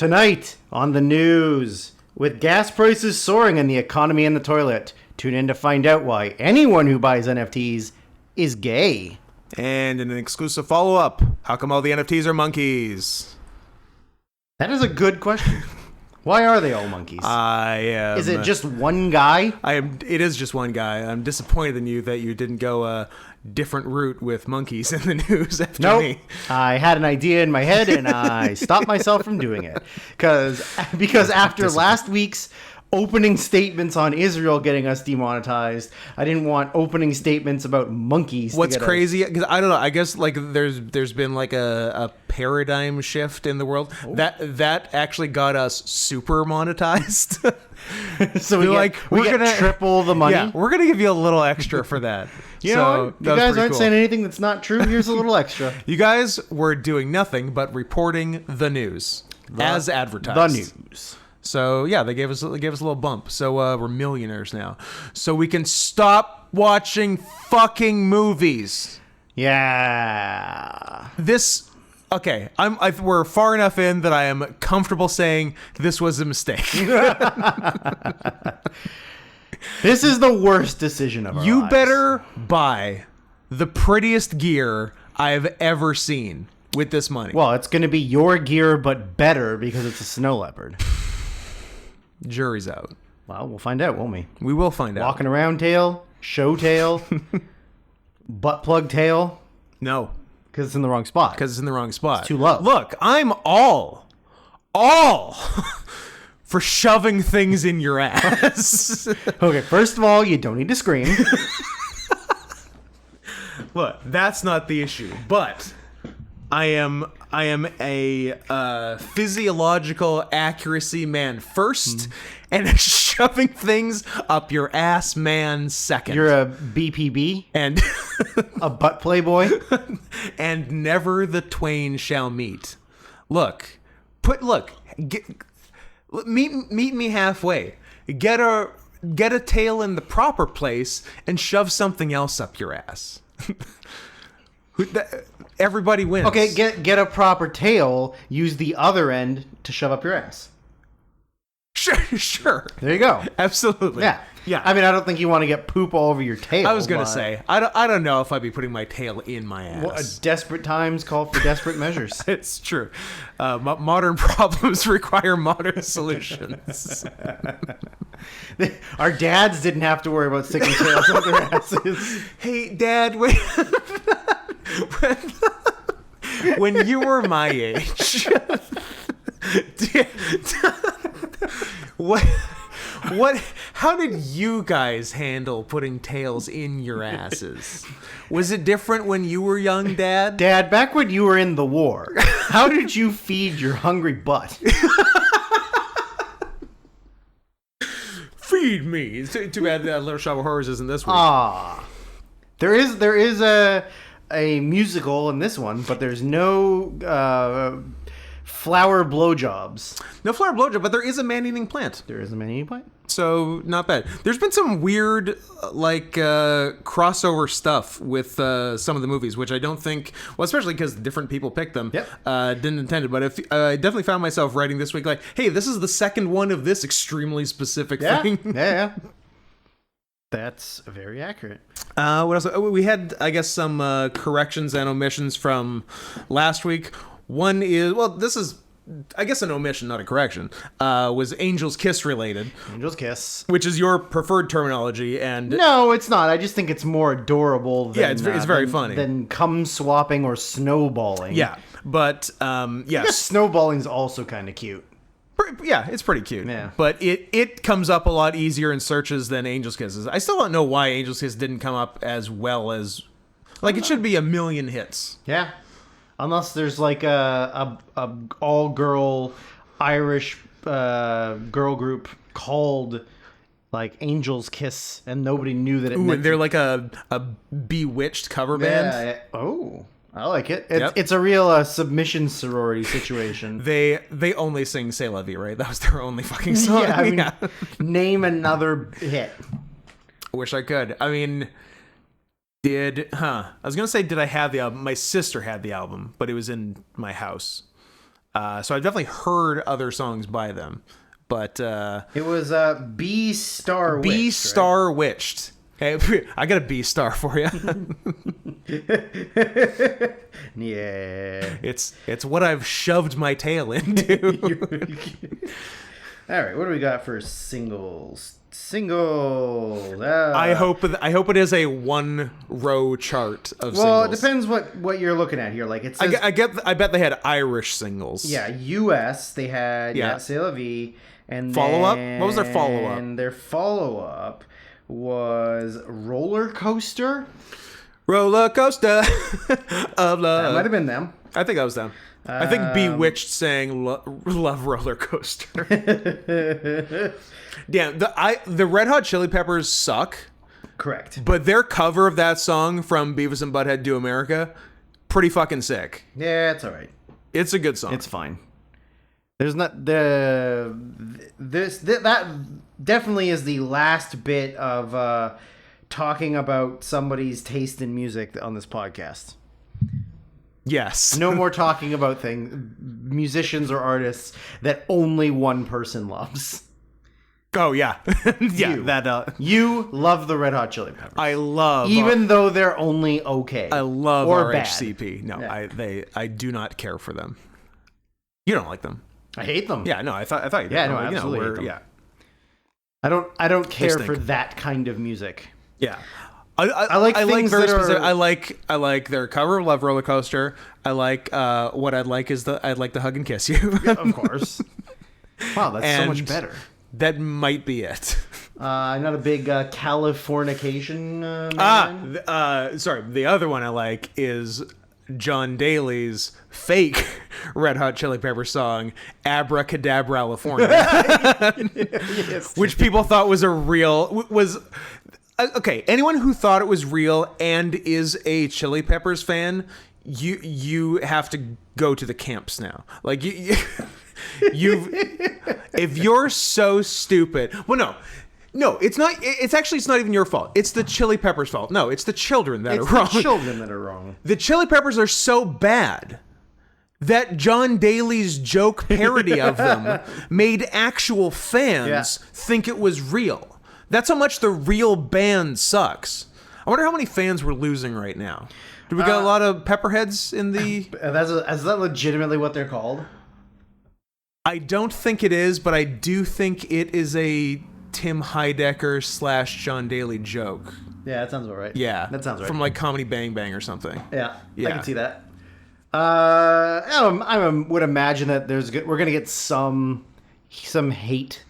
Tonight on the news, with gas prices soaring and the economy in the toilet, tune in to find out why anyone who buys NFTs is gay. And in an exclusive follow-up, how come all the NFTs are monkeys? That is a good question. Why are they all monkeys? Is it just one guy? It is just one guy. I'm disappointed in you that you didn't go a different route with monkeys in the news after me. I had an idea in my head and I stopped myself from doing it. Because after last week's opening statements on Israel getting us demonetized, I didn't want opening statements about monkeys. What's crazy, because I don't know, I guess like there's been like a paradigm shift in the world that actually got us super monetized. So we're gonna triple the money. Yeah, we're gonna give you a little extra for that. You know, you guys aren't saying anything that's not true. Here's a little extra. You guys were doing nothing but reporting the news as advertised. The news. So yeah, they gave us a little bump. So we're millionaires now. So we can stop watching fucking movies. Yeah. Okay, we're far enough in that I am comfortable saying this was a mistake. This is the worst decision of our You lives. better buy the prettiest gear I've ever seen with this money. Well, it's going to be your gear, but better because it's a snow leopard. Jury's out. Well, we'll find out, won't we? We will find out. Walking around tail, show tail, butt plug tail. No. Because it's in the wrong spot. Because it's in the wrong spot. It's too low. Look, I'm all for shoving things in your ass. Okay, first of all, you don't need to scream. Look, that's not the issue. But I am a physiological accuracy man first, and a shoving things up your ass man second. You're a BPB and a butt playboy, and never the twain shall meet. Meet me halfway. Get a tail in the proper place and shove something else up your ass. Everybody wins. Okay, get a proper tail. Use the other end to shove up your ass. Sure. There you go. Absolutely. Yeah. I mean, I don't think you want to get poop all over your tail. I was gonna say, I don't know if I'd be putting my tail in my ass. Well, desperate times call for desperate measures. It's true. Modern problems require modern solutions. Our dads didn't have to worry about sticking tails up their asses. Hey, Dad, wait. When you were my age, how did you guys handle putting tails in your asses? Was it different when you were young, Dad? Dad, back when you were in the war, how did you feed your hungry butt? Feed me. Too bad Little Shop of Horrors isn't this week. There is a musical in this one, but there's no flower blowjobs. No flower blowjob, but there is a man-eating plant. There is a man-eating plant? So, not bad. There's been some weird, crossover stuff with some of the movies, which I don't think, well, especially because different people picked them, didn't intend it. But I definitely found myself writing this week like, hey, this is the second one of this extremely specific thing. Yeah. That's very accurate. What else? We had, I guess, some corrections and omissions from last week. One is, well, this is, I guess, an omission, not a correction, was Angel's Kiss related. Angel's Kiss. Which is your preferred terminology. And no, it's not. I just think it's more adorable than, it's very funny. Than cum swapping or snowballing. Yeah, but, yes. Snowballing's also kind of cute. Yeah, it's pretty cute. Yeah. But it comes up a lot easier in searches than Angel's Kisses. I still don't know why Angel's Kiss didn't come up as well as, like, it should be 1 million hits. Yeah. Unless there's like a all-girl Irish girl group called like Angel's Kiss, and nobody knew that it meant... They're like a Bewitched cover band? Yeah. Oh, I like it. It's a real submission sorority situation. They only sing C'est La Vie, right? That was their only fucking song. Yeah, I mean, name another hit. I wish I could. I mean... I was going to say, did I have the album? My sister had the album, but it was in my house. So I've definitely heard other songs by them. But it was B Star Witched. B Star Witched. Hey, I got a B star for you. Yeah. It's what I've shoved my tail into. All right, what do we got for singles? I hope it is a 1-row chart of singles. Well, it depends what you're looking at here. Like it says, I bet they had Irish singles. Yeah, U.S. They had C'est La Vie, and follow-up. What was their follow-up? And their follow-up was Roller Coaster. Roller coaster of love. That might have been them. I think that was them. I think Bewitched sang "Love Roller Coaster." Damn, the Red Hot Chili Peppers suck. Correct. But their cover of that song from Beavis and Butthead Do America, pretty fucking sick. Yeah, it's all right. It's a good song. It's fine. There's not that definitely is the last bit of talking about somebody's taste in music on this podcast. Yes. No more talking about musicians or artists that only one person loves. Oh yeah, yeah. You love the Red Hot Chili Peppers. I love, even though they're only okay. I love or RHCP. Bad. No, yeah. I do not care for them. You don't like them. I hate them. Yeah, no, I thought you did. Yeah, no, I absolutely hate them. Yeah. I don't care for that kind of music. Yeah. I like very specific. I like their cover of Love Roller Coaster. I like what I'd like to hug and kiss you. Yeah, of course. Wow, that's so much better. That might be it. I'm not a big Californication man. Sorry. The other one I like is John Daly's fake Red Hot Chili Pepper song, Abracadabra, California. Yes. Which people thought was okay, anyone who thought it was real and is a Chili Peppers fan, you have to go to the camps now. Like if you're so stupid. Well, no, it's not. It's not even your fault. It's the Chili Peppers' fault. No, it's the children that are wrong. The children that are wrong. The Chili Peppers are so bad that John Daly's joke parody of them made actual fans think it was real. That's how much the real band sucks. I wonder how many fans we're losing right now. Do we got a lot of pepperheads in the... Is that legitimately what they're called? I don't think it is, but I do think it is a Tim Heidecker / John Daly joke. Yeah, that sounds about right. Yeah. That sounds right. From like Comedy Bang Bang or something. Yeah. I can see that. I would imagine that we're going to get some hate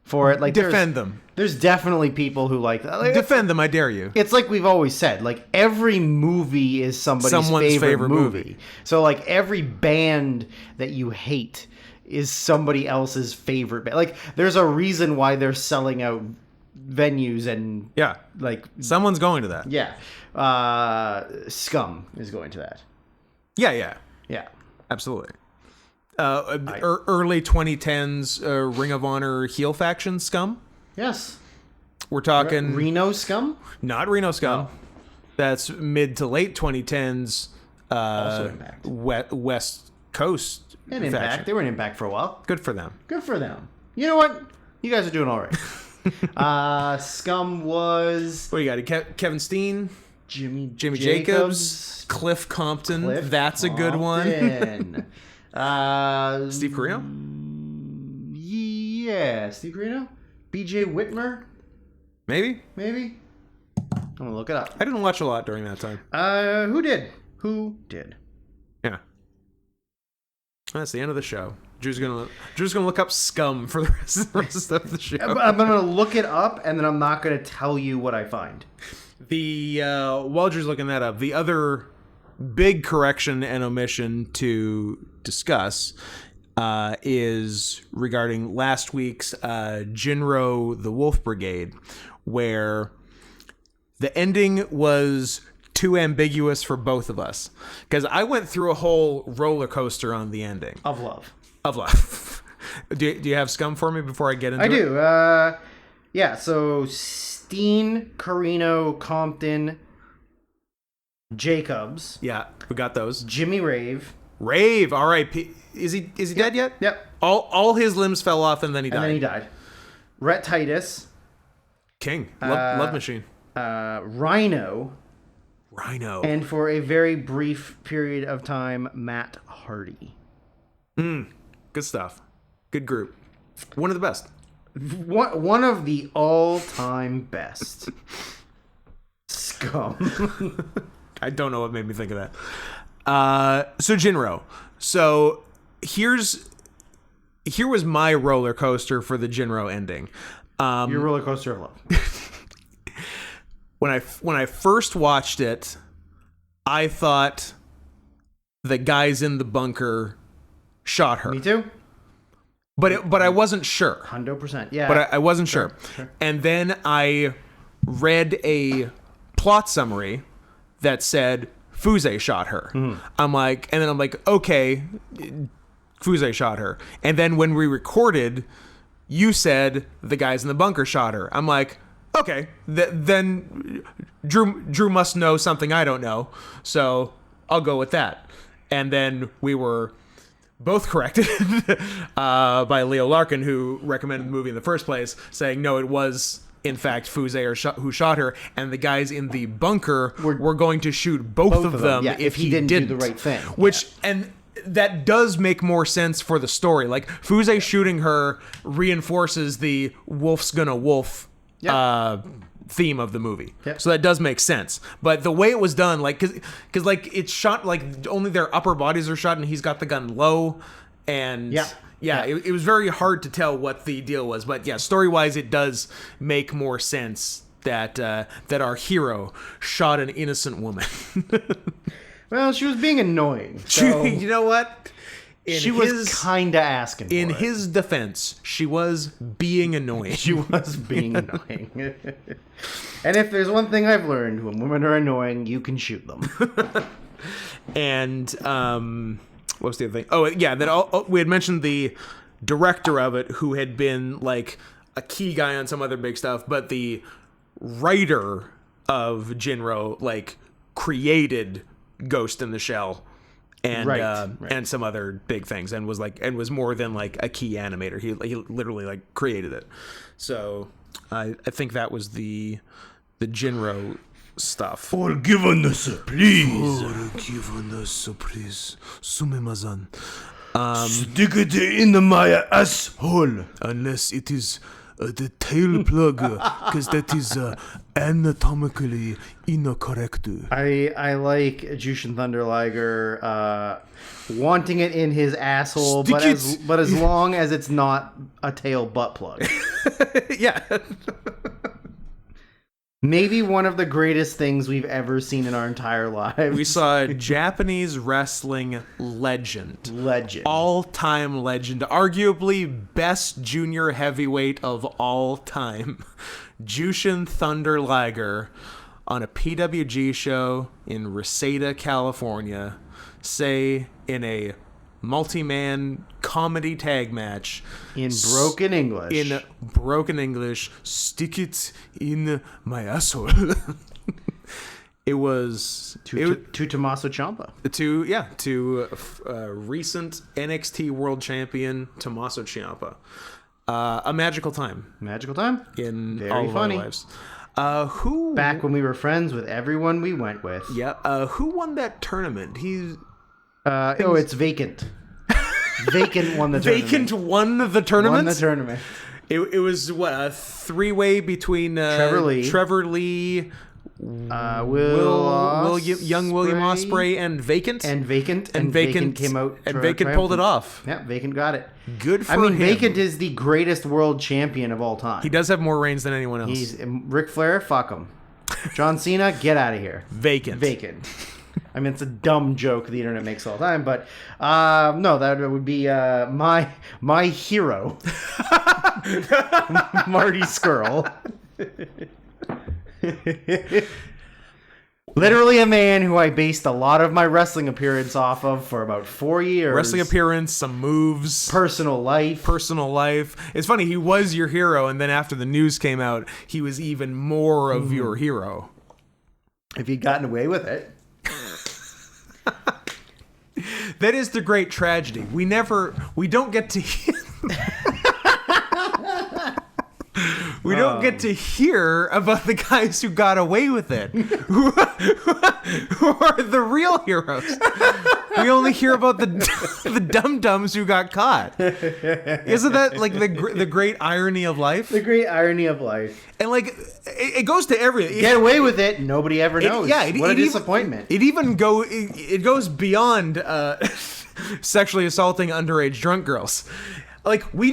for it. Like defend them. There's definitely people who like that. Like, defend them, I dare you. It's like we've always said, like every movie is someone's favorite movie. So like every band that you hate is somebody else's favorite band. Like there's a reason why they're selling out venues and like someone's going to that. Yeah. Scum is going to that. Yeah. Absolutely. Early 2010s Ring of Honor heel faction Scum. Yes. We're talking Reno Scum? Not Reno Scum. No. That's mid to late 2010s also Impact. West Coast and Impact. Faction. They were in Impact for a while. Good for them. You know what? You guys are doing all right. Scum was... What do you got? Kevin Steen? Jimmy Jacobs? Cliff Compton. That's a good one. Steve Carino? Yeah, Steve Carino? BJ Whitmer? Maybe. I'm gonna look it up. I didn't watch a lot during that time. Who did? Yeah. That's the end of the show. Drew's gonna look up Scum for the rest of the show. I'm gonna look it up and then I'm not gonna tell you what I find. While Drew's looking that up, the other big correction and omission to discuss is regarding last week's Jinro the Wolf Brigade, where the ending was too ambiguous for both of us. Because I went through a whole roller coaster on the ending. Of love. do you have Scum for me before I get into it? I do. Yeah, so Steen, Carino, Compton, Jacobs. Yeah, we got those. Jimmy Rave. Rave, R.I.P. Is he dead yet? Yep. All his limbs fell off and then he died. And then he died. Rhett Titus. King. Love machine. Rhino. And for a very brief period of time, Matt Hardy. Good stuff. Good group. One of the best. One of the all-time best. Scum. I don't know what made me think of that. So Jinro. So here was my roller coaster for the Jinro ending. Your roller coaster of love. When I first watched it, I thought the guys in the bunker shot her. Me too. But I wasn't sure. 100%. Yeah. But I wasn't sure. And then I read a plot summary that said Fuse shot her. I'm like, okay, Fuse shot her. And then when we recorded, you said the guys in the bunker shot her. I'm like, okay, then Drew must know something I don't know, so I'll go with that. And then we were both corrected by Leo Larkin, who recommended the movie in the first place, saying no, it was in fact Fuse who shot her, and the guys in the bunker were going to shoot both of them if he didn't do the right thing. And that does make more sense for the story. Like, Fuse shooting her reinforces the wolf's gonna wolf theme of the movie. So that does make sense. But the way it was done, like, because like it's shot like only their upper bodies are shot and he's got the gun low, and it was very hard to tell what the deal was. But yeah, story-wise, it does make more sense that our hero shot an innocent woman. Well, she was being annoying. So you know what? She was kind of asking for it. In his defense, she was being annoying. She was being annoying. And if there's one thing I've learned, when women are annoying, you can shoot them. And what was the other thing? Oh, yeah, we had mentioned the director of it, who had been like a key guy on some other big stuff, but the writer of Jinro like created Ghost in the Shell and and some other big things, and was more than like a key animator. He literally like created it. So I think that was the Jinro stuff. Forgiveness, please. Forgiveness, please. Sumimazan. Stick it in my asshole. Unless it is the tail plug, because that is anatomically incorrect. I like Jushin Thunder Liger wanting it in his asshole, but as long as it's not a tail butt plug. Yeah. Maybe one of the greatest things we've ever seen in our entire lives. We saw a Japanese wrestling legend. All-time legend. Arguably best junior heavyweight of all time. Jushin Thunder Liger on a PWG show in Reseda, California. Say in a multi-man comedy tag match. In broken English. Stick it in my asshole. It was to Tommaso Ciampa. To recent NXT World Champion Tommaso Ciampa. A magical time. In Very all funny. of our lives. Who back when we were friends with everyone we went with. Yeah. Who won that tournament? It's Vacant. Vacant won the tournament. Vacant won the tournament? It was what, a three-way between Trevor Lee, young William Ospreay, and Vacant. And Vacant came out. And Vacant pulled it off. Yeah, Vacant got it. Good for him. I mean, Vacant is the greatest world champion of all time. He does have more reigns than anyone else. He's Ric Flair, fuck him. John Cena, get out of here. Vacant. I mean, it's a dumb joke the internet makes all the time, but no, that would be my hero, Marty Scurll. Literally a man who I based a lot of my wrestling appearance off of for about 4 years. Wrestling appearance, some moves. Personal life. It's funny, he was your hero, and then after the news came out, he was even more of your hero. If he'd gotten away with it. That is the great tragedy. We don't get to we don't get to hear about the guys who got away with it, who are the real heroes. We only hear about the dum-dums who got caught. Isn't that like the great irony of life? The great irony of life. And like it goes to everything. Get away with it, nobody ever knows. What a disappointment. It goes beyond sexually assaulting underage drunk girls. Like, we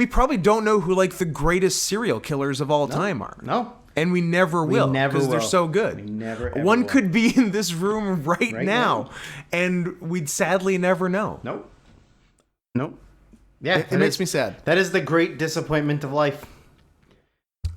probably don't know who, like, the greatest serial killers of all time are. No. And we never will. Because they're so good. We never, ever One will. could be in this room right now, and we'd sadly never know. Nope. Yeah. It makes me sad. That is the great disappointment of life.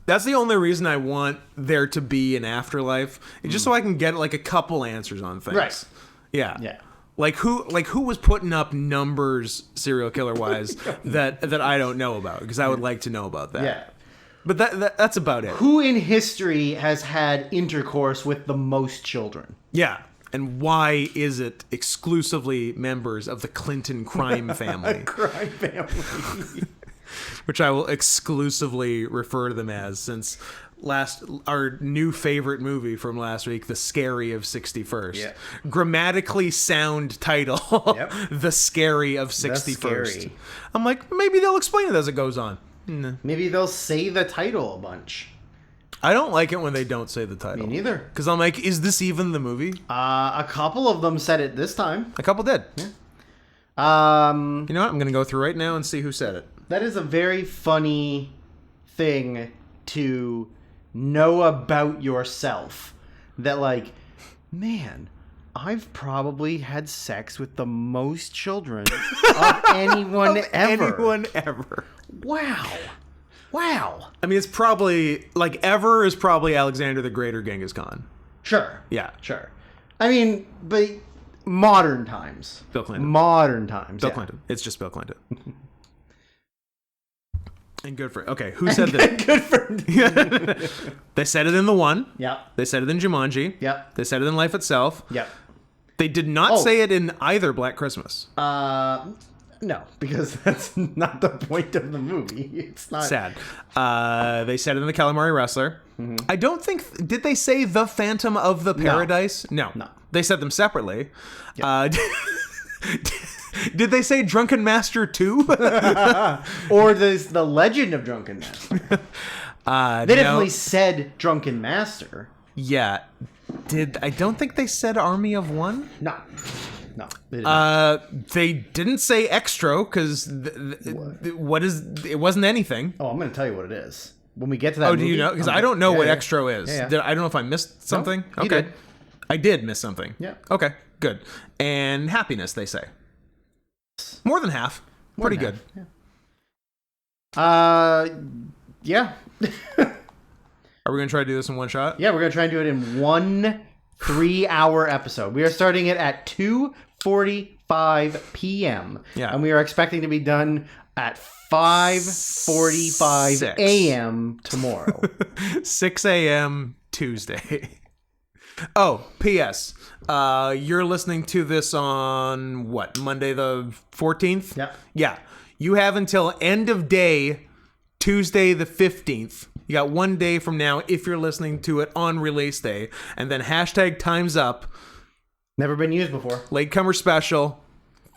That's the only reason I want there to be an afterlife. Just so I can get, like, a couple answers on things. Right. Yeah. Yeah. Like who was putting up numbers serial killer wise that I don't know about, because I would like to know about that. Yeah. But that's about it. Who in history has had intercourse with the most children? Yeah. And why is it exclusively members of the Clinton crime family? Crime family. Which I will exclusively refer to them as, since our new favorite movie from last week, The Scary of 61st. Yeah. Grammatically sound title. Yep. The Scary of 61st. Scary. I'm like, maybe they'll explain it as it goes on. No. Maybe they'll say the title a bunch. I don't like it when they don't say the title. Me neither. Because I'm like, is this even the movie? A couple of them said it this time. A couple did. Yeah. You know what? I'm going to go through right now and see who said it. That is a very funny thing to know about yourself. That, like, man, I've probably had sex with the most children of anyone ever. Anyone ever. Wow. I mean, it's probably, like, ever is probably Alexander the Great or Genghis Khan. Sure. Yeah. Sure. I mean, but modern times. Bill Clinton. Modern times. Bill Clinton. It's just Bill Clinton. And good for... Okay, who said that? Good for... They said it in The One. Yep. They said it in Jumanji. Yep. They said it in Life Itself. Yep. They did not say it in either Black Christmas. No, because that's not the point of the movie. It's not... Sad. They said it in The Calamari Wrestler. Mm-hmm. I don't think... Did they say The Phantom of the Paradise? No. They said them separately. Yep. Did they say Drunken Master 2? Or the Legend of Drunken Master? They definitely said Drunken Master. Yeah. I don't think they said Army of One? No. They didn't. They didn't say Extra, because it wasn't anything. Oh, I'm going to tell you what it is. When we get to that movie... do you know? Because I don't know what Extra is. Yeah. I don't know if I missed something. No, you okay. did. I did miss something. Yeah. Okay, good. And Happiness, they say. More than half. Pretty good. Yeah. Are we going to try to do this in one shot? Yeah, we're going to try and do it in one 3-hour episode. We are starting it at 2:45 p.m. Yeah. And we are expecting to be done at 5:45 a.m. tomorrow. 6 a.m. Tuesday. Oh, P.S. You're listening to this on, what, Monday the 14th? Yeah. Yeah. You have until end of day, Tuesday the 15th. You got 1 day from now if you're listening to it on release day. And then #time's up. Never been used before. Latecomer special,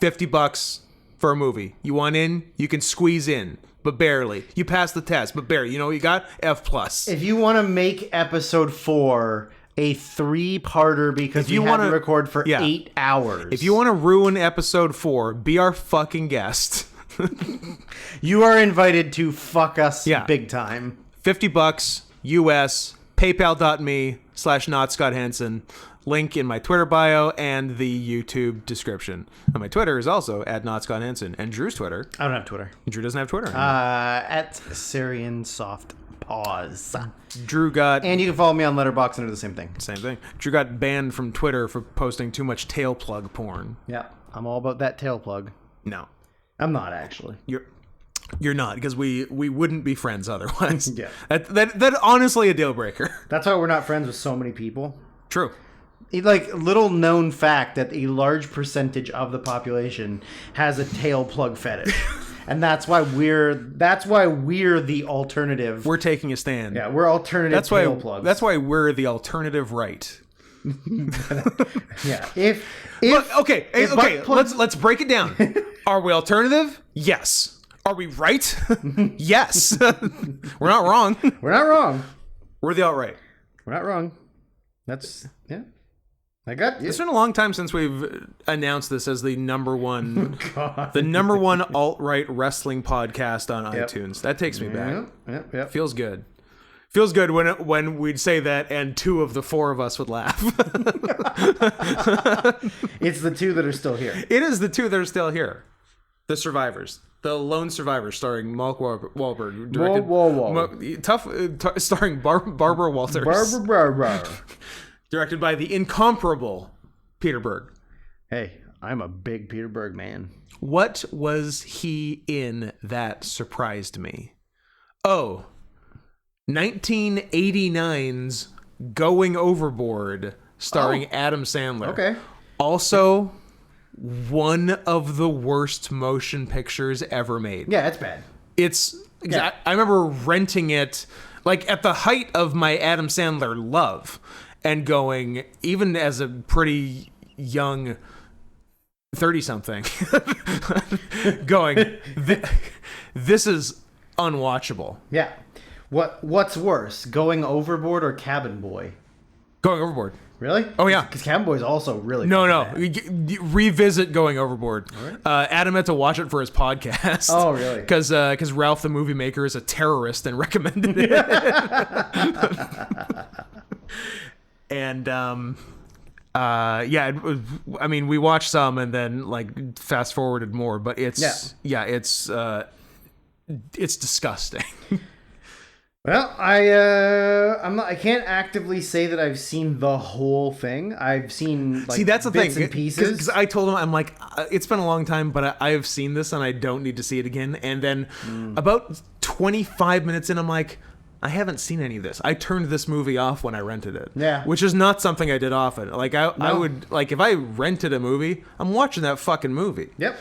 $50 for a movie. You want in? You can squeeze in, but barely. You pass the test, but barely. You know what you got? F+. If you want to make episode 4 a 3-parter because you had to record for 8 hours. If you want to ruin episode 4, be our fucking guest. You are invited to fuck us big time. $50 US, paypal.me/NotScottHenson. Link in my Twitter bio and the YouTube description. And my Twitter is also @NotScottHenson. And Drew's Twitter. I don't have Twitter. Drew doesn't have Twitter. @SyrianSoftPause. Drew got... And you can follow me on Letterboxd under the same thing. Same thing. Drew got banned from Twitter for posting too much tail plug porn. Yeah, I'm all about that tail plug. No. I'm not, actually. You're not, because we wouldn't be friends otherwise. Yeah. That honestly a deal breaker. That's why we're not friends with so many people. True. like little known fact that a large percentage of the population has a tail plug fetish. And that's why we're the alternative. We're taking a stand. Yeah, we're alternative tail plugs. That's why we're the alternative right. Yeah. Let's break it down. Are we alternative? Yes. Are we right? Yes. We're not wrong. We're not wrong. We're the alt-right. We're not wrong. That's It's been a long time since we've announced this as the number one alt-right wrestling podcast on iTunes. That takes me back. Yep. Feels good. Feels good when we'd say that and 2 of the 4 of us would laugh. It's the 2 that are still here. It is the 2 that are still here. The survivors. The Lone Survivors, starring Mark Wahlberg. Starring Barbara Walters. Barbara. Directed by the incomparable Peter Berg. Hey, I'm a big Peter Berg man. What was he in that surprised me? Oh, 1989's Going Overboard, starring Adam Sandler. Okay. Also, one of the worst motion pictures ever made. Yeah, it's bad. I remember renting it like at the height of my Adam Sandler love and going, even as a pretty young 30-something, going, this is unwatchable. Yeah. What's worse, Going Overboard or Cabin Boy? Going Overboard. Really? Oh, yeah. Because Cabin Boy is also really No. bad. Revisit Going Overboard. Right. Adam had to watch it for his podcast. Oh, really? Because Ralph the Movie Maker is a terrorist and recommended it. And I mean, we watched some and then like fast forwarded more, but it's disgusting. Well, I can't actively say that I've seen the whole thing. I've seen that's the bits thing. and pieces. Because I told him, I'm like, it's been a long time, but I have seen this and I don't need to see it again. And then about 25 minutes in, I'm like, I haven't seen any of this. I turned this movie off when I rented it. Yeah. Which is not something I did often. Like I would like if I rented a movie, I'm watching that fucking movie. Yep.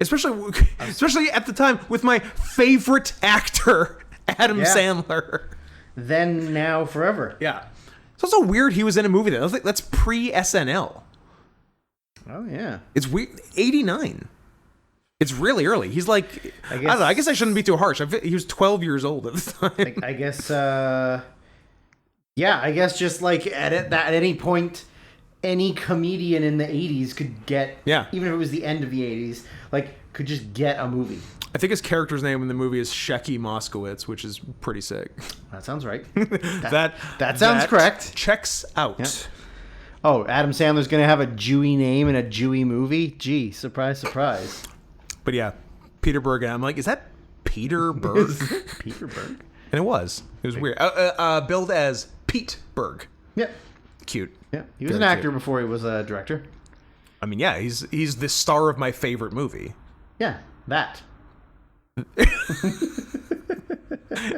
Especially at the time with my favorite actor, Adam Sandler. Then, now, forever. Yeah. It's also weird he was in a movie that's pre-SNL. Oh, yeah. It's weird. 89. It's really early. He's like, I don't know. I guess I shouldn't be too harsh. He was 12 years old at the time. I guess, I guess just like at any point, any comedian in the 80s could get, even if it was the end of the 80s, like, could just get a movie. I think his character's name in the movie is Shecky Moskowitz, which is pretty sick. That sounds right. That sounds correct. Checks out. Yeah. Oh, Adam Sandler's going to have a Jewy name in a Jewy movie? Gee, surprise, surprise. But yeah, Peter Berg. And I'm like, is that Peter Berg? Peter Berg? And it was. It was weird. Billed as Pete Berg. Yeah. Cute. Yeah. He was an actor before he was a director. I mean, yeah, he's the star of my favorite movie. Yeah, that.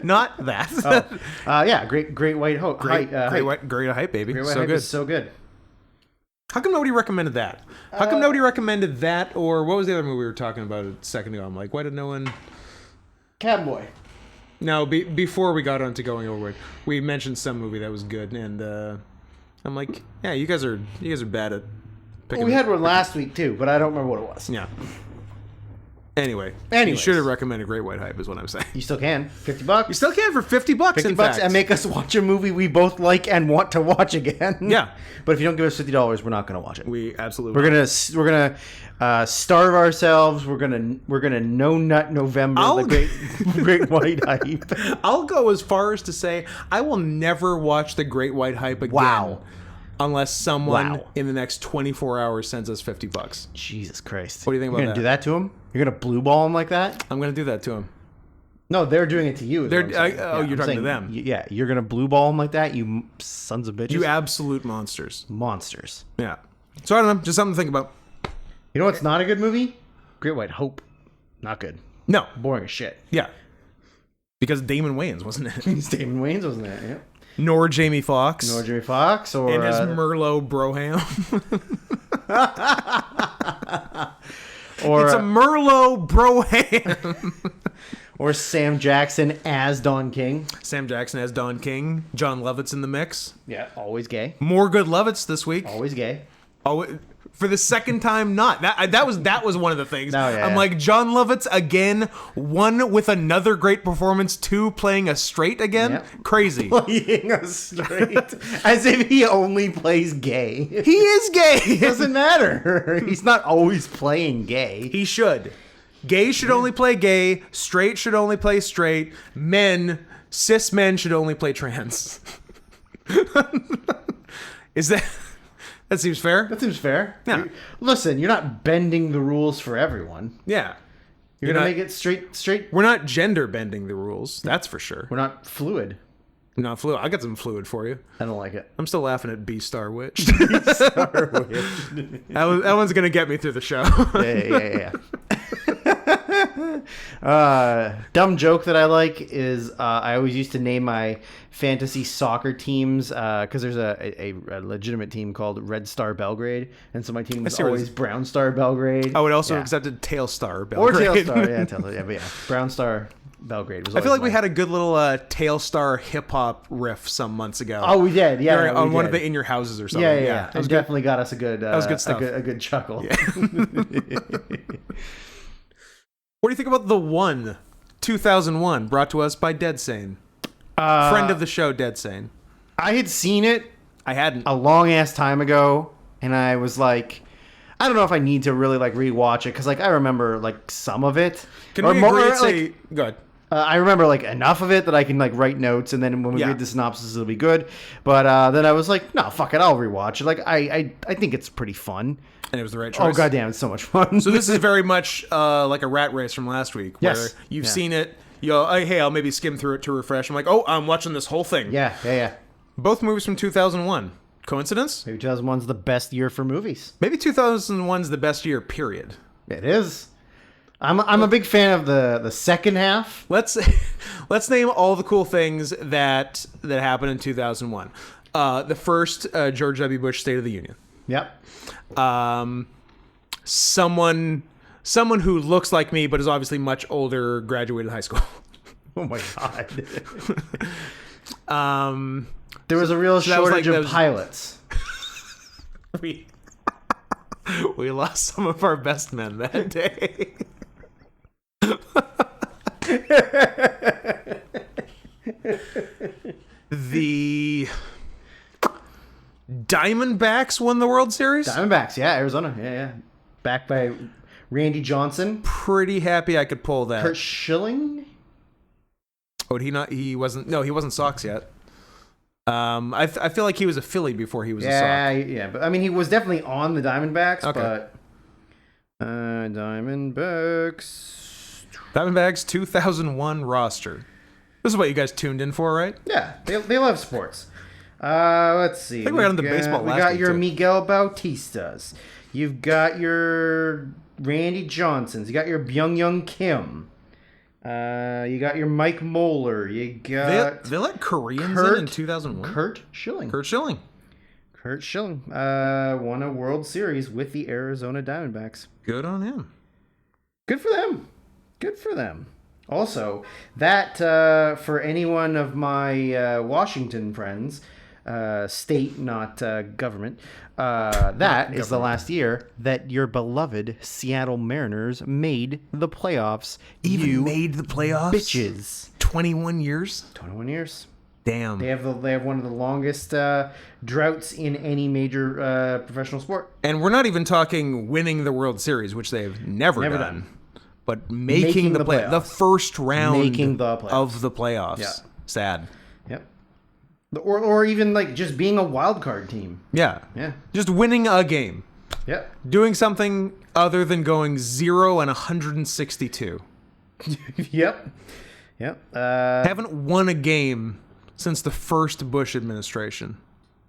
Not that. Yeah, great white hope. Great hype, baby. Great white so hype good. is so good. How come nobody recommended that? How come nobody recommended that? Or what was the other movie we were talking about a second ago? I'm like, why did no one? Cowboy. No, before we got on to Going Overboard, we mentioned some movie that was good, and I'm like, yeah, you guys are bad at picking. Well, we had one last week too, but I don't remember what it was. Yeah. Anyway, Anyways. You should have recommended Great White Hype, is what I'm saying. You still can. $50. You still can for $50. $50 and make us watch a movie we both like and want to watch again. Yeah. But if you don't give us $50, we're not going to watch it. We absolutely. We're gonna starve ourselves. We're gonna no nut November. The Great White Hype. I'll go as far as to say I will never watch the Great White Hype again. Wow. Unless someone in the next 24 hours sends us $50. Jesus Christ. What do you think about You're gonna do that to him? You're gonna blue ball him like that? I'm gonna do that to him. No, they're doing it to you. You're talking to them. Yeah, you're gonna blue ball him like that, you sons of bitches. You absolute monsters. Monsters. Yeah. So I don't know, just something to think about. You know what's not a good movie? Great White Hope. Not good. No. Boring as shit. Yeah. Because Damon Wayans, wasn't it? Damon Wayans wasn't it? Yeah. Nor Jamie Foxx. Nor Jamie Foxx, or And as Merlot Broham. or It's a Merlot Broham. or Sam Jackson as Don King. Sam Jackson as Don King. John Lovitz in the mix. Yeah, always gay. More good Lovitz this week. Always gay. Oh, for the second time, not that was one of the things. No, yeah, I'm yeah. like, John Lovitz again, one with another great performance, two playing a straight again. Yep. Crazy. Playing us straight. As if he only plays gay. He is gay. Doesn't matter. He's not always playing gay. He should. Gay should only play gay. Straight should only play straight. Cis men should only play trans. Is that? That seems fair. That seems fair. Yeah. Listen, you're not bending the rules for everyone. Yeah. You're gonna make it straight. We're not gender bending the rules. That's for sure. We're not fluid. We're not fluid. I got some fluid for you. I don't like it. I'm still laughing at B-Star Witch. Star Witch. That one's gonna get me through the show. Yeah. Dumb joke that I like is I always used to name my fantasy soccer teams because there's a legitimate team called Red Star Belgrade, and so my team was always Brown Star Belgrade. I would also accepted Tail Star or Belgrade. Tail Star, yeah, but yeah, Brown Star Belgrade was. I feel like we mine. had a good little Tail Star hip hop riff some months ago. Oh, we did, yeah. Or on we one did. of the In Your Houses or something. Yeah. That was It good. definitely got us a good. That was good stuff. A good chuckle. Yeah. What do you think about The One, 2001, brought to us by Dead Sane? Friend of the show, Dead Sane. I had seen it I hadn't. a long ass time ago, and I was like, I don't know if I need to really like rewatch it because like I remember like some of it. Can or we more, agree? like, Say, go ahead. I remember like enough of it that I can like write notes, and then when we Yeah. read the synopsis, it'll be good. But then I was like, no, fuck it, I'll rewatch it. Like I think it's pretty fun. And it was the right choice. Oh goddamn, it's so much fun. So this is very much like a rat race from last week, where Yes. you've Yeah. seen it. You go, hey, I'll maybe skim through it to refresh. I'm like, oh, I'm watching this whole thing. yeah. Both movies from 2001. Coincidence? Maybe 2001's the best year for movies. Maybe 2001's the best year, period. It is. I'm a big fan of the second half. Let's name all the cool things that happened in 2001. The first George W. Bush State of the Union. Yep. Someone who looks like me but is obviously much older graduated high school. Oh my god. There was a real that was shortage like- of pilots. we lost some of our best men that day. The Diamondbacks won the World Series. Diamondbacks, yeah, Arizona, yeah. Backed by Randy Johnson, Pretty happy I could pull that. Kurt Schilling. Oh, did he not? He wasn't. No, he wasn't Sox yet. I feel like he was a Philly before he was a Sox. Yeah, but I mean, he was definitely on the Diamondbacks, Okay. but Diamondbacks. Diamondbacks 2001 roster. This is what you guys tuned in for, right? Yeah, they love sports. Let's see. I think we got into baseball We last got week, your too. Miguel Bautistas. You've got your Randy Johnsons. You got your Byung Kim. You got your Mike Moeller. You got They let Koreans in 2001. Kurt Schilling. Kurt Schilling. Kurt Schilling won a World Series with the Arizona Diamondbacks. Good on him. Good for them. Good for them. Also, that for any one of my Washington friends, state, not government, that is the last year that your beloved Seattle Mariners made the playoffs. You made the playoffs? bitches. 21 years? 21 years. Damn. They have one of the longest droughts in any major professional sport. And we're not even talking winning the World Series, which they've never done. But making Making the the playoffs. The playoffs. first round Making the playoffs. of the playoffs. Yeah. Sad. Yep. Or even like just being a wild card team. Yeah. Yeah. Just winning a game. Yep. Doing something other than going 0 and 162. Yep. Haven't won a game since the first Bush administration.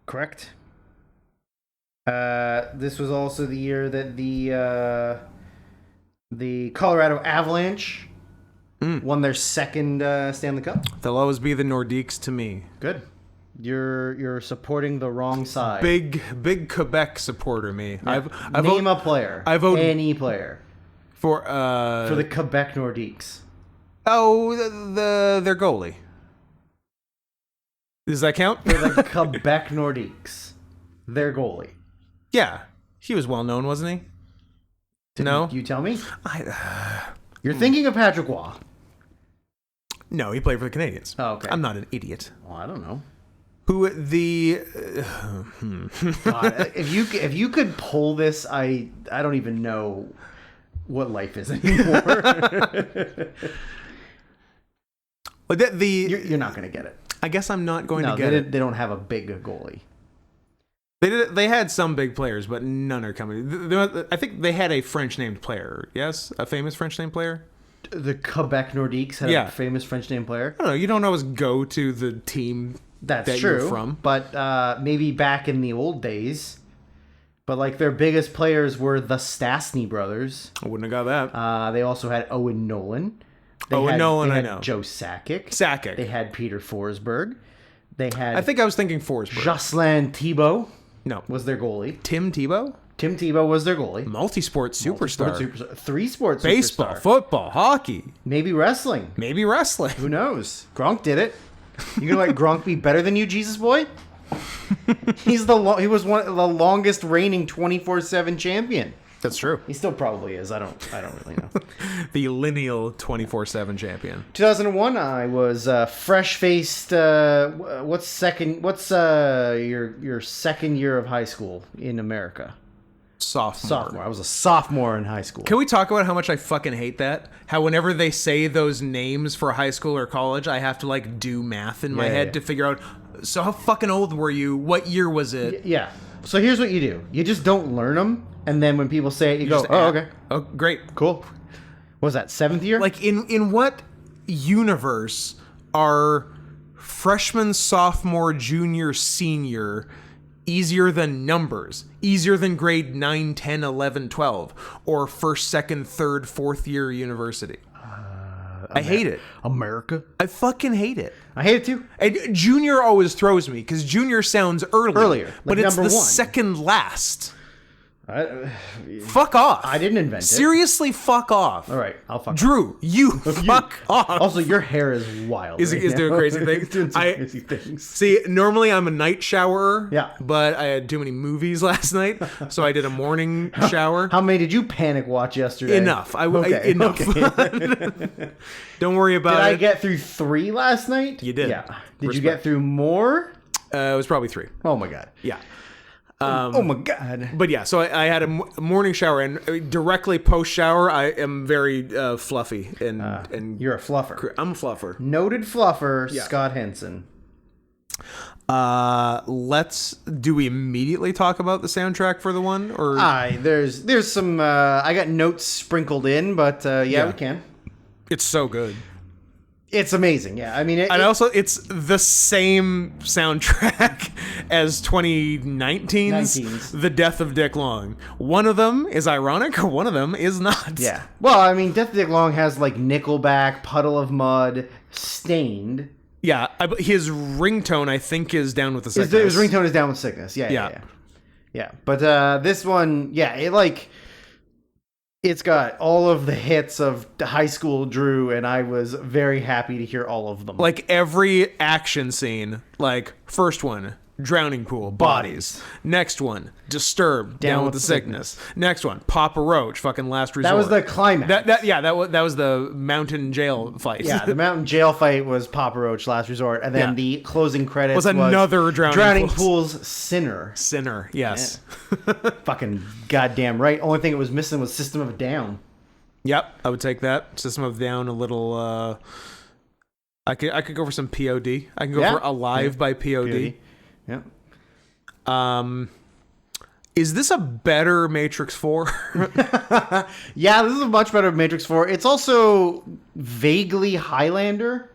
Correct. This was also the year that the Colorado Avalanche won their second Stanley Cup. They'll always be the Nordiques to me. Good. You're supporting the wrong side. Big Quebec supporter, me. Yeah. Name a player. I vote any player for the Quebec Nordiques. Oh, their goalie. Does that count? For the Quebec Nordiques, their goalie. Yeah, he was well known, wasn't he? No, you tell me. You're thinking of Patrick Waugh. No, he played for the Canadians. Oh, okay. I'm not an idiot. Well, I don't know. Who the? God, if you could pull this, I don't even know what life is anymore. Well, you're not going to get it. I guess I'm not going to get it. They don't have a big goalie. They had some big players, but none are coming. I think they had a French named player. Yes, a famous French named player. The Quebec Nordiques had a famous French named player. I don't know. You don't always go to the team that's that true, you're from. But maybe back in the old days. But like their biggest players were the Stastny brothers. I wouldn't have got that. They also had Owen Nolan. They I had know. Joe Sakic. Sakic. They had Peter Forsberg. They had. I think I was thinking Forsberg. Jocelyn Thibault. No, was their goalie. Tim Tebow. Tim Tebow was their goalie. Multi-sport superstar. Three sports. Baseball, superstar. football, hockey. Maybe wrestling. Who knows? Gronk did it. You gonna let Gronk be better than you, Jesus boy? He was one of the longest reigning 24/7 champion. That's true. He still probably is. I don't really know. The lineal 24/7 champion. 2001, I was fresh-faced. What's your second year of high school in America? Sophomore. I was a sophomore in high school. Can we talk about how much I fucking hate that? How whenever they say those names for high school or college, I have to like do math in my head to figure out. So how fucking old were you? What year was it? Yeah. So here's what you do. You just don't learn them, and then when people say it, you go, "Oh, okay. Oh, great. Cool." What was that, 7th year? Like in what universe are freshman, sophomore, junior, senior easier than numbers? Easier than grade 9, 10, 11, 12 or first, second, third, fourth year university? I hate it. America. I fucking hate it. I hate it too. And junior always throws me because junior sounds earlier, like but it's number the one. second last. Fuck off. I didn't invent it. Seriously, fuck off. All right, I'll fuck Drew, you fuck off. Also, your hair is wild. Is doing crazy things. It's doing some crazy things. See, normally I'm a night showerer. Yeah. But I had too many movies last night, so I did a morning shower. How many did you panic watch yesterday? Enough. Enough. Okay. Don't worry about Did it. I get through 3 last night? You did. Yeah. Did you get through more? It was probably 3. Oh my god. Yeah. Oh my god. But yeah, so I had a morning shower, and directly post shower, I am very fluffy and You're a fluffer. I'm a fluffer. Noted fluffer, Scott Henson. Do we immediately talk about the soundtrack for the one, or there's some I got notes sprinkled in, but yeah, we can. It's so good. It's amazing, yeah. I mean, also it's the same soundtrack as 2019's The Death of Dick Long. One of them is ironic, one of them is not. Yeah. Well, I mean, Death of Dick Long has like Nickelback, Puddle of Mud, Stained. Yeah, his ringtone I think is Down with the Sickness. His ringtone is Down with Sickness. Yeah. But this one, it's got all of the hits of high school Drew, and I was very happy to hear all of them. Like every action scene, like first one, drowning pool, bodies. Next one, Disturbed, Down with the sickness. Next one, Papa Roach, fucking Last Resort. That was the climax. That was the mountain jail fight. Yeah, the mountain jail fight was Papa Roach, Last Resort, and then the closing credits was another drowning pools Sinner. Sinner, yes. Yeah. Fucking goddamn right. Only thing it was missing was System of a Down. Yep, I would take that. System of a Down, a little. I could go for some POD. I can go for Alive by POD. Yeah. Is this a better Matrix 4? Yeah, this is a much better Matrix 4. It's also vaguely Highlander.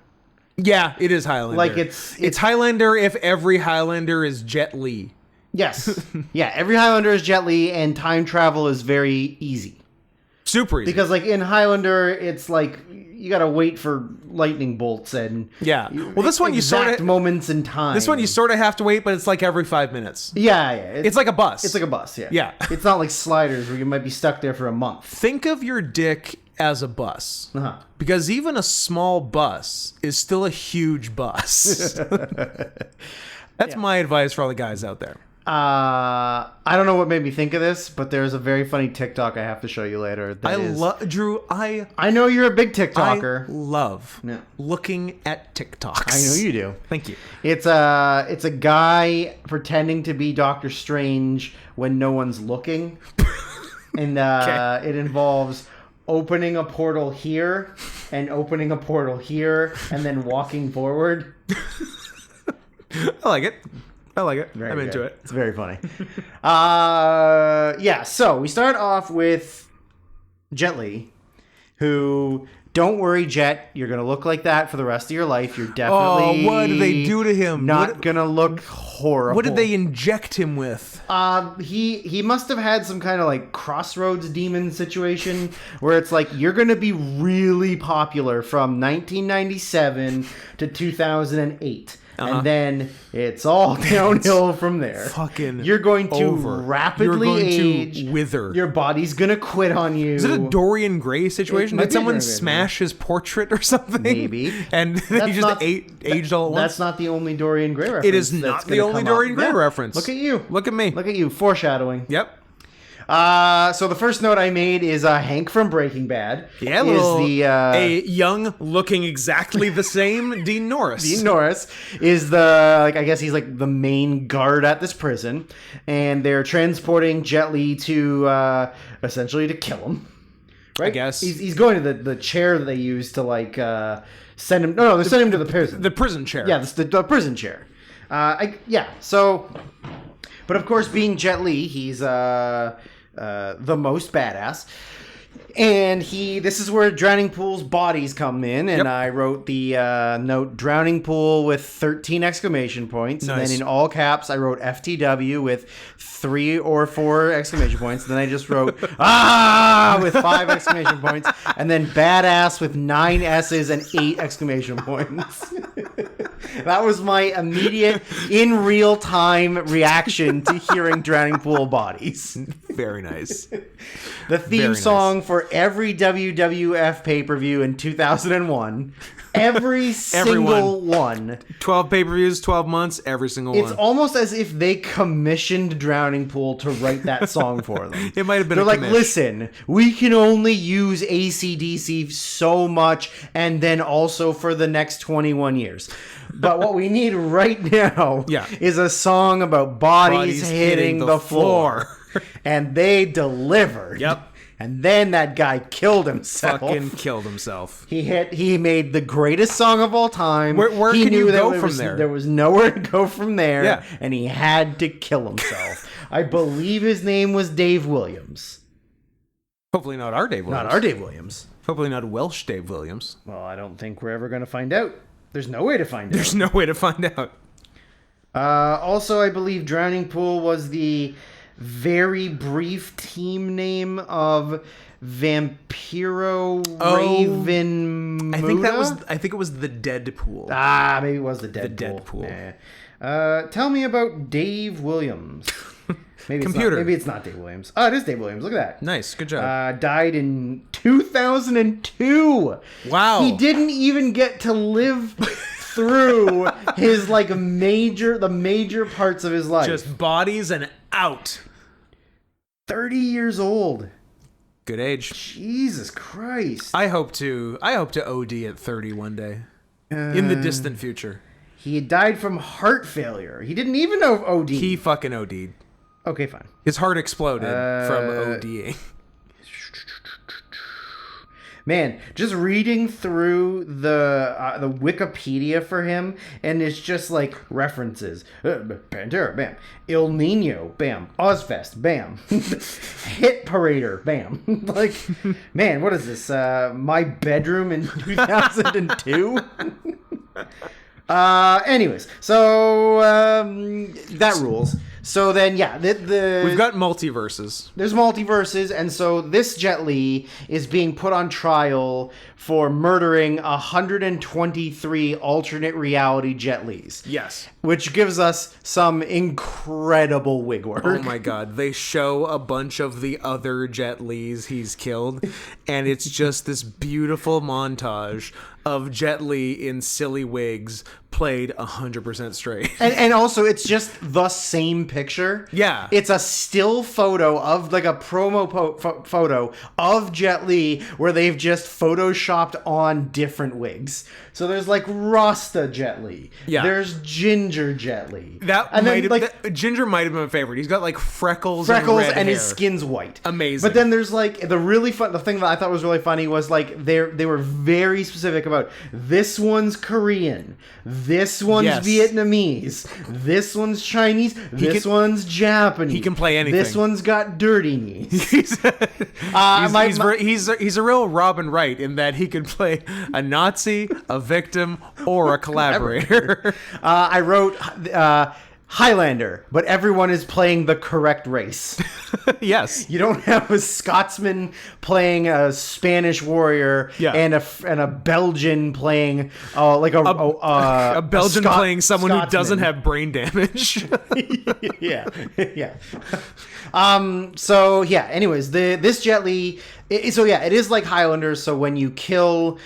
Yeah, it is Highlander. Like it's Highlander if every Highlander is Jet Li. Yes. Yeah, every Highlander is Jet Li, and time travel is very easy. Super easy. Because like in Highlander, it's like you gotta wait for lightning bolts and Yeah. Well, this one you sort of moments in time. This one you sort of have to wait, but it's like every 5 minutes. Yeah. It's like a bus. It's like a bus. Yeah. Yeah. It's not like Sliders where you might be stuck there for a month. Think of your dick as a bus. Uh-huh. Because even a small bus is still a huge bus. That's my advice for all the guys out there. I don't know what made me think of this, but there's a very funny TikTok I have to show you later. Drew, I know you're a big TikToker. I love looking at TikToks. I know you do. Thank you. It's a guy pretending to be Doctor Strange when no one's looking, and it involves opening a portal here and opening a portal here and then walking forward. I like it. Very I'm good. into it. It's very funny. So we start off with Jet Li, who, don't worry, Jet, you're going to look like that for the rest of your life. You're definitely... Oh, what did they do to him? Not going to look horrible. What did they inject him with? He must have had some kind of like crossroads demon situation where it's like, you're going to be really popular from 1997 to 2008. And then it's all downhill from there. You're going to rapidly age. To wither. Your body's going to quit on you. Is it a Dorian Gray situation? Did someone smash his portrait or something? Maybe. And he just aged all at once? That's not the only Dorian Gray reference. It is not the only Dorian Gray reference. Look at you. Look at me. Look at you. Foreshadowing. Yep. So the first note I made is Hank from Breaking Bad. Yeah, a young, looking exactly the same Dean Norris. Dean Norris is I guess he's like the main guard at this prison, and they're transporting Jet Li to essentially to kill him. Right? I guess he's going to the chair that they use to like send him. No, they send him to the prison. The prison chair. Yeah, the prison chair. So, but of course, being Jet Li, he's the most badass. And this is where Drowning Pool's bodies come in, and I wrote the note Drowning Pool with 13 exclamation points. Nice. And then in all caps, I wrote FTW with 3 or 4 exclamation points. And then I just wrote with 5 exclamation points. And then badass with 9 S's and 8 exclamation points. That was my immediate, in real time reaction to hearing Drowning Pool bodies. Very nice. The theme song for every WWF pay-per-view in 2001. Every single one. 12 pay-per-views, 12 months, every single one. It's almost as if they commissioned Drowning Pool to write that song for them. It might have been They're like, listen, we can only use AC/DC so much and then also for the next 21 years. But what we need right now is a song about bodies hitting the floor. And they delivered. Yep. And then that guy killed himself. Fucking killed himself. He made the greatest song of all time. Where can you go from there? There was nowhere to go from there. Yeah. And he had to kill himself. I believe his name was Dave Williams. Hopefully not our Dave Williams. Not our Dave Williams. Hopefully not Welsh Dave Williams. Well, I don't think we're ever going to find out. There's no way to find out. There's no way to find out. Also, I believe Drowning Pool was the very brief team name of Vampiro Raven. I think it was the Deadpool. Maybe it was the Deadpool. The Deadpool. Yeah. Tell me about Dave Williams. Maybe it's not Dave Williams. Oh, it is Dave Williams. Look at that. Nice. Good job. Died in 2002. Wow. He didn't even get to live through his the major parts of his life. Just bodies and out. 30 years old. Good age. Jesus Christ. I hope to OD at 30 one day. In the distant future. He had died from heart failure. He didn't even know OD. He fucking OD'd. Okay, fine. His heart exploded from ODing. Man, just reading through the Wikipedia for him, and it's just like references. Pantera, bam. El Nino, bam. Ozfest, bam. Hit Parader, bam. Like, man, what is this? My bedroom in 2002? Anyways, so that rules. So then, We've got multiverses. There's multiverses, and so this Jet Li is being put on trial for murdering 123 alternate reality Jet Lis. Yes. Which gives us some incredible wig work. Oh my god. They show a bunch of the other Jet Lis he's killed, and it's just this beautiful montage of Jet Li in silly wigs played 100% straight. And also, it's just the same picture. Yeah. It's a still photo of, like, a promo photo of Jet Li where they've just photoshopped on different wigs. So there's, like, Rasta Jet Li. Yeah. There's Ginger Jet Li. Ginger might have been my favorite. He's got, like, freckles and red his hair. skin's white. Amazing. But then there's, like, the thing that I thought was really funny was, like, they were very specific about this one's Korean, this one's Vietnamese, this one's Chinese, this one's Japanese. He can play anything. This one's got dirty knees. He's a real Robin Wright in that he can play a Nazi, a victim, or a collaborator. I wrote Highlander, but everyone is playing the correct race. Yes. You don't have a Scotsman playing a Spanish warrior and a Belgian playing a Belgian playing someone Scotsman. who doesn't have brain damage. Yeah. Anyways, this Jet Li, it is like Highlander. So when you kill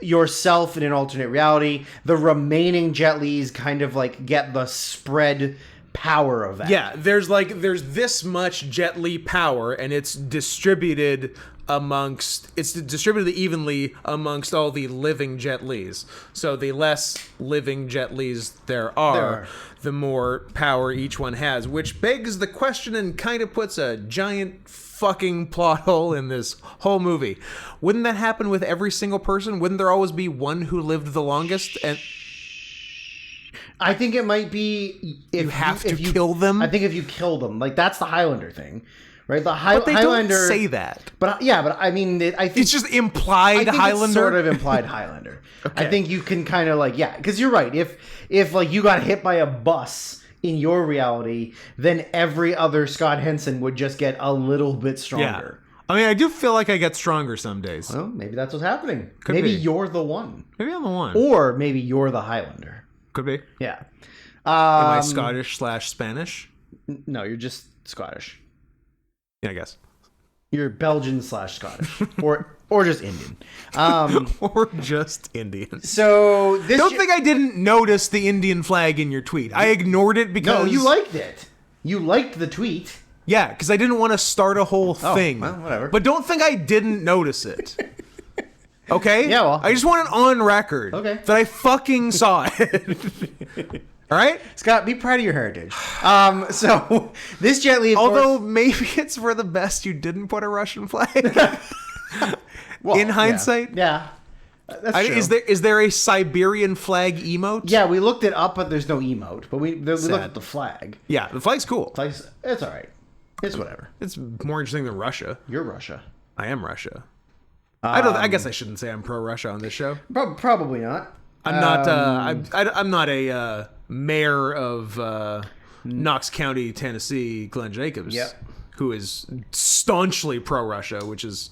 yourself in an alternate reality, the remaining Jet Lis kind of like get the spread power of that. Yeah, there's this much Jet Li power, and it's distributed evenly amongst all the living Jet Lis. So the less living Jet Lis there are, the more power each one has, which begs the question and kind of puts a giant fucking plot hole in this whole movie. Wouldn't that happen with every single person? Wouldn't there always be one who lived the longest? And I think it might be if you kill them. I think if you kill them, like that's the Highlander thing, right? But they Highlander don't say that. But I mean, I think it's just implied Highlander. It's sort of implied Highlander. Okay. I think you can kind of because you're right. If like you got hit by a bus in your reality, then every other Scott Henson would just get a little bit stronger. Yeah. I mean, I do feel like I get stronger some days. Well, maybe that's what's happening. Could maybe be. You're the one. Maybe I'm the one. Or maybe you're the Highlander. Could be. Yeah. Am I Scottish/Spanish? No, you're just Scottish. Yeah, I guess. You're Belgian/Scottish. or just Indian. Or just Indian. So this Don't think I didn't notice the Indian flag in your tweet. I ignored it because... No, you liked it. You liked the tweet. Yeah, because I didn't want to start a whole thing. Well, whatever. But don't think I didn't notice it. Okay? Yeah, well. I just want it on record that I fucking saw it. All right? Scott, be proud of your heritage. So this Jet Li, although maybe it's for the best you didn't put a Russian flag. Well, in hindsight? Yeah. That's true. Is there a Siberian flag emote? Yeah, we looked it up, but there's no emote. But we looked at the flag. Yeah, the flag's cool. It's all right. It's whatever. It's more interesting than Russia. You're Russia. I am Russia. I guess I shouldn't say I'm pro-Russia on this show. Probably not. I'm not. I'm not a mayor of Knox County, Tennessee, Glenn Jacobs. Yep. Who is staunchly pro-Russia, which is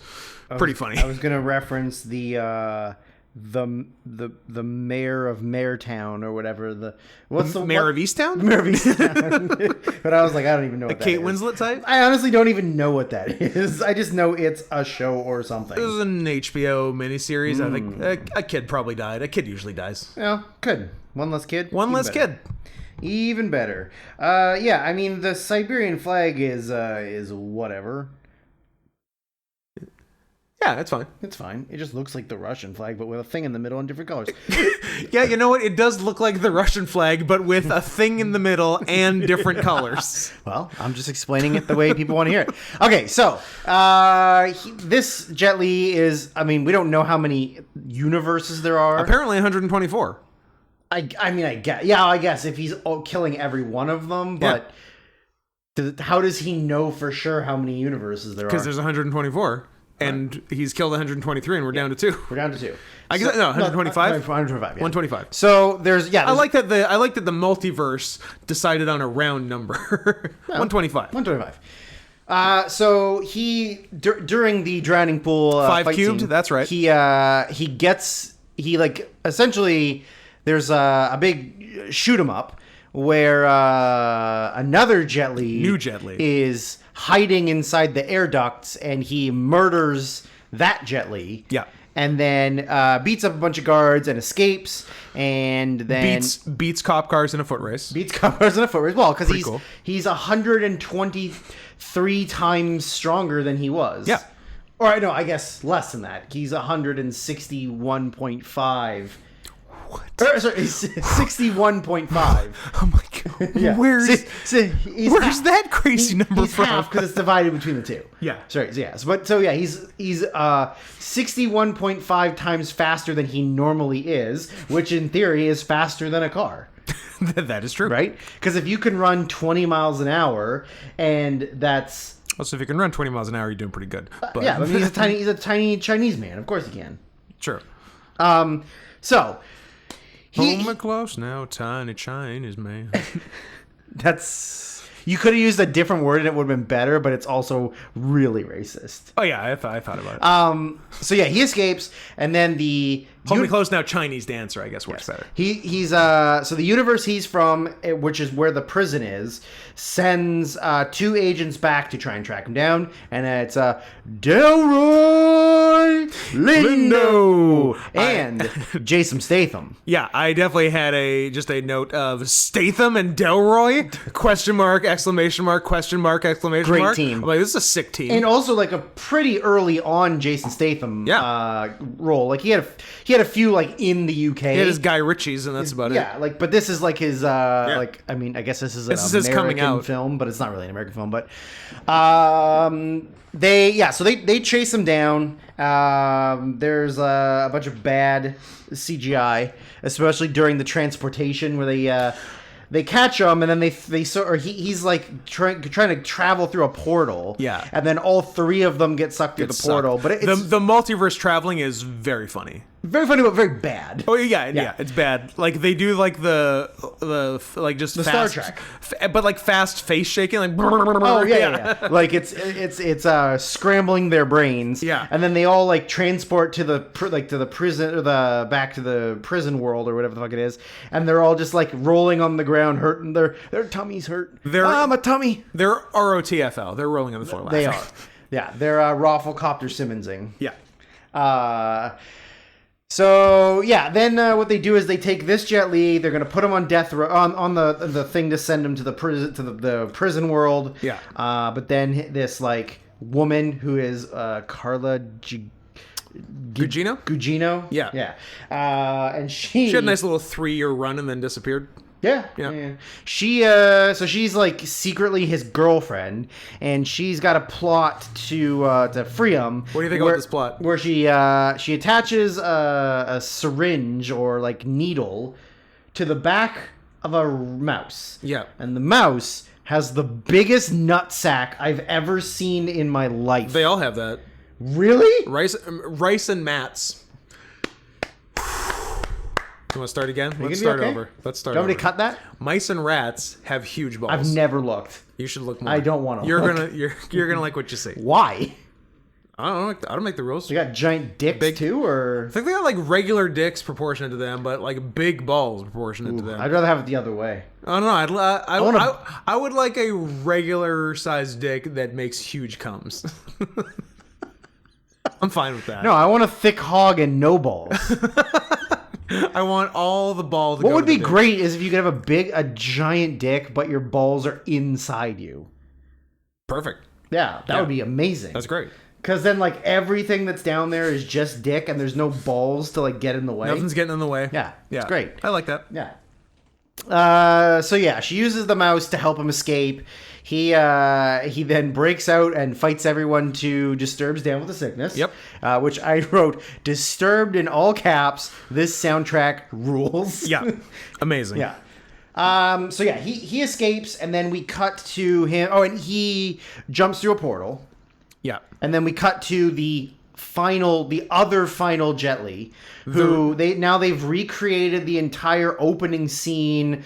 pretty funny. I was gonna reference the mayor of Mayortown or whatever. What's the mayor of Easttown? Mayor of Easttown. But I was like, I don't even know what that Kate is. Winslet type? I honestly don't even know what that is. I just know it's a show or something. It was an HBO miniseries. I think a kid probably died. A kid usually dies. Yeah, good. One less kid. One less kid. Even better. Yeah, I mean the Siberian flag is whatever. Yeah, it's fine. It's fine. It just looks like the Russian flag, but with a thing in the middle and different colors. Yeah, you know what? It does look like the Russian flag, but with a thing in the middle and different colors. Well, I'm just explaining it the way people want to hear it. Okay, so this Jet Li is, I mean, we don't know how many universes there are. Apparently 124. I mean, I guess if he's killing every one of them, but... Yeah. How does he know for sure how many universes there are? Because there's 124. and he's killed 123, and we're down to 2. We're down to 2. I guess 125. 125. Yeah. 125. So there's I like that the multiverse decided on a round number. 125. 125. So he during the drowning pool 5 fight cubed. scene, That's right. He like essentially there's a big shoot 'em up where another new Jet Li is hiding inside the air ducts, and he murders that Jet Li. Yeah. And then beats up a bunch of guards and escapes, and then beats cop cars in a foot race. Beats cop cars in a foot race. Well, because cool. he's 123 times stronger than he was. Yeah. Or no, I guess less than that. He's 161.5. What? Sorry, 61.5. Oh my god! Yeah. Where's half. that crazy number he's from? half because it's divided between the two. Yeah. Sorry. So yeah. He's 61.5 times faster than he normally is, which in theory is faster than a car. That is true, right? Because if you can run 20 miles an hour, and that's so if you can run 20 miles an hour, you're doing pretty good. But yeah, I mean he's a tiny Chinese man. Of course he can. Sure. So. Hold me close now, tiny Chinese man. That's... You could have used a different word and it would have been better, but it's also really racist. Oh yeah, I thought about it. So yeah, he escapes, and then the... Hold me close now, Chinese dancer, I guess works better. He's so the universe he's from, which is where the prison is, sends 2 agents back to try and track him down, and it's Delroy Lindo and Jason Statham. Yeah, I definitely had just a note of Statham and Delroy, question mark, exclamation mark, question mark, exclamation Great mark. team. I'm like, this is a sick team. And also like a pretty early on Jason Statham role. Like he had a few like in the UK. He had his Guy Ritchie's, and that's about it. Yeah, like, but this is like his like, I mean, I guess this is an his coming out film, but it's not really an American film. But they chase him down. There's a bunch of bad CGI, especially during the transportation where they catch him, and then he's like trying to travel through a portal. Yeah, and then all 3 of them get sucked through the portal. But the multiverse traveling is very funny. Very funny, but very bad. Oh yeah, it's bad. Like they do like the like just the fast, Star Trek, but like fast face shaking, like oh yeah. Like it's scrambling their brains. Yeah, and then they all like transport to the prison or back to the prison world or whatever the fuck it is, and they're all just like rolling on the ground, hurting their tummies hurt. My tummy. They're ROTFL. They're rolling on the floor. They are. Yeah, they're Rafflecopter Simmonsing. Yeah. So yeah, then what they do is they take this Jet Li. They're gonna put him on death row on the thing to send him to the prison the prison world. Yeah. But then this like woman who is Carla Gugino. Yeah. Yeah. And she had a nice little 3-year run and then disappeared. Yeah. So she's like secretly his girlfriend, and she's got a plot to free him. What do you think about this plot? Where she attaches a syringe or like needle to the back of a mouse. Yeah. And the mouse has the biggest nutsack I've ever seen in my life. They all have that. Really? Rice and Mats. You want to start again? Let's start over. Do you want me to cut that? Mice and rats have huge balls. I've never looked. You should look more. I don't want to. You're gonna like what you see. Why? I don't make the rules. They got giant dicks too, or I think they got like regular dicks proportionate to them, but like big balls proportionate to them. I'd rather have it the other way. I don't know. I would like a regular sized dick that makes huge cums. I'm fine with that. No, I want a thick hog and no balls. I want all the balls. What would be great is if you could have a giant dick, but your balls are inside you. Perfect. Yeah, that would be amazing. That's great. Because then, like, everything that's down there is just dick, and there's no balls to like get in the way. Nothing's getting in the way. Yeah, it's great. I like that. Yeah. So yeah, she uses the mouse to help him escape. He then breaks out and fights everyone to Disturbed's Down with the Sickness. Yep. Which I wrote Disturbed in all caps. This soundtrack rules. Yeah. Amazing. Yeah. So yeah, he escapes, and then we cut to him. Oh, and he jumps through a portal. Yeah. And then we cut to the other final Jet Li, who they've recreated the entire opening scene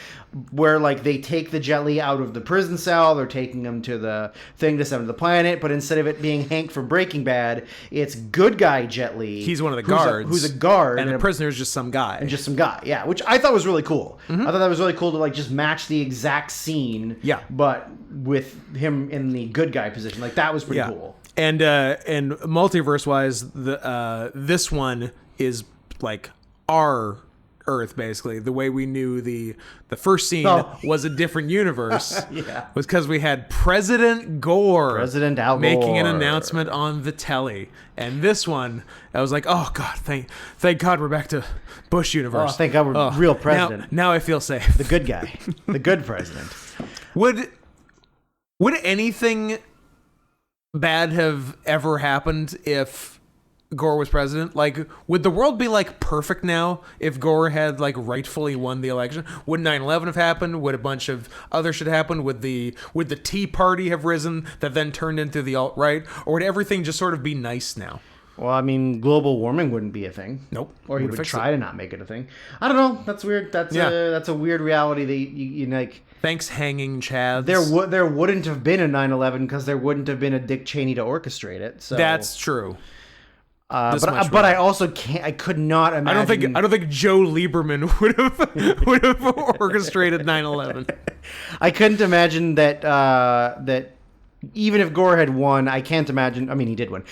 where like they take the Jet Li out of the prison cell, they're taking him to the thing to send him to the planet, but instead of it being Hank from Breaking Bad, it's good guy Jet Li. He's one of the guards. Who's a guard. And the prisoner's just some guy. Yeah, which I thought was really cool. I thought that was really cool to like just match the exact scene, but with him in the good guy position. Like that was pretty cool. And multiverse wise, this one is like our Earth basically. The way we knew the first scene was a different universe. Was because we had President Al Gore making an announcement on the telly. And this one, I was like, oh god, thank God we're back to Bush universe. Oh, thank God we're real president. Now I feel safe. The good guy, the good president. Would anything bad have ever happened if Gore was president? Like, would the world be like perfect now if Gore had like rightfully won the election? Would 9/11 have happened? Would a bunch of other shit happen? Would the Tea Party have risen that then turned into the alt-right? Or would everything just sort of be nice now? Well, I mean, global warming wouldn't be a thing. Nope. Or he would try to not make it a thing. I don't know. That's weird. That's a weird reality that you like. Thanks, hanging chads. There wouldn't have been a 9/11 because there wouldn't have been a Dick Cheney to orchestrate it. So that's true. But I also can't. I could not imagine. I don't think Joe Lieberman would have orchestrated 9/11. I couldn't imagine that even if Gore had won, I can't imagine. I mean, he did win.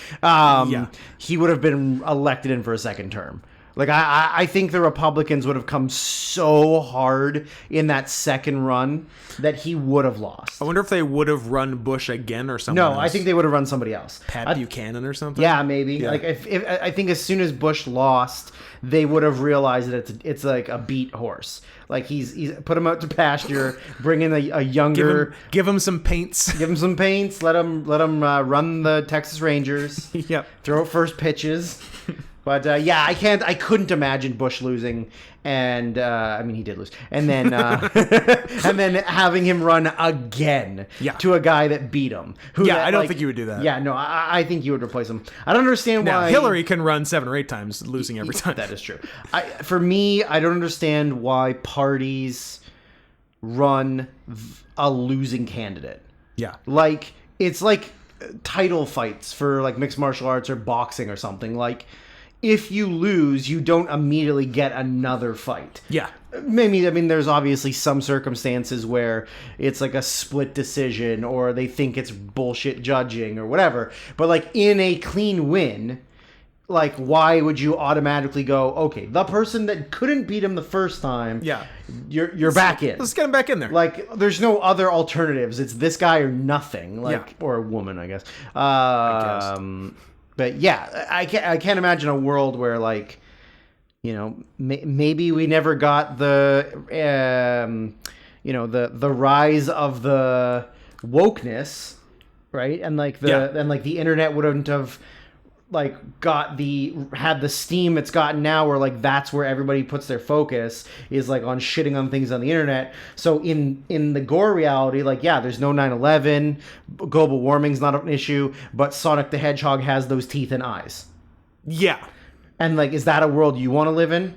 He would have been elected in for a second term. Like, I think the Republicans would have come so hard in that second run that he would have lost. I wonder if they would have run Bush again or something. No, I think they would have run somebody else. Pat Buchanan or something? Yeah, maybe. Yeah. Like, if I think as soon as Bush lost, they would have realized that it's like a beat horse. Like, he's put him out to pasture, bring in a younger... Give him some paints. Give him some paints. Let him run the Texas Rangers. Yep. Throw first pitches. But I couldn't imagine Bush losing, and I mean he did lose, and then and then having him run again to a guy that beat him. I don't think you would do that. Yeah, no, I think you would replace him. I don't understand why Hillary can run 7 or 8 times, losing every time. That is true. For me, I don't understand why parties run a losing candidate. Yeah, like it's like title fights for like mixed martial arts or boxing or something like. If you lose, you don't immediately get another fight. Yeah. Maybe, I mean, there's obviously some circumstances where it's like a split decision or they think it's bullshit judging or whatever. But like in a clean win, like why would you automatically go, okay, the person that couldn't beat him the first time, you're back in. Let's get him back in there. Like there's no other alternatives. It's this guy or nothing. Like or a woman, I guess. I guess. But yeah, I can't imagine a world where like, you know, maybe we never got the, the rise of the wokeness, right? And like the internet wouldn't have like had the steam it's gotten now where like that's where everybody puts their focus is like on shitting on things on the internet. So in the Gore reality, like there's no 9/11, global warming's not an issue, but Sonic the Hedgehog has those teeth and eyes. Yeah. And like, is that a world you want to live in?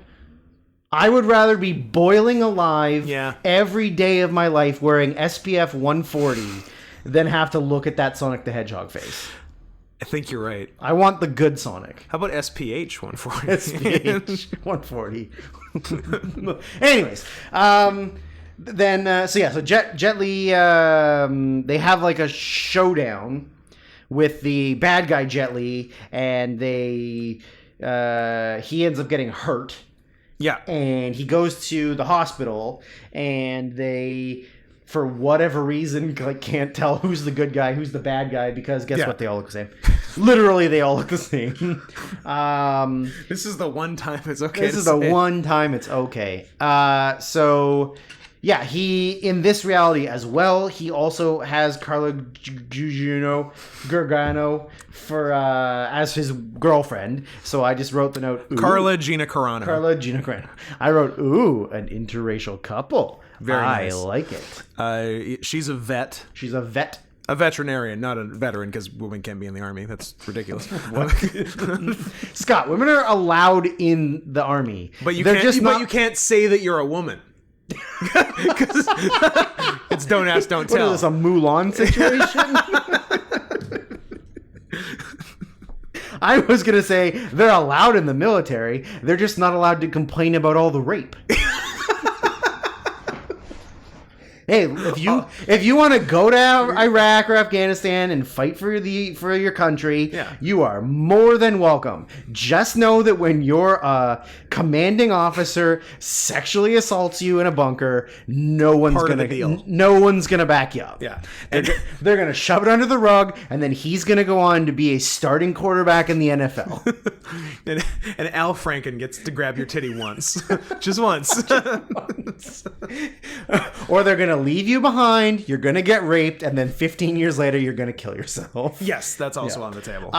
I would rather be boiling alive every day of my life wearing SPF 140 than have to look at that Sonic the Hedgehog face. I think you're right. I want the good Sonic. How about SPH 140? SPH 140. Anyways, so Jet Li, they have like a showdown with the bad guy Jet Li, and he ends up getting hurt. Yeah. And he goes to the hospital, and they, for whatever reason, like can't tell who's the good guy, who's the bad guy, because guess what? They all look the same. Literally, they all look the same. This is the one time it's okay. This is the one time it's okay. So, yeah, he in this reality as well. He also has Carla Gugino for as his girlfriend. So I just wrote the note. Ooh. Carla Gina Carano. Carla Gina Carano. I wrote, ooh, an interracial couple. Very nice. I like it. She's a vet. She's a vet. A veterinarian, not a veteran, because women can't be in the army. That's ridiculous. Scott, women are allowed in the army, But you They're can't. just But not. you can't say that you're a woman. 'Cause it's don't ask, don't What tell. is this, a Mulan situation? I was gonna say they're allowed in the military. They're just not allowed to complain about all the rape. Hey, if you want to go to Iraq or Afghanistan and fight for your country, you are more than welcome. Just know that when your commanding officer sexually assaults you in a bunker, no one's gonna back you up. Yeah, They're gonna shove it under the rug, and then he's gonna go on to be a starting quarterback in the NFL. and Al Franken gets to grab your titty once, just once. Or they're gonna leave you behind, you're gonna get raped, and then 15 years later you're gonna kill yourself. Yes, that's also on the table.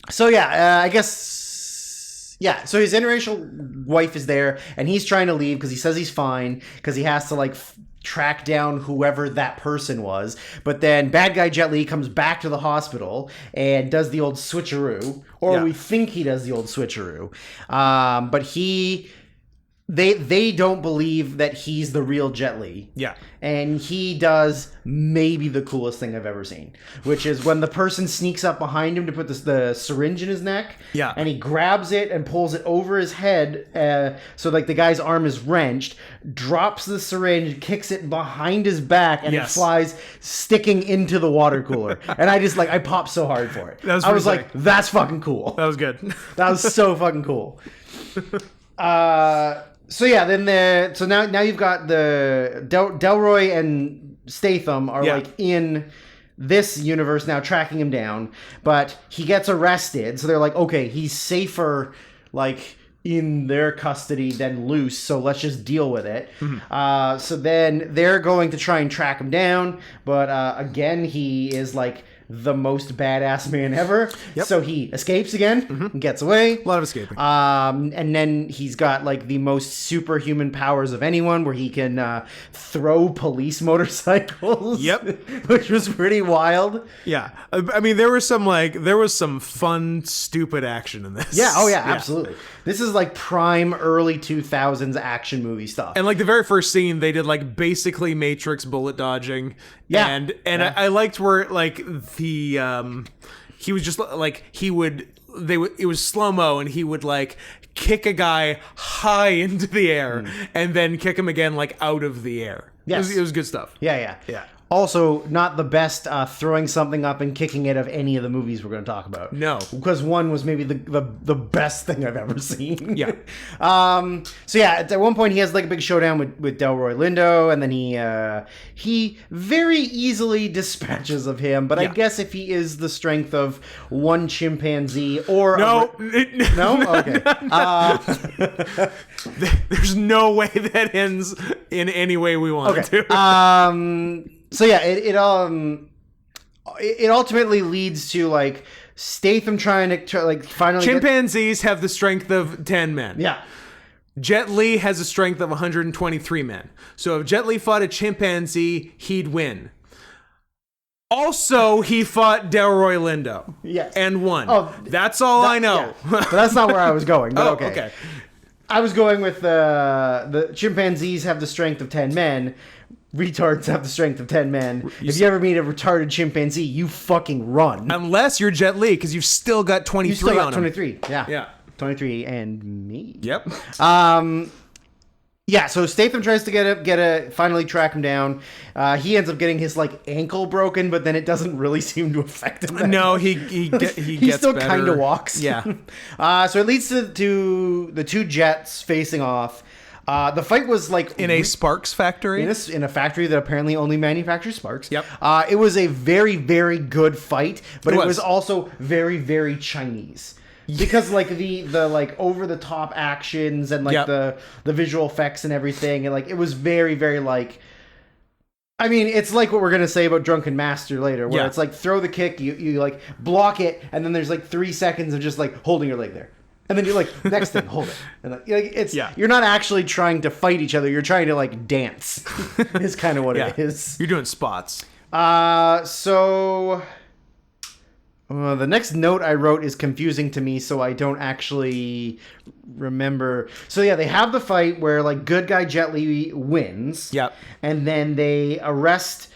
So yeah, I guess so his interracial wife is there, and he's trying to leave because he says he's fine because he has to like track down whoever that person was. But then bad guy Jet Li comes back to the hospital and does the old switcheroo, or we think he does the old switcheroo, but they don't believe that he's the real Jet Li. Yeah. And he does maybe the coolest thing I've ever seen, which is when the person sneaks up behind him to put the syringe in his neck. Yeah. And he grabs it and pulls it over his head, so like the guy's arm is wrenched, drops the syringe, kicks it behind his back, and it flies sticking into the water cooler. And I just I popped so hard for it. I was like, that's fucking cool. That was good. That was so fucking cool. So yeah, then now you've got the Delroy and Statham are like in this universe now, tracking him down, but he gets arrested. So they're like, okay, he's safer like in their custody than loose, so let's just deal with it. Mm-hmm. So then they're going to try and track him down, but again, he is like the most badass man ever. Yep. So he escapes again, and gets away. A lot of escaping. And then he's got like the most superhuman powers of anyone, where he can throw police motorcycles. Yep. Which was pretty wild. Yeah. I mean, there was some fun, stupid action in this. Yeah. Oh yeah, absolutely. This is like prime early 2000s action movie stuff. And like the very first scene, they did like basically Matrix bullet dodging. Yeah. And I liked where like he was just like it was slow-mo, and he would like kick a guy high into the air and then kick him again like out of the air. Yes. It was good stuff. Yeah. Yeah. Also, not the best throwing something up and kicking it of any of the movies we're going to talk about. No. Because one was maybe the best thing I've ever seen. Yeah. So yeah, at one point he has like a big showdown with Delroy Lindo, and then he very easily dispatches of him. But I guess if he is the strength of one chimpanzee or... No. No? Okay. There's no way that ends in any way we want it to. So yeah, it ultimately leads to like Statham trying to like finally. Chimpanzees have the strength of 10 men. Yeah. Jet Li has a strength of 123 men. So if Jet Li fought a chimpanzee, he'd win. Also, he fought Delroy Lindo. Yes. And won. Oh, that's all I know. Yeah. But that's not where I was going. But okay. I was going with the chimpanzees have the strength of 10 men. Retards have the strength of 10 men. If you ever meet a retarded chimpanzee, you fucking run. Unless you're Jet Li, because you've still got 23 you still got on 23. him. Yeah. 23 and me. Yep. Yeah, so Statham tries to finally track him down. He ends up getting his like ankle broken, but then it doesn't really seem to affect him. No, he gets still better. kind of walks. Yeah. So it leads to the two jets facing off. The fight was like in a Sparks factory. In a factory that apparently only manufactures Sparks. Yep. It was a very, very good fight, but it was also very, very Chinese. Because like the like over the top actions and like the visual effects and everything, and like it was very, very like, I mean, it's like what we're gonna say about Drunken Master later, where it's like throw the kick, you like block it, and then there's like 3 seconds of just like holding your leg there. And then you're like, next thing, hold it. And like, it's you're not actually trying to fight each other. You're trying to like dance. Is kind of what it is. You're doing spots. So the next note I wrote is confusing to me, so I don't actually remember. So yeah, they have the fight where like good guy Jet Li wins. Yep. And then they arrest.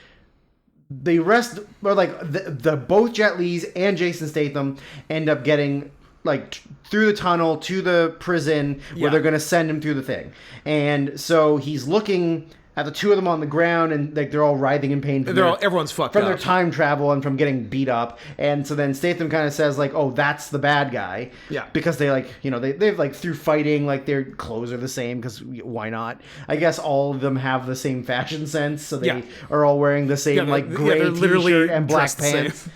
Or like the both Jet Li's and Jason Statham end up getting like through the tunnel to the prison where they're going to send him through the thing. And so he's looking at the two of them on the ground, and like they're all writhing in pain. Everyone's fucked from up their time travel and from getting beat up. And so then Statham kind of says like, "Oh, that's the bad guy." Yeah. Because they like they've like through fighting like their clothes are the same because why not? I guess all of them have the same fashion sense, so they are all wearing the same like gray t-shirt and black pants.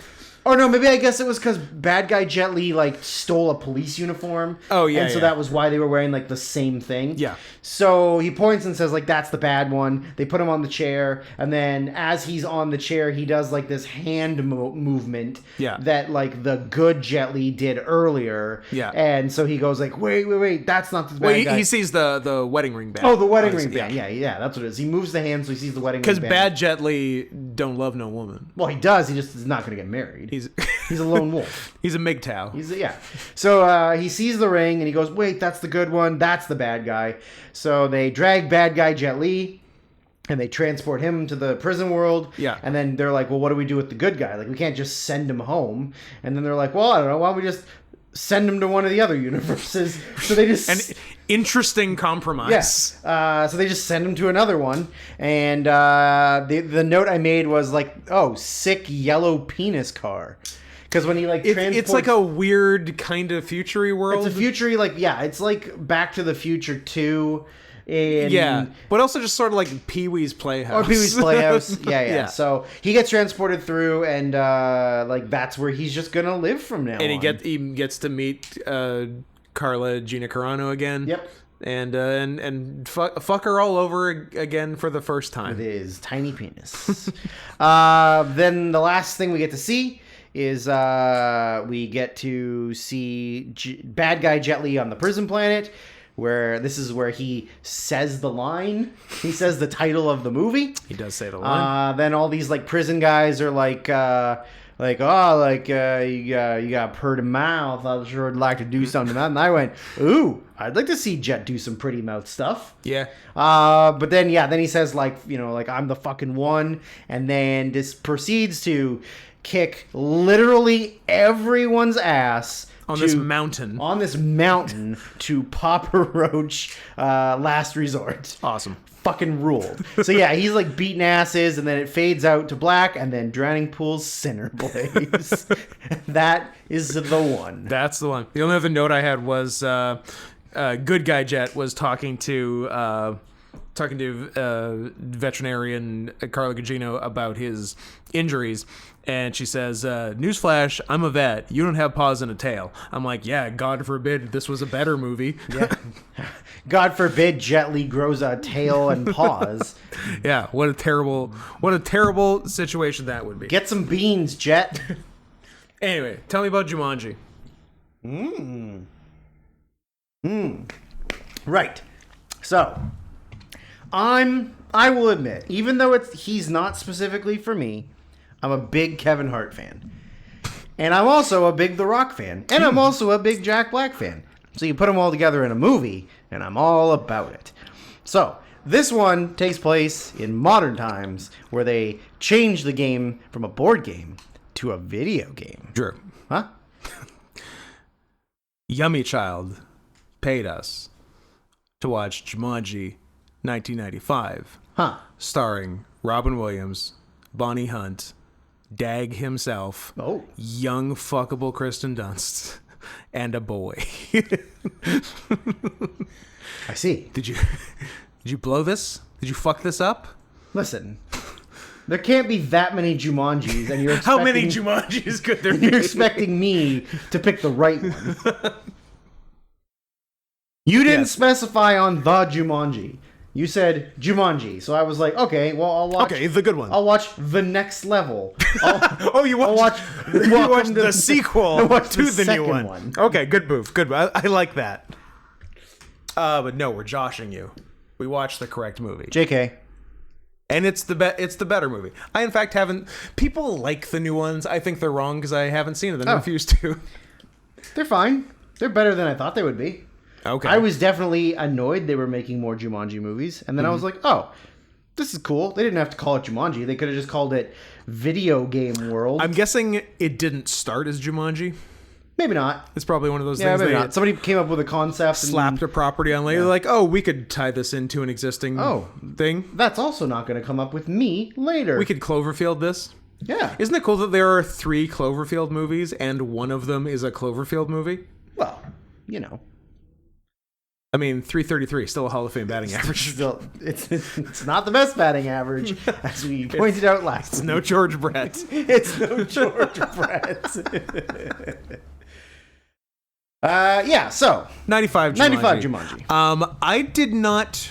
Oh no, maybe I guess it was because bad guy Jet Li like stole a police uniform. Oh yeah, and so that was why they were wearing like the same thing. Yeah. So he points and says like that's the bad one. They put him on the chair, and then as he's on the chair, he does like this hand movement. Yeah. That like the good Jet Li did earlier. Yeah. And so he goes like, wait, that's not the bad guy. He sees the wedding ring band. Oh, the wedding ring band. Yeah, that's what it is. He moves the hand so he sees the wedding ring band. Because bad Jet Li don't love no woman. Well, he does. He just is not going to get married. He's a lone wolf. He's a MGTOW. So he sees the ring and he goes, wait, that's the good one. That's the bad guy. So they drag bad guy Jet Li and they transport him to the prison world. Yeah. And then they're like, well, what do we do with the good guy? Like, we can't just send him home. And then they're like, well, I don't know. Why don't we just send him to one of the other universes? So they just... An interesting compromise. Yes. So they just send him to another one. And the note I made was like, oh, sick yellow penis car. Because when he like transports... It's like a weird kind of future-y world. It's a future-y, like, it's like Back to the Future 2. But also just sort of like Pee-wee's Playhouse. Or Pee-wee's Playhouse. Yeah. So he gets transported through, and like that's where he's just gonna live from now on. And he gets to meet Carla Gina Carano again. Yep. And fuck her all over again for the first time. With his tiny penis. Then the last thing we get to see is we get to see bad guy Jet Li on the prison planet, where this is where he says the line. He says the title of the movie. He does say the line. Then all these like prison guys are like you got pretty mouth. I sure would like to do something to that. And I went, ooh, I'd like to see Jet do some pretty mouth stuff. Yeah. But then he says like I'm the fucking one, and then this proceeds to kick literally everyone's ass on this mountain to Papa Roach Last Resort. Awesome. Fucking ruled. So he's like beating asses, and then it fades out to black, and then Drowning Pool's Sinner Blaze. That is the one. That's the one. The only other note I had was good guy Jet was talking to veterinarian Carla Gugino about his injuries, and she says, newsflash, I'm a vet. You don't have paws and a tail. I'm like, yeah, God forbid this was a better movie. Yeah. God forbid Jet Li grows a tail and paws. Yeah, what a terrible situation that would be. Get some beans, Jet. Anyway, tell me about Jumanji. Right. So, I will admit, even though he's not specifically for me, I'm a big Kevin Hart fan. And I'm also a big The Rock fan. And I'm also a big Jack Black fan. So you put them all together in a movie, and I'm all about it. So, this one takes place in modern times, where they change the game from a board game to a video game. Sure. Huh? Yummy Child paid us to watch Jumanji 1995. Huh. Starring Robin Williams, Bonnie Hunt, Dag himself, young fuckable Kristen Dunst, and a boy. I see. Did you blow this? Did you fuck this up? Listen, there can't be that many Jumanjis, and you're expecting... How many Jumanjis could there be? You're expecting me to pick the right one. You didn't specify on the Jumanji. You said Jumanji, so I was like, okay, well, I'll watch... Okay, the good one. I'll watch The Next Level. You watched the sequel to the new one. Okay, good move. Good move. I like that. But no, we're joshing you. We watched the correct movie. JK. And it's the better movie. I, in fact, haven't... People like the new ones. I think they're wrong because I haven't seen it and refuse to. They're fine. They're better than I thought they would be. Okay. I was definitely annoyed they were making more Jumanji movies. And then I was like, oh, this is cool. They didn't have to call it Jumanji. They could have just called it Video Game World. I'm guessing it didn't start as Jumanji. Maybe not. It's probably one of those Yeah, things maybe they not. Somebody came up with a concept. slapped a property on later. Like, oh, we could tie this into an existing thing. That's also not going to come up with me later. We could Cloverfield this. Yeah. Isn't it cool that there are 3 Cloverfield movies and one of them is a Cloverfield movie? Well, you know. I mean, 333, still a Hall of Fame batting average. Still, it's not the best batting average, as we pointed out last. It's no George Brett. It's no George Brett. So 95 Jumanji. 95 Jumanji. I did not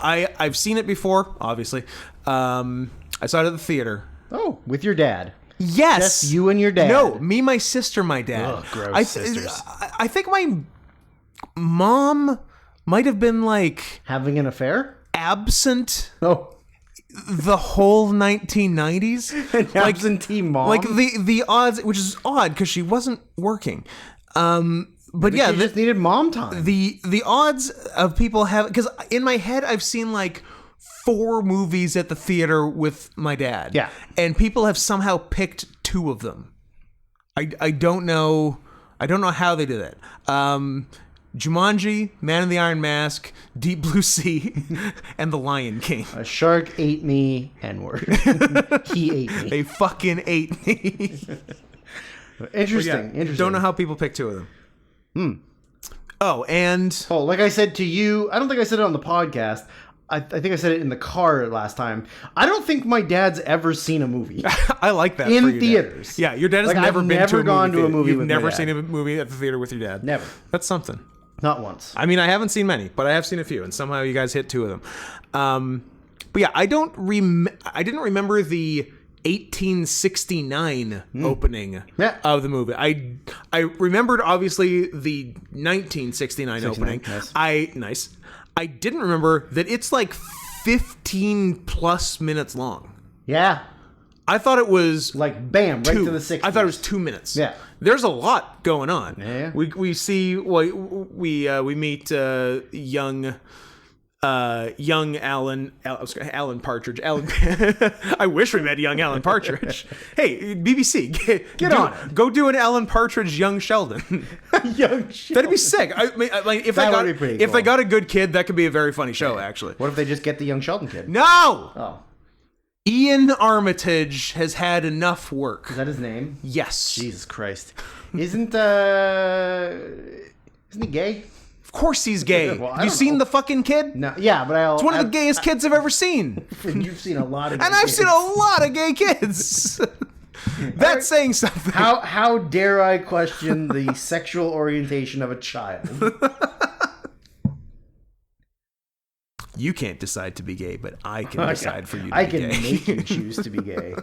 I've seen it before, obviously. I saw it at the theater. Oh, with your dad. Yes. Just you and your dad. No, me, my sister, my dad. Ugh, gross sisters. I think my mom might have been like Having an affair? absent Oh. the whole 1990s. An absentee mom? Like the odds, which is odd because she wasn't working. But yeah, she just needed mom time. the odds of people have, because in my head I've seen like 4 movies at the theater with my dad. Yeah. And people have somehow picked 2 of them. I don't know how they did it. Jumanji, Man in the Iron Mask, Deep Blue Sea, and The Lion King. A shark ate me, N-word. He ate me. They fucking ate me. Interesting. Don't know how people pick 2 of them. Oh, and... Oh, like I said to you, I don't think I said it on the podcast. I think I said it in the car last time. I don't think my dad's ever seen a movie. I like that. In for your theaters. Dad. Yeah, your dad has Like, never I've been never gone to a movie You've with never my dad. seen a movie at the theater with your dad. Never. That's something. Not once. I mean, I haven't seen many, but I have seen a few, and somehow you guys hit 2 of them. But yeah, I didn't remember the 1869 opening of the movie. I remembered obviously the 1969 opening. Nice. I didn't remember that it's like 15 plus minutes long. Yeah. I thought it was Like, bam, right to the 60s. I thought it was 2 minutes. Yeah. There's a lot going on. Yeah. We see we meet young Alan Partridge. I wish we met young Alan Partridge. Hey, BBC, Get on it. Go do an Alan Partridge Young Sheldon. Young shit. That'd be sick. I mean, like if That would be pretty if cool. they got a good kid, that could be a very funny show. Actually, What if they just get the young Sheldon kid? no. Oh. Ian Armitage has had enough work. Is that his name? Yes. Jesus Christ. Isn't he gay? Of course he's gay. Well, I You don't seen know. the fucking kid? No. Yeah, but It's one of the gayest kids I've ever seen. You've seen a lot of And I've seen a lot of gay kids. That's saying something. How dare I question the sexual orientation of a child? You can't decide to be gay, but I can decide for you to I be can gay. make you choose to be gay.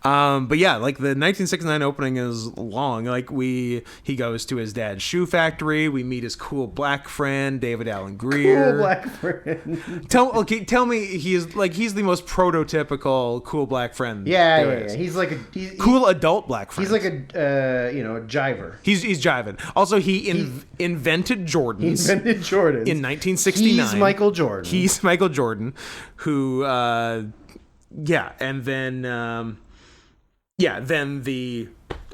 But yeah, like the 1969 opening is long. Like he goes to his dad's shoe factory. We meet his cool black friend, David Allen Greer. Cool black friend. Tell me he's the most prototypical cool black friend. Yeah. there is. He's like a Cool adult black friend. He's like a a jiver. He's jiving. Also, he invented Jordans. He invented Jordans in 1969. He's Michael Jordan. He's Michael Jordan, who and then then the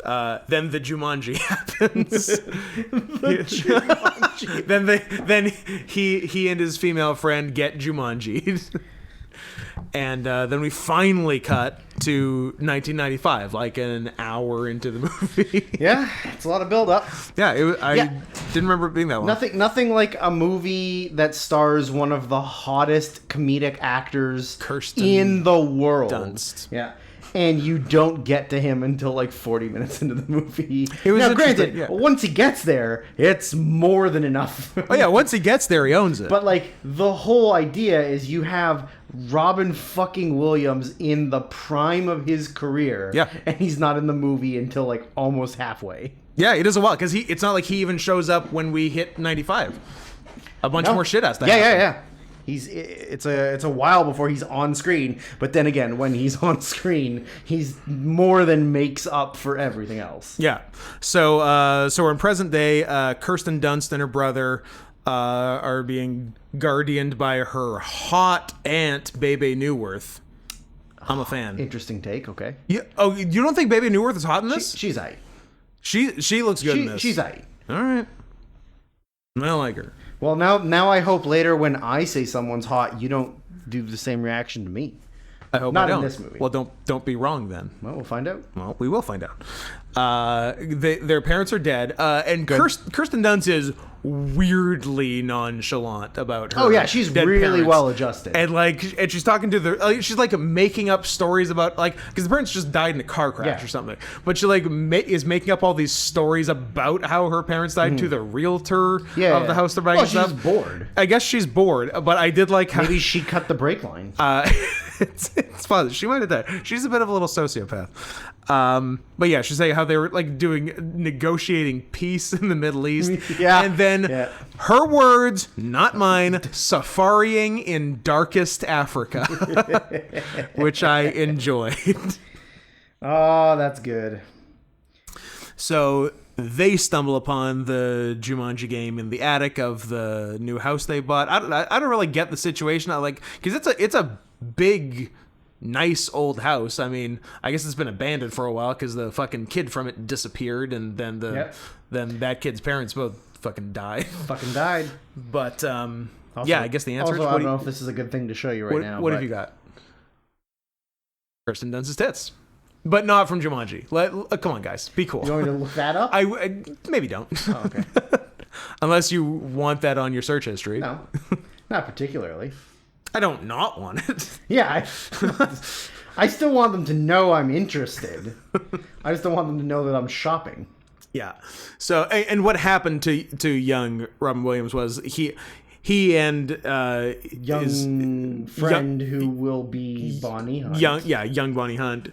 Jumanji happens. then he and his female friend get Jumanji. And then we finally cut to 1995, like an hour into the movie. Yeah, it's a lot of build up. I didn't remember it being that long. Nothing like a movie that stars one of the hottest comedic actors Kirsten in the world. Dunst. Yeah. And you don't get to him until like 40 minutes into the movie. It was now, interesting, granted, once he gets there, it's more than enough. Oh yeah, once he gets there, he owns it. But like the whole idea is you have Robin fucking Williams in the prime of his career. Yeah. And he's not in the movie until like almost halfway. Yeah, it is a while because it's not like he even shows up when we hit 95. A bunch more shit has to happen. Yeah. It's a while before he's on screen, but then again, when he's on screen, he's more than makes up for everything else. Yeah. So we're in present day. Kirsten Dunst and her brother are being guardianed by her hot aunt, Bebe Neuwirth. I'm a fan. Interesting take. Okay. You don't think Bebe Neuwirth is hot in this? She's aight. She looks good in this. She's aight. All right. I like her. Well, now I hope later when I say someone's hot, you don't do the same reaction to me. I hope Not I don't. in this movie. Well, don't be wrong then. Well, we'll find out. Well, we will find out. Their parents are dead, and Kirsten Dunst is weirdly nonchalant about her. Oh yeah, she's dead really parents. well adjusted. And she's talking to she's like making up stories about because the parents just died in a car crash or something. But she is making up all these stories about how her parents died to the realtor of the house they're buying. Well, she's bored. I guess she's bored, but I did like how Maybe she cut the brake line. it's fun. She might have died. She's a bit of a little sociopath. But yeah, she's saying how they were negotiating peace in the Middle East. Yeah. And then her words, not mine, safarying in darkest Africa, which I enjoyed. Oh, that's good. So they stumble upon the Jumanji game in the attic of the new house they bought. I don't really get the situation. Because it's a big, nice old house. I mean, I guess it's been abandoned for a while because the fucking kid from it disappeared, and then then that kid's parents both fucking died. But also, I guess the answer is. I don't know if this is a good thing to show you right now. What have you got? Kirsten Dunst's tits. But not from Jumanji. Come on, guys. Be cool. You want me to look that up? I maybe don't. Oh, okay. Unless you want that on your search history. No, not particularly. I don't not want it. Yeah, I still want them to know I'm interested. I just don't want them to know that I'm shopping. Yeah. So, and what happened to young Robin Williams was he and young friend who will be Bonnie Hunt. Young Bonnie Hunt.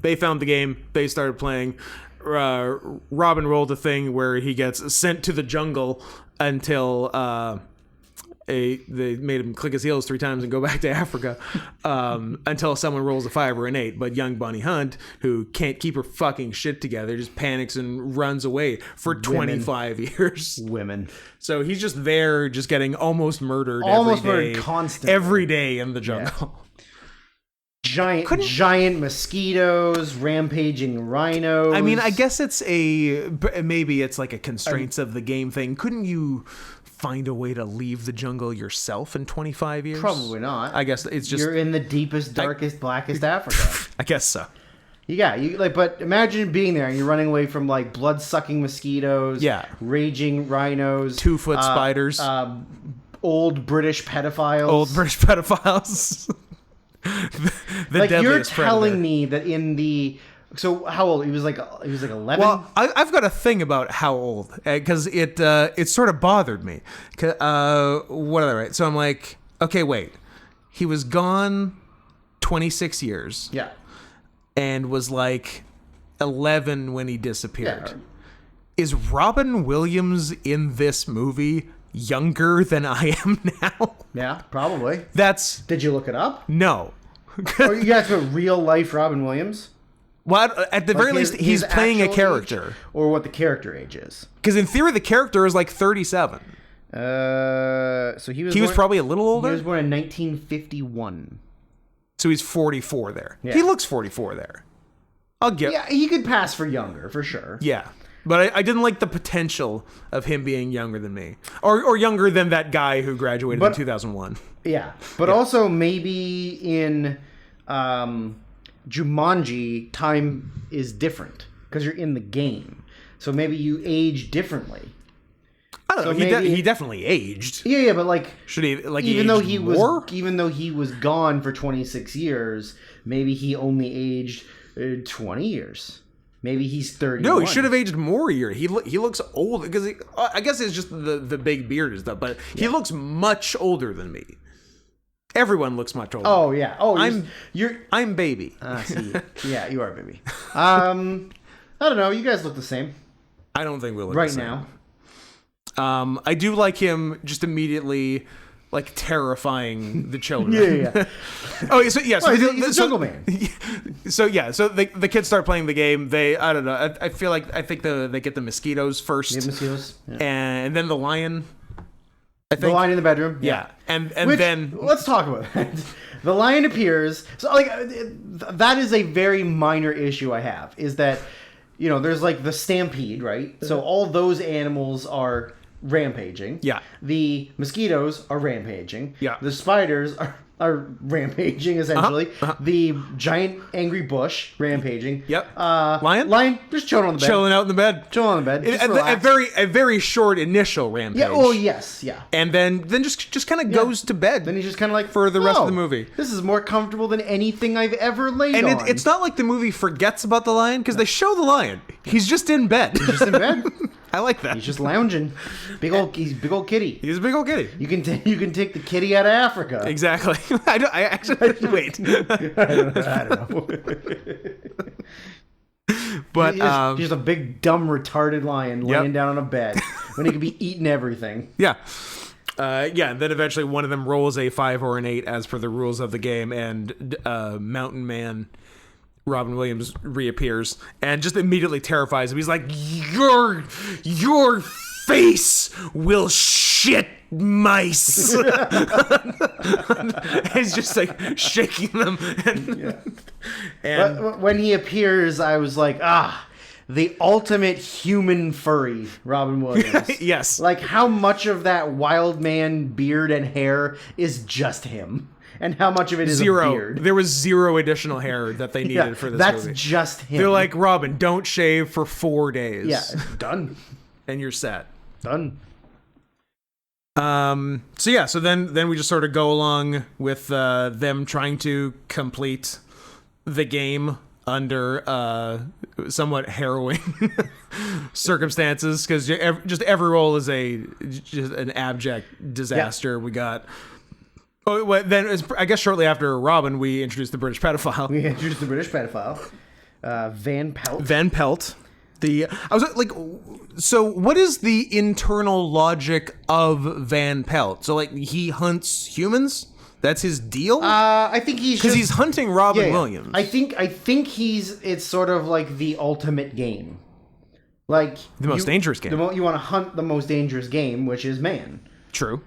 They found the game. They started playing. Robin rolled a thing where he gets sent to the jungle until they made him click his heels 3 times and go back to Africa until someone rolls a 5 or an 8. But young Bonnie Hunt, who can't keep her fucking shit together, just panics and runs away for 25 years. Women. So he's just there, just getting almost murdered constantly. Every day in the jungle. Yeah. Giant mosquitoes, rampaging rhinos. I mean, I guess maybe it's like a constraints of the game thing. Couldn't you find a way to leave the jungle yourself in 25 years? Probably not. I guess it's just... You're in the deepest, darkest, blackest Africa. I guess so. Yeah, but imagine being there and you're running away from blood-sucking mosquitoes, raging rhinos, 2-foot spiders, old British pedophiles. You're telling me that in the... So how old? He was like 11? Well, I've got a thing about how old, because it sort of bothered me. What are they, right? So I'm like, okay, wait. He was gone 26 years. Yeah. And was 11 when he disappeared. Yeah. Is Robin Williams in this movie younger than I am now? Yeah, probably. Did you look it up? No. Or you guys put real life Robin Williams? Well, at the very least, he's playing a character. Or what the character age is. Because in theory, the character is 37. So he was probably a little older? He was born in 1951. So he's 44 there. Yeah. He looks 44 there. Yeah, he could pass for younger, for sure. Yeah. But I didn't like the potential of him being younger than me. Or younger than that guy who graduated in 2001. Yeah. But also maybe in... Jumanji, time is different because you're in the game, so maybe you age differently. I don't know. He definitely aged. Yeah, but should he even though he was gone for 26 years, maybe he only aged 20 years. Maybe he's 30. No, he should have aged more a year. He looks old because I guess it's just the big beard and stuff, but he looks much older than me. Everyone looks much older. Oh yeah. Oh, I'm baby. See, yeah, you are baby. I don't know. You guys look the same. I don't think we look right the same. now. I do like him just immediately like terrifying the children. Yeah. Oh, so yeah, so Well, he's a jungle man. So yeah, so the kids start playing the game. I don't know. I feel like they get the mosquitoes first, and then the lion. I think the lion in the bedroom. Yeah, and Which, then let's talk about that. The lion appears. So like that is a very minor issue I have. Is that there's like the stampede, right? So all those animals are rampaging. Yeah. The mosquitoes are rampaging. Yeah. The spiders are rampaging, essentially. The giant angry bush rampaging. Yep. Lion just chilling on the bed. Chilling out in the bed. Chilling on the bed. A very short initial rampage. Yeah. Oh yes. Yeah. And then just kind of goes to bed. Then he's just kind of like for the rest of the movie. This is more comfortable than anything I've ever laid on. And it's not like the movie forgets about the lion because they show the lion. He's just in bed. He's just in bed. I like that. He's just lounging. He's a big old kitty. He's a big old kitty. You can take the kitty out of Africa. Exactly. I actually wait. I don't know. But he's just a big dumb retarded lion laying down on a bed when he could be eating everything. Yeah. And then eventually one of them rolls a 5 or an 8 as per the rules of the game, and Mountain Man Robin Williams reappears and just immediately terrifies him. He's like, your face will shit mice. He's just like shaking them. But when he appears, I was like, the ultimate human furry, Robin Williams. Yes. Like, how much of that wild man beard and hair is just him? And how much of it is a beard? There was 0 additional hair that they needed for this movie. That's just him. They're like, Robin, don't shave for 4 days. Yeah, done. And you're set. Done. So then we just sort of go along with them trying to complete the game under somewhat harrowing circumstances, because just every role is just an abject disaster. Yeah. We got. Oh, well, then I guess shortly after Robin, we introduced the British pedophile. Van Pelt. Van Pelt. I was like, so what is the internal logic of Van Pelt? So like he hunts humans? That's his deal? I think he's hunting Robin Williams. I think it's sort of like the ultimate game. Like the most dangerous game. You want to hunt the most dangerous game, which is man. True.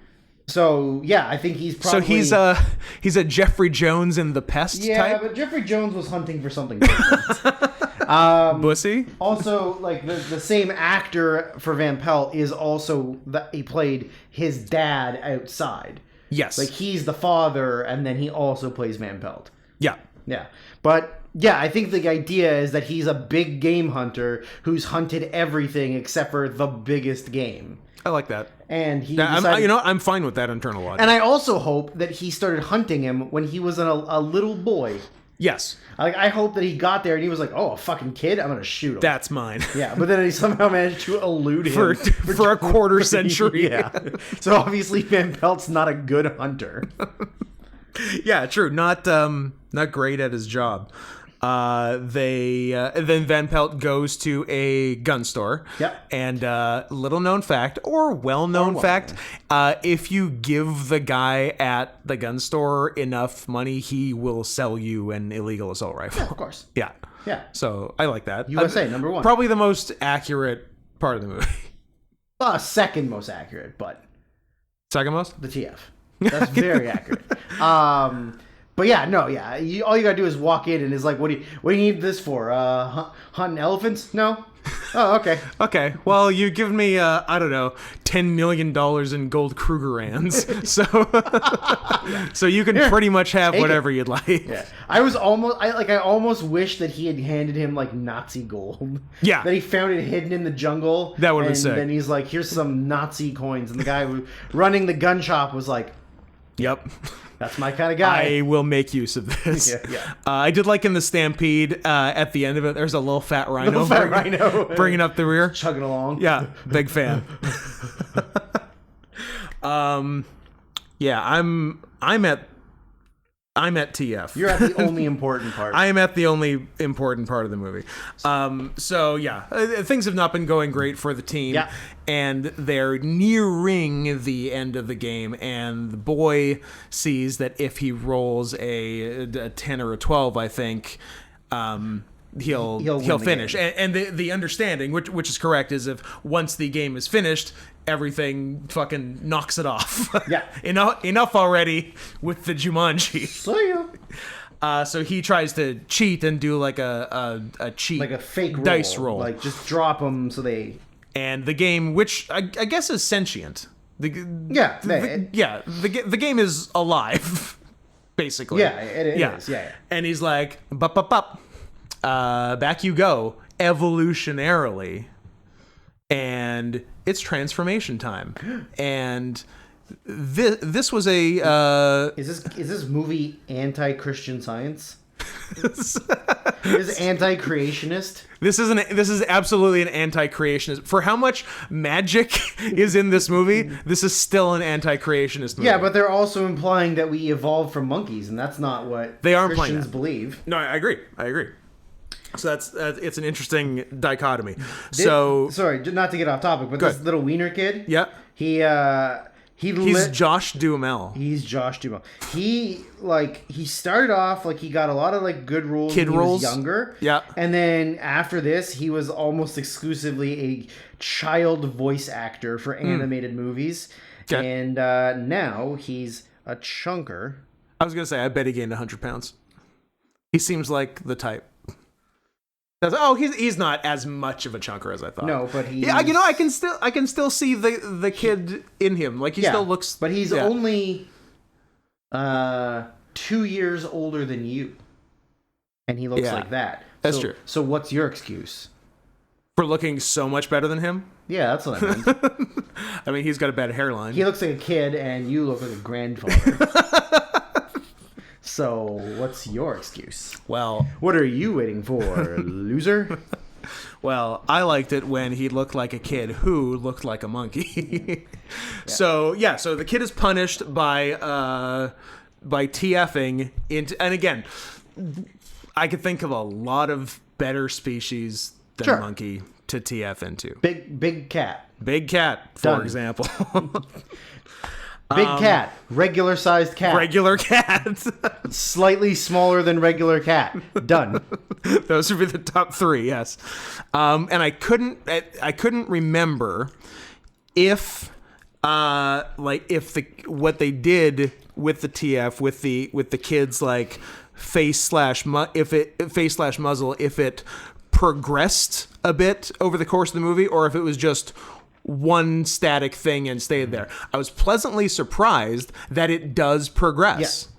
So yeah, I think he's probably. So he's a Jeffrey Jones in The Pest type. Yeah, but Jeffrey Jones was hunting for something different. Bussy. Also, like the same actor for Van Pelt is also he played his dad outside. Yes. Like he's the father, and then he also plays Van Pelt. Yeah. Yeah, but. Yeah, I think the idea is that he's a big game hunter who's hunted everything except for the biggest game. I like that. And he decided, I'm fine with that internal logic. And I also hope that he started hunting him when he was a little boy. Yes. I hope that he got there and he was like, oh, a fucking kid? I'm going to shoot him. That's mine. Yeah, but then he somehow managed to elude him. For a quarter century. Yeah. So obviously Van Pelt's not a good hunter. Yeah, true. Not great at his job. Then Van Pelt goes to a gun store. Yep. And little known fact or well known fact, if you give the guy at the gun store enough money, he will sell you an illegal assault rifle. Yeah, of course. Yeah. Yeah. So I like that. USA number 1. Probably the most accurate part of the movie. Second most accurate, but second most? The TF. That's very accurate. But yeah, no, yeah. All you gotta do is walk in and it's like, what do you need this for? Hunting elephants? No? Oh, okay. Okay. Well, you've given me, I don't know, $10 million in gold Krugerrands. So you can pretty much have whatever you'd like. Yeah. I almost wish that he had handed him like Nazi gold. Yeah. That he found it hidden in the jungle. That would have been sick. And then he's like, here's some Nazi coins. And the guy who running the gun shop was like, yep. That's my kind of guy. I will make use of this. Yeah. I did like in the Stampede, at the end of it, there's a little fat rhino. Bringing up the rear. Chugging along. Yeah, big fan. Yeah, I'm at I'm at TF. You're at the only important part. I am at the only important part of the movie. So yeah, things have not been going great for the team. Yeah. And they're nearing the end of the game, and the boy sees that if he rolls a 10 or a 12, I think, he'll finish. And the understanding, which is correct, is if once the game is finished, everything fucking knocks it off. Yeah. Enough already with the Jumanji. So he tries to cheat and do like a cheat, like a fake dice roll, like just drop them so they. And the game, which I guess is sentient. The game is alive, basically. Yeah, it is. Yeah. And he's like, "Bup. Back you go, evolutionarily." And it's transformation time. And this was a Is this movie anti-Christian Science? Is it anti-creationist? This is absolutely an anti-creationist. For how much magic is in this movie, this is still an anti-creationist movie. Yeah, but they're also implying that we evolved from monkeys, and that's not what they are Christians believe. No, I agree. So that's it's an interesting dichotomy. Sorry, not to get off topic, but this little wiener kid. Yeah. He's Josh Duhamel. He's Josh Duhamel. He started off like he got a lot of like good roles when he was younger. Yeah. And then after this, he was almost exclusively a child voice actor for animated movies. Okay. And now he's a chunker. I was gonna say, I bet he gained 100 pounds. He seems like the type. He's not as much of a chunker as I thought. No, but he. Yeah, I can still see the kid in him. Like he still looks. But he's only 2 years older than you, and he looks like that. That's true. So what's your excuse for looking so much better than him? Yeah, that's what I meant. I mean, he's got a better hairline. He looks like a kid, and you look like a grandfather. So, what's your excuse? Well, what are you waiting for, loser? Well, I liked it when he looked like a kid who looked like a monkey. So the kid is punished by TFing into, and again, I could think of a lot of better species than monkey to TF into. Big cat. Big cat, for example. Big cat, regular sized cat. Regular cat. Slightly smaller than regular cat. Done. Those would be the top three, yes. And I couldn't remember if what they did with the TF with the kids like face slash muzzle, if it progressed a bit over the course of the movie, or if it was just one static thing and stayed there. I was pleasantly surprised that it does progress. Yeah.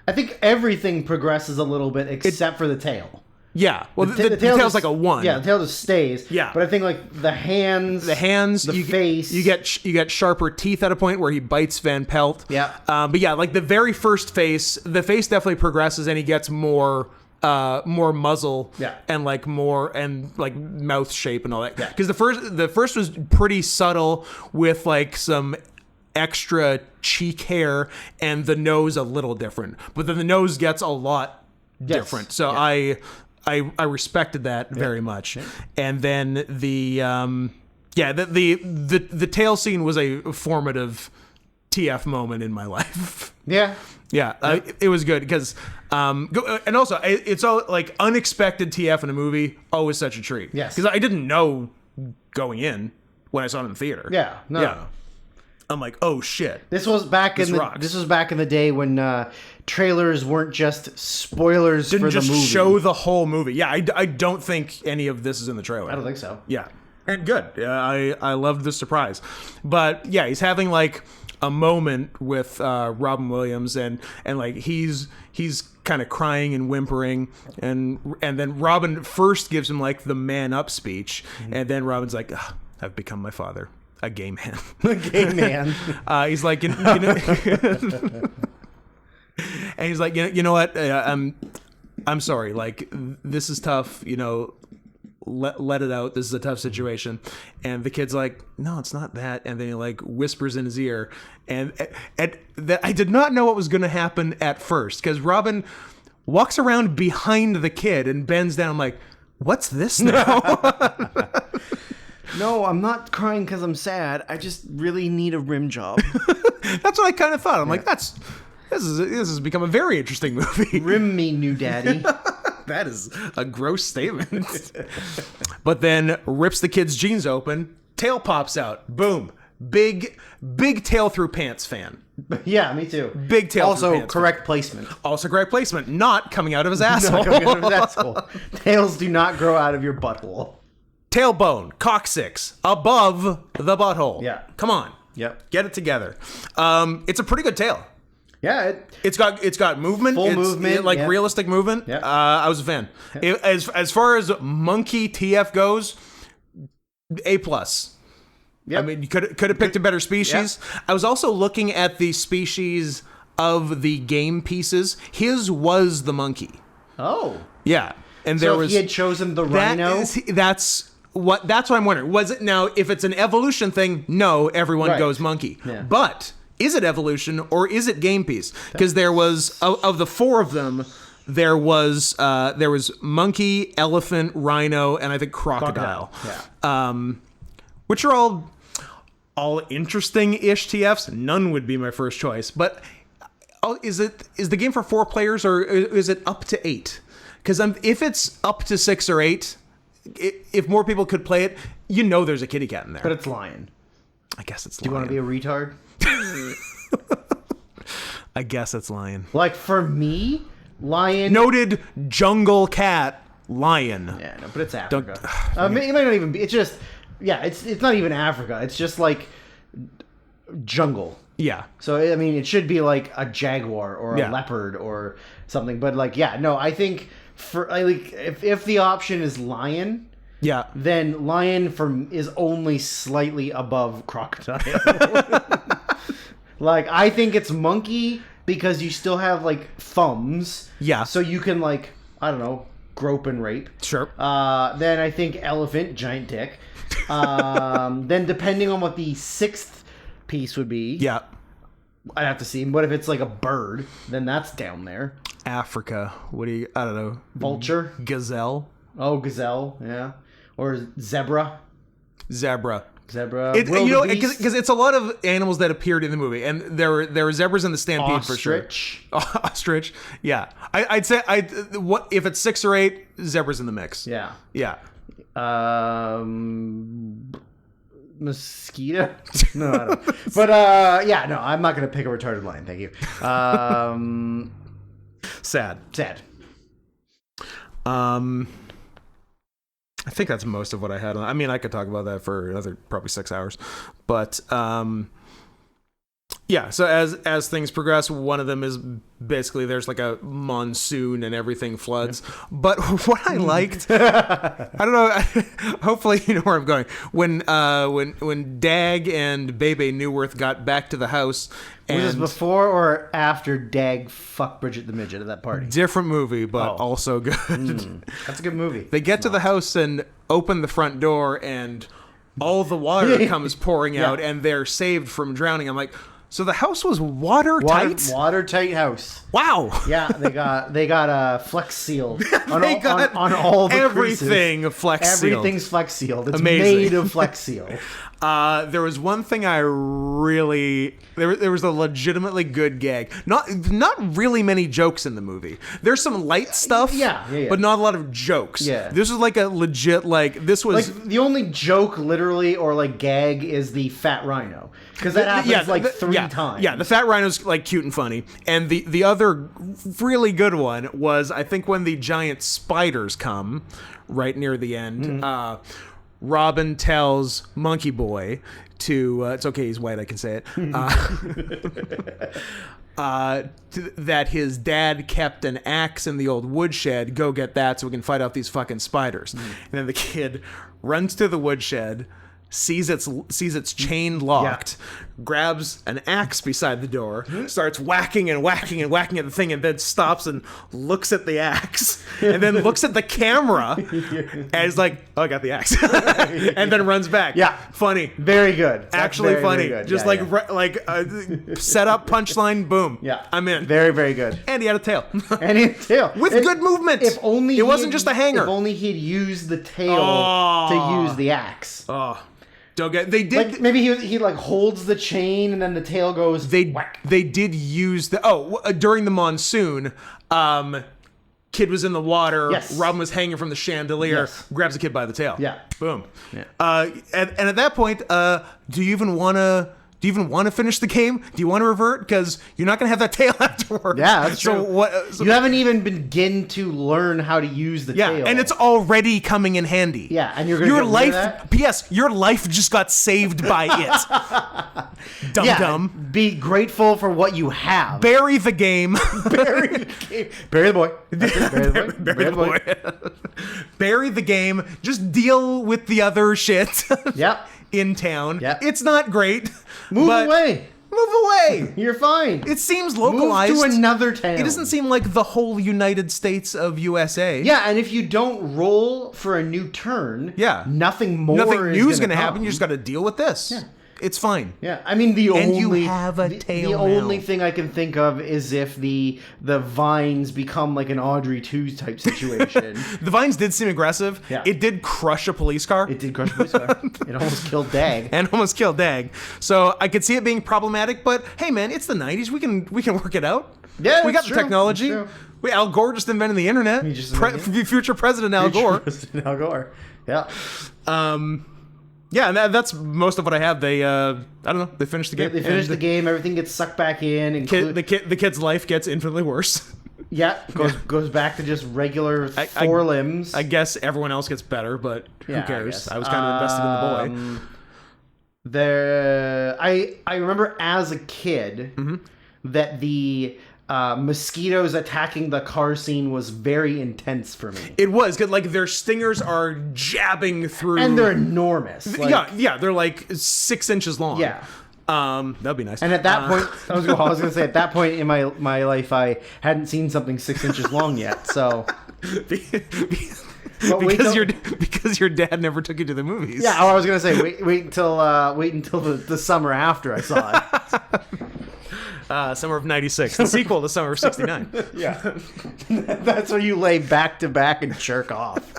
I think everything progresses a little bit except for the tail. Yeah. Well, the tail's like a 1. Yeah, the tail just stays. Yeah. But I think like the hands, the face. You get sharper teeth at a point where he bites Van Pelt. Yeah. But yeah, like the very first face, the face definitely progresses and he gets more muzzle and like more and like mouth shape and all that. Because the first was pretty subtle with like some extra cheek hair and the nose a little different. But then the nose gets a lot different. So I respected that very much. And then the tail scene was a formative TF moment in my life. Yeah. It was good because, and also it's all like unexpected TF in a movie. Always such a treat. Yes, because I didn't know going in when I saw it in the theater. Yeah, no. I'm like, oh shit. This was back in the day when trailers weren't just spoilers for the movie. Didn't just show the whole movie. Yeah, I don't think any of this is in the trailer. I don't think so. Yeah, and good. I loved the surprise, but yeah, he's having like a moment with Robin Williams and like he's kind of crying and whimpering and then Robin first gives him like the man up speech and then Robin's like, I've become my father, a gay man. A gay man. He's like, you know, and he's like, you know what, I'm sorry, like this is tough, you know, let it out. This is a tough situation. And the kid's like, no, it's not that. And then he like whispers in his ear. And that I did not know what was going to happen at first, because Robin walks around behind the kid and bends down. I'm like, what's this now? No, I'm not crying because I'm sad. I just really need a rim job. That's what I kind of thought. I'm like, this has become a very interesting movie. Rim me, new daddy. That is a gross statement. But then rips the kid's jeans open. Tail pops out. Boom. Big tail through pants fan. Yeah, me too. Big tail also through pants correct fan. placement. Also correct placement. Not coming out of his asshole. Not coming out of his asshole. Tails do not grow out of your butthole. Tailbone, coccyx, above the butthole. Yeah. Come on. Yep. Get it together. It's a pretty good tail. Yeah. It's got movement. Full movement. Like yeah. realistic movement. Yeah. I was a fan. Yeah. As far as monkey TF goes, A+. Yep. I mean, you could have picked a better species. Yeah. I was also looking at the species of the game pieces. His was the monkey. Oh. Yeah. And so if he had chosen the rhino? That's what I'm wondering. Was it now, if it's an evolution thing, no, everyone goes monkey. Yeah. But is it evolution or is it game piece? Because there was of the four of them, there was monkey, elephant, rhino, and I think crocodile. Yeah. Which are all interesting-ish TFs. None would be my first choice. But is the game for 4 players or is it up to 8? Because if it's up to 6 or 8, if more people could play it, there's a kitty cat in there. But it's lion. I guess it's lion. Do you want to be a retard? I guess it's lion. Like, for me, lion... Noted jungle cat, lion. Yeah, no, but it's Africa. It might not even be... It's just... Yeah, it's not even Africa. It's just, like, jungle. Yeah. So, I mean, it should be, like, a jaguar or a leopard or something. But, like, yeah, no, I think... if the option is lion, then lion is only slightly above crocodile. Like, I think it's monkey because you still have like thumbs. Yeah. So you can, like, I don't know, grope and rape. Sure. Then I think elephant, giant dick. Then depending on what the 6th piece would be. Yeah. I'd have to see. What if it's like a bird? Then that's down there. Africa. I don't know. Vulture? Gazelle. Oh, gazelle, yeah. Or zebra. Zebra. Because it's a lot of animals that appeared in the movie, and there were zebras in the Stampede for sure. Ostrich. Yeah. I'd say what if it's 6 or 8, zebras in the mix. Yeah. Yeah. Mosquito? No, I don't. But no, I'm not gonna pick a retarded lion. Thank you. Sad. I think that's most of what I had. I mean, I could talk about that for another probably 6 hours, but yeah. So as things progress, one of them is basically there's like a monsoon and everything floods. But what I liked, I don't know. Hopefully you know where I'm going. When Dag and Bebe Newworth got back to the house. Was this before or after Dag fucked Bridget the Midget at that party? Different movie, but also good. That's a good movie. They get to the house and open the front door, and all the water comes pouring out, and they're saved from drowning. I'm like, so the house was watertight? Watertight house. Wow. Yeah, they got Flex sealed on all the everything creases. Flex sealed. Everything's Flex sealed. It's amazing. Made of Flex seal. There was one thing I really... There was a legitimately good gag. Not really many jokes in the movie. There's some light stuff, but not a lot of jokes. Yeah. This was like a legit, this was... Like, the only joke, literally, or, like, gag is the fat rhino. Because that happens, three times. Yeah, the fat rhino's, like, cute and funny. And the other really good one was, I think, when the giant spiders come right near the end, Robin tells Monkey Boy to it's okay, he's white, I can say it, that his dad kept an axe in the old woodshed. Go get that so we can fight off these fucking spiders. And then the kid runs to the woodshed, sees it's chain locked, grabs an axe beside the door, starts whacking and whacking and whacking at the thing, and then stops and looks at the axe and then looks at the camera and is like, "Oh, I got the axe," and then runs back. Yeah, funny, very good. That's actually very, funny. very good. Just set up punchline, boom. Yeah, I'm in. Very, very good. And he had a tail. And his tail With good movement. If only it wasn't just a hanger. If only he'd used the tail to use the axe. Oh, don't get. They did. Like maybe he like holds the chain and then the tail goes. Whack. They did use the during the monsoon. Kid was in the water. Yes. Robin was hanging from the chandelier. Yes. Grabs the kid by the tail. Yeah. Boom. Yeah. And at that point, do you even want to finish the game? Do you want to revert? Because you're not going to have that tail afterwards. Yeah, that's so true. what? You haven't even begin to learn how to use the tail. And it's already coming in handy. Yeah, and you're gonna get rid of that? P.S. Your life just got saved by it. Dumb. Be grateful for what you have. Bury the game. Bury the game. Bury the boy. That's it, bury the boy. Bury the boy. Bury the game. Just deal with the other shit. Yep. In town. Yep. It's not great. Move away. Move away. You're fine. It seems localized. Move to another town. It doesn't seem like the whole United States of USA. Yeah, and if you don't roll for a new turn, nothing new is going to happen. You just got to deal with this. Yeah. It's fine. Yeah, I mean you have a tail. The only thing I can think of is if the vines become like an Audrey 2 type situation. The vines did seem aggressive. Yeah. It did crush a police car. It did crush a police car. It almost killed Dag. So I could see it being problematic, but hey, man, it's the '90s. We can work it out. Yeah, we got the technology. Al Gore just invented the internet. Future President Al Gore. President Al Gore. Yeah. Yeah, and that's most of what I have. They, I don't know, they finished the game. They finished the game. Everything gets sucked back in. The kid's life gets infinitely worse. Yeah, goes back to just regular four limbs. I guess everyone else gets better, but who cares? I was kind of invested in the boy. I remember as a kid that the mosquitoes attacking the car scene was very intense for me. It was good. Like their stingers are jabbing through, and they're enormous. Yeah, they're like 6 inches long. Yeah, that'd be nice. And at that point, I was gonna say, at that point in my life, I hadn't seen something 6 inches long yet. So. Because your dad never took you to the movies. Yeah, I was gonna say wait until the summer after I saw it. Summer of '96, the sequel to Summer of '69. Yeah, that's where you lay back to back and jerk off.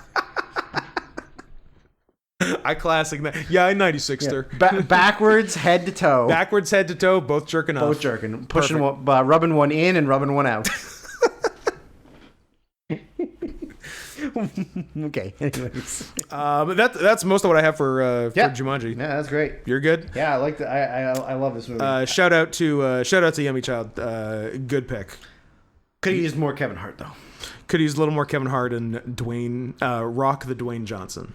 I classic that. Yeah, I 96er. Backwards, head to toe. Backwards, head to toe, both jerking off. Both jerking, pushing, rubbing one in and rubbing one out. Okay. Anyways, but that's most of what I have for Jumanji. Yeah, that's great. You're good. Yeah, I like that. I love this movie. Shout out to Yummy Child. Good pick. Could have used more Kevin Hart though. Could have used a little more Kevin Hart and Dwayne Rock the Dwayne Johnson.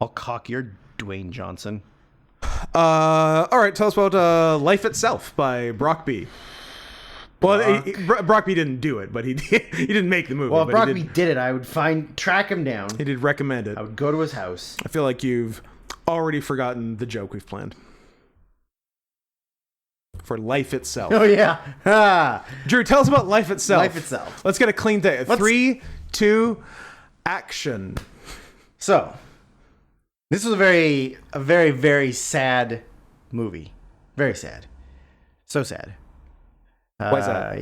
I'll cock your Dwayne Johnson. All right, tell us about Life Itself by Brock B. Well, Brock B didn't do it, but he didn't make the movie. Well, if Brock B did it, I would track him down. He did recommend it. I would go to his house. I feel like you've already forgotten the joke we've planned. For Life Itself. Oh, yeah. Drew, tell us about Life Itself. Life Itself. Let's get a clean take. 3, 2, action. So, this was a very, very sad movie. Very sad. So sad. Why is that?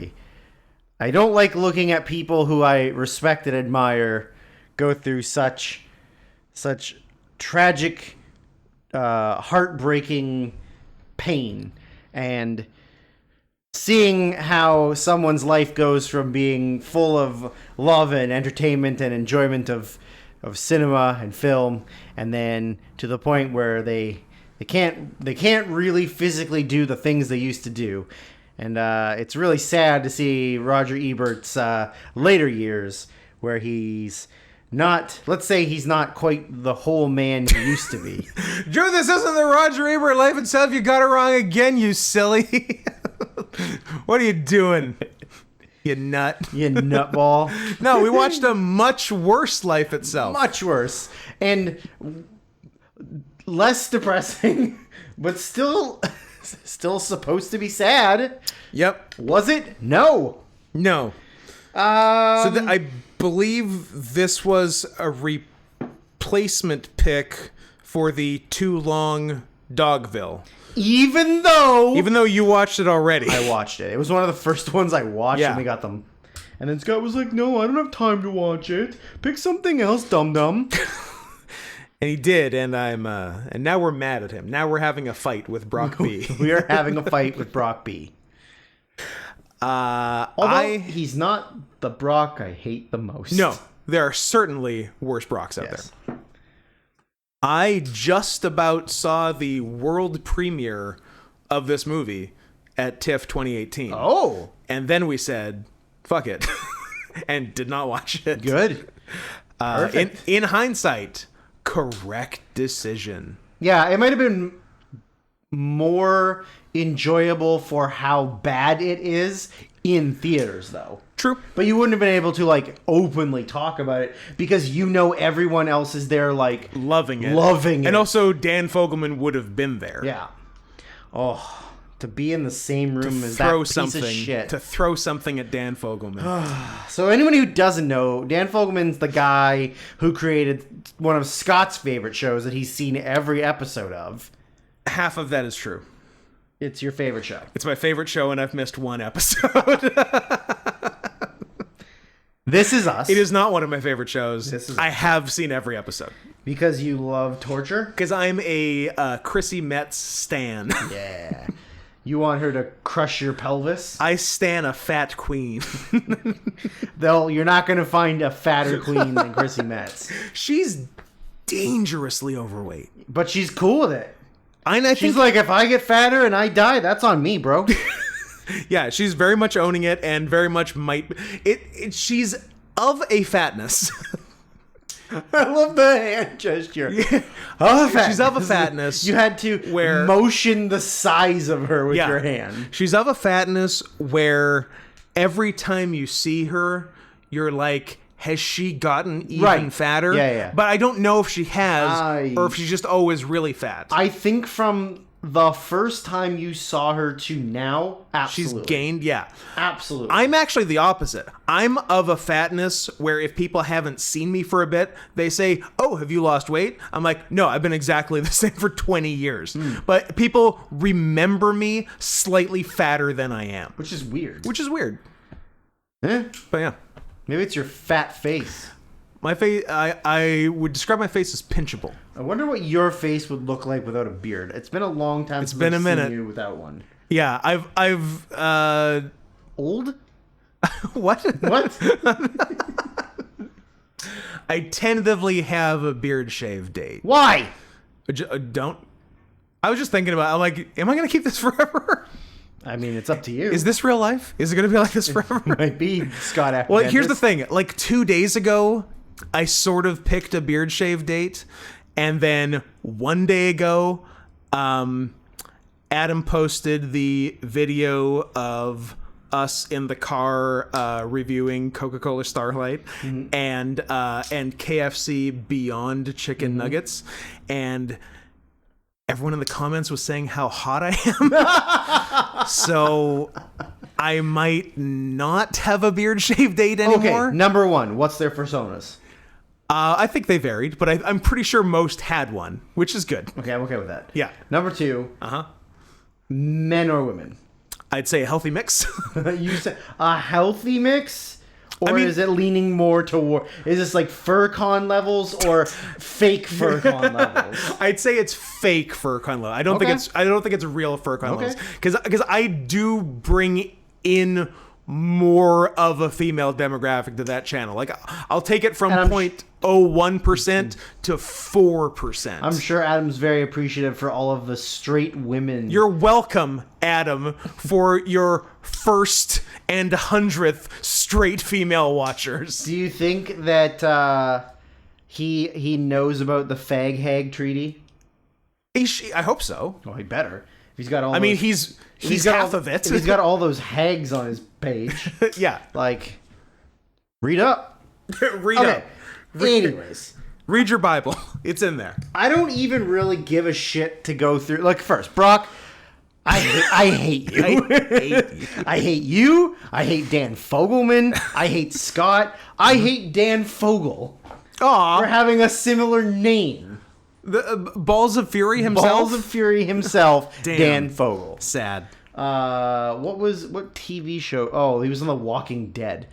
I don't like looking at people who I respect and admire go through such tragic, heartbreaking pain, and seeing how someone's life goes from being full of love and entertainment and enjoyment of cinema and film, and then to the point where they can't really physically do the things they used to do. And it's really sad to see Roger Ebert's later years where he's not, let's say he's not quite the whole man he used to be. Drew, this isn't the Roger Ebert Life Itself. You got it wrong again, you silly. What are you doing? You nut. You nutball. No, we watched a much worse Life Itself. Much worse. And less depressing, but still supposed to be sad. Yep. Was it? No. I believe this was a replacement pick for the too long Dogville. Even though you watched it already. I watched it. It was one of the first ones I watched when we got them. And then Scott was like, no, I don't have time to watch it. Pick something else, dum-dum. And he did, and and now we're mad at him. Now we're having a fight with Brock B. We are having a fight with Brock B. Although he's not the Brock I hate the most. No, there are certainly worse Brocks out there. I just about saw the world premiere of this movie at TIFF 2018. Oh. And then we said, fuck it, and did not watch it. Good. In hindsight, correct decision. Yeah, it might have been more enjoyable for how bad it is in theaters, though. True. But you wouldn't have been able to, like, openly talk about it because you know everyone else is there, like... Loving it. And also, Dan Fogelman would have been there. Yeah. Oh... To be in the same room as that piece of shit. To throw something at Dan Fogelman. So anyone who doesn't know, Dan Fogelman's the guy who created one of Scott's favorite shows that he's seen every episode of. Half of that is true. It's your favorite show. It's my favorite show, and I've missed one episode. This Is Us. It is not one of my favorite shows. This Is I have seen every episode. Because you love torture? Because I'm a Chrissy Metz stan. Yeah. You want her to crush your pelvis? I stan a fat queen. You're not going to find a fatter queen than Chrissy Metz. She's dangerously overweight. But she's cool with it. She's like, if I get fatter and I die, that's on me, bro. Yeah, she's very much owning it and very much might... She's of a fatness. I love the hand gesture. Yeah. She's of a fatness. You had to motion the size of her with your hand. She's of a fatness where every time you see her, you're like, has she gotten even fatter? Yeah. But I don't know if she has or if she's just always really fat. I think from the first time you saw her to now, absolutely. She's gained, yeah. Absolutely. I'm actually the opposite. I'm of a fatness where if people haven't seen me for a bit, they say, oh, have you lost weight? I'm like, no, I've been exactly the same for 20 years. But people remember me slightly fatter than I am. Which is weird. But yeah. Maybe it's your fat face. My face, I would describe my face as pinchable. I wonder what your face would look like without a beard. It's been a long time since I've seen you without one. Yeah, I've old? What? I tentatively have a beard shave date. Why? Don't. I was just thinking about. I'm like, am I gonna keep this forever? I mean, it's up to you. Is this real life? Is it gonna be like this forever? It might be, Scott. Well, here's the thing. Like 2 days ago, I sort of picked a beard shave date, and then 1 day ago, Adam posted the video of us in the car reviewing Coca-Cola Starlight and KFC Beyond Chicken Nuggets, and everyone in the comments was saying how hot I am. So I might not have a beard shave date anymore. Okay, number one, what's their personas? I think they varied, but I'm pretty sure most had one, which is good. Okay, I'm okay with that. Yeah. Number two, men or women? I'd say a healthy mix. You said a healthy mix? Or is it leaning more toward... Is this like FurCon levels or fake FurCon levels? I'd say it's fake FurCon level. I don't think it's real FurCon levels. Because I do bring in more of a female demographic to that channel. Like, I'll take it from 0.01% to 4%. I'm sure Adam's very appreciative for all of the straight women. You're welcome, Adam, for your first and 100th straight female watchers. Do you think that he knows about the fag hag treaty? I hope so. Well, he better. He's got all. I mean, he's half of it. He's got all those hags on his page. Yeah. Like, read up. Read up. Anyways. Read your Bible. It's in there. I don't even really give a shit to go through. Like, first, Brock, I hate you. I hate you. I hate Dan Fogelman. I hate Scott. I hate Dan Fogel. Aw. For having a similar name. The Balls of Fury himself? Balls of Fury himself, Damn. Dan Fogel. Sad. What TV show? Oh, he was on The Walking Dead.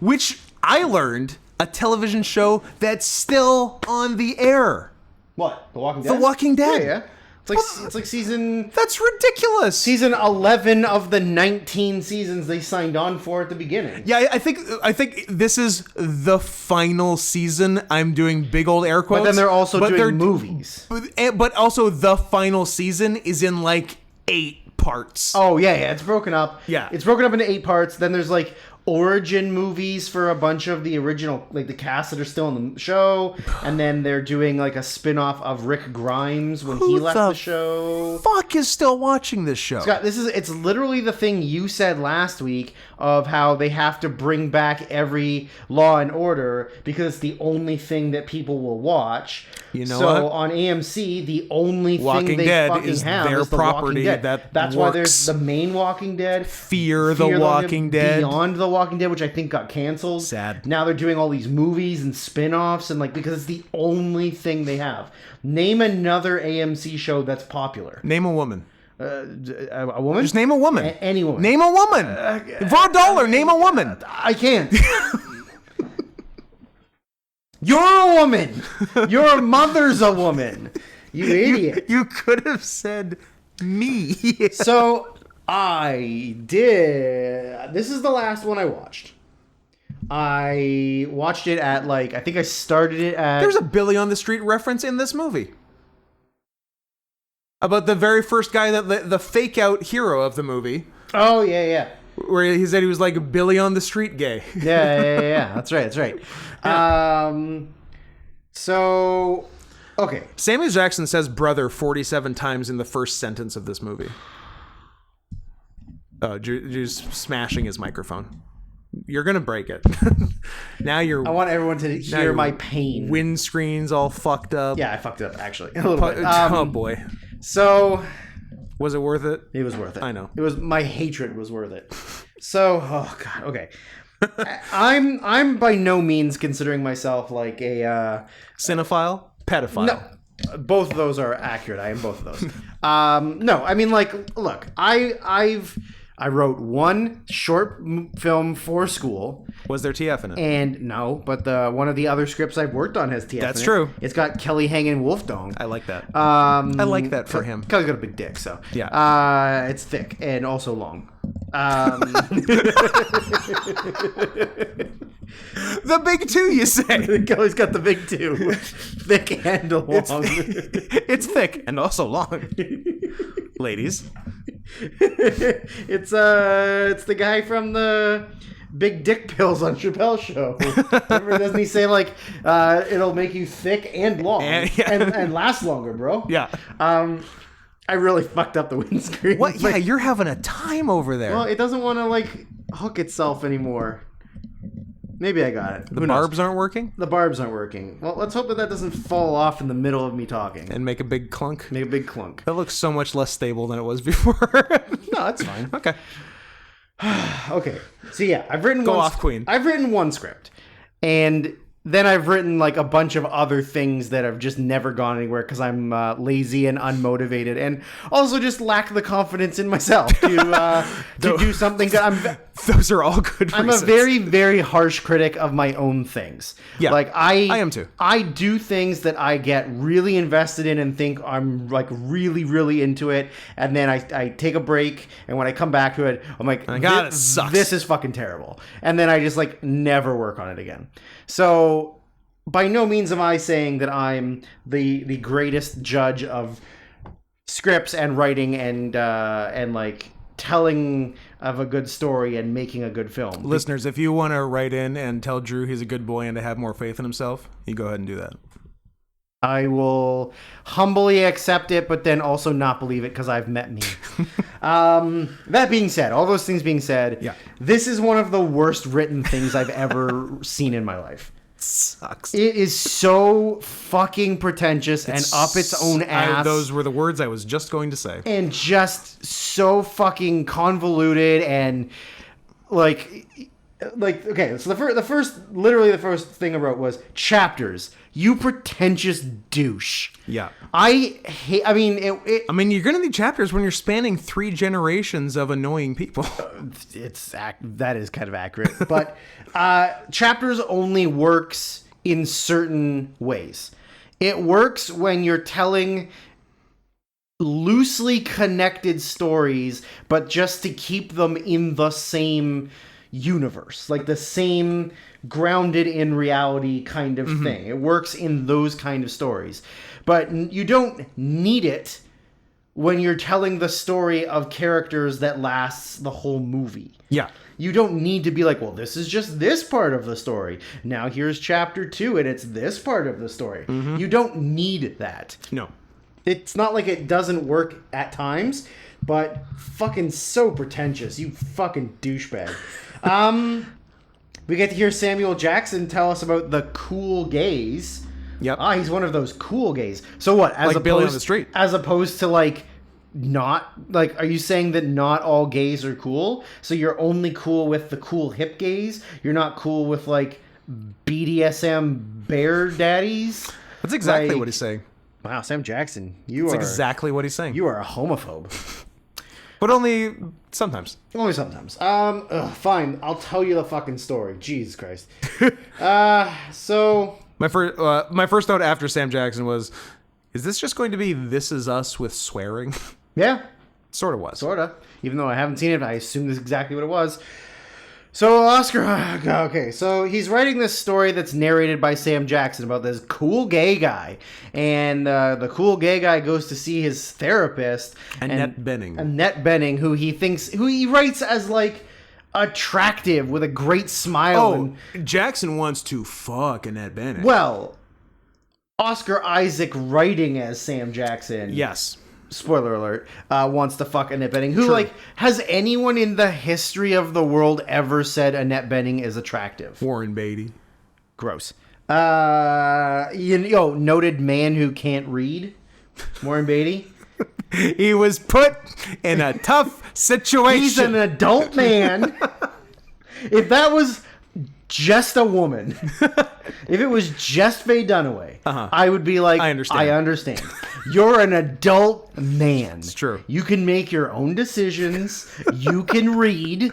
Which I learned, a television show that's still on the air. What? The Walking Dead? The Walking Dead. Yeah. It's like season That's ridiculous. season 11 of the 19 seasons they signed on for at the beginning. Yeah, I think this is the final season. I'm doing big old air quotes. But then they're also doing movies. But also the final season is in like 8 parts. Oh, yeah, it's broken up. Yeah. It's broken up into 8 parts. Then there's like origin movies for a bunch of the original, like the cast that are still in the show. And then they're doing like a spin-off of Rick Grimes when he left the show. Fuck is still watching this show? Scott, it's literally the thing you said last week of how they have to bring back every Law and Order because it's the only thing that people will watch. You know so what? on AMC, the only Walking thing they Dead fucking is have their is the property Walking Dead. That's why there's the main Walking Dead, Fear the Walking Dead, Beyond the Walking Dead, which I think got canceled. Sad. Now they're doing all these movies and spin-offs and like because it's the only thing they have. Name another AMC show that's popular. Name a woman. A woman? Just name a woman. Any woman. Name a woman. For $1, name a woman. I can't. You're a woman. Your mother's a woman. You idiot. You could have said me. So I did. This is the last one I watched. I watched it at I think I started it at. There's a Billy on the Street reference in this movie. About the very first guy, that the fake out hero of the movie. Oh, yeah. Where he said he was like Billy on the Street gay. Yeah. That's right. Yeah. So, okay. Samuel Jackson says brother 47 times in the first sentence of this movie. Oh, Drew's smashing his microphone. You're gonna break it. Now I want everyone to hear my pain. Windscreen's all fucked up. Yeah, I fucked it up actually a little bit. Oh boy. So, was it worth it? It was worth it. I know. It was my hatred was worth it. So, oh god, okay. I'm by no means considering myself like a cinephile, pedophile. No, both of those are accurate. I am both of those. No, I mean look, I wrote one short film for school. Was there TF in it? And no, but one of the other scripts I've worked on has TF That's in it. true. It's got Kelly hanging wolf dong. I like that. I like that for him. Kelly's got a big dick, so yeah. It's thick and also long. The big two, you say? Kelly's got the big two, thick and long. It's thick and also long, ladies. It's the guy from the Big Dick Pills on Chappelle's show. Remember, doesn't he say it'll make you thick and long and last longer, bro? Yeah. I really fucked up the windscreen. What? Yeah, you're having a time over there. Well, it doesn't want to hook itself anymore. Maybe I got it. The barbs aren't working? The barbs aren't working. Well, let's hope that doesn't fall off in the middle of me talking. And make a big clunk? Make a big clunk. That looks so much less stable than it was before. No, that's fine. Okay. Okay. So yeah, I've written Queen. I've written one script. And then I've written a bunch of other things that have just never gone anywhere because I'm lazy and unmotivated, and also just lack the confidence in myself to do something. Those are all good reasons. I'm a very, very harsh critic of my own things. Yeah, I am too. I do things that I get really invested in and think I'm really, really into it, and then I take a break, and when I come back to it, I'm like, it sucks. This is fucking terrible, and then I just never work on it again. So, by no means am I saying that I'm the greatest judge of scripts and writing and telling of a good story and making a good film. Listeners, if you want to write in and tell Drew he's a good boy and to have more faith in himself, you go ahead and do that. I will humbly accept it, but then also not believe it because I've met me. That being said, all those things being said, yeah. This is one of the worst written things I've ever seen in my life. sucks. It is so fucking pretentious and up its own ass. Those were the words I was just going to say. And just so fucking convoluted and like okay, so the first thing I wrote was chapters. You pretentious douche. Yeah. I mean, you're going to need chapters when you're spanning 3 generations of annoying people. that is kind of accurate. But chapters only works in certain ways. It works when you're telling loosely connected stories, but just to keep them in the same universe, like the same grounded in reality kind of thing. It works in those kind of stories, but you don't need it when you're telling the story of characters that lasts the whole movie. Yeah. You don't need to be like, well, this is just this part of the story. Now here's chapter 2 and it's this part of the story. You don't need that. No. It's not like it doesn't work at times, but fucking so pretentious. You fucking douchebag. We get to hear Samuel Jackson tell us about the cool gays. Yep. He's one of those cool gays. So what? As like opposed, Billy on the Street. As opposed to like not like, are you saying that not all gays are cool? So you're only cool with the cool hip gays? You're not cool with like BDSM bear daddies? That's exactly what he's saying. Wow, Sam Jackson, That's exactly what he's saying. You are a homophobe. But only sometimes. Only sometimes. Fine. I'll tell you the fucking story. Jesus Christ. So My first note after Sam Jackson was, is this just going to be This Is Us with swearing? yeah, Sort of was. sorta. Even though I haven't seen it, I assume this is exactly what it was. So Oscar, okay, so he's writing this story that's narrated by Sam Jackson about this cool gay guy, and the cool gay guy goes to see his therapist, Annette Bening, who he writes as like attractive with a great smile. Jackson wants to fuck Annette Bening. Well, Oscar Isaac writing as Sam Jackson. Yes. Spoiler alert, wants to fuck Annette Bening. Who, like, has anyone in the history of the world ever said Annette Bening is attractive? Warren Beatty. Gross. Noted man who can't read. Warren Beatty. He was put in a tough situation. He's an adult man. If that was just a woman, if it was just Faye Dunaway, I would be like, I understand. You're an adult man. It's true. You can make your own decisions. You can read.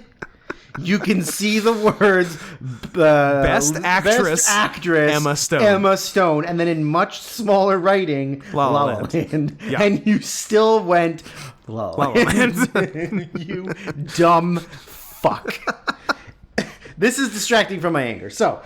You can see the words. Best actress Emma Stone. And then in much smaller writing, La La Land. Yeah. And you still went, La La Land. You dumb fuck. This is distracting from my anger. So,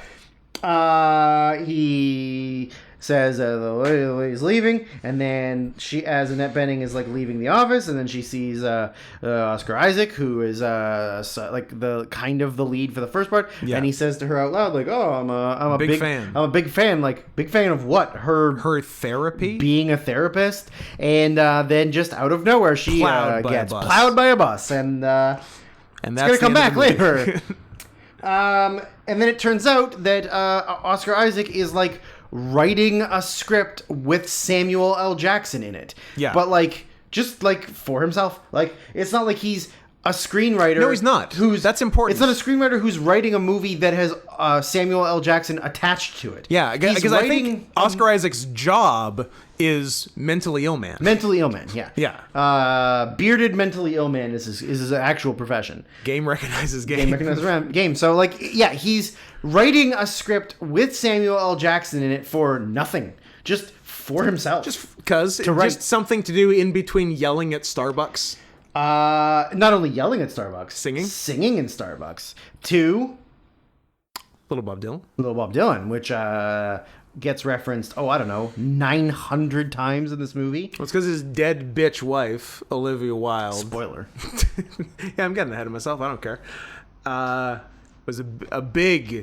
he says the lady's leaving, and then as Annette Bening is like leaving the office, and then she sees Oscar Isaac, who is like the kind of the lead for the first part, and he says to her out loud, like, "Oh, I'm a big fan. I'm a big fan. Like, big fan of what? Her therapy, being a therapist." And then just out of nowhere, she gets plowed by a bus, and that's gonna come back later. And then it turns out that Oscar Isaac is like writing a script with Samuel L. Jackson in it. Yeah. But like just like for himself. Like it's not like he's a screenwriter. No, he's not. That's important. It's not a screenwriter who's writing a movie that has Samuel L. Jackson attached to it. Yeah, because I think Oscar Isaac's job is mentally ill man. Mentally ill man, yeah. Yeah. Bearded mentally ill man is his actual profession. Game recognizes game. Game recognizes game. So, like, yeah, he's writing a script with Samuel L. Jackson in it for nothing. Just for himself. Just because. Just something to do in between yelling at Starbucks. Not only yelling at Starbucks. Singing in Starbucks. To Little Bob Dylan, which gets referenced, 900 times in this movie. Well, it's because his dead bitch wife, Olivia Wilde. Spoiler. Yeah, I'm getting ahead of myself. I don't care. Was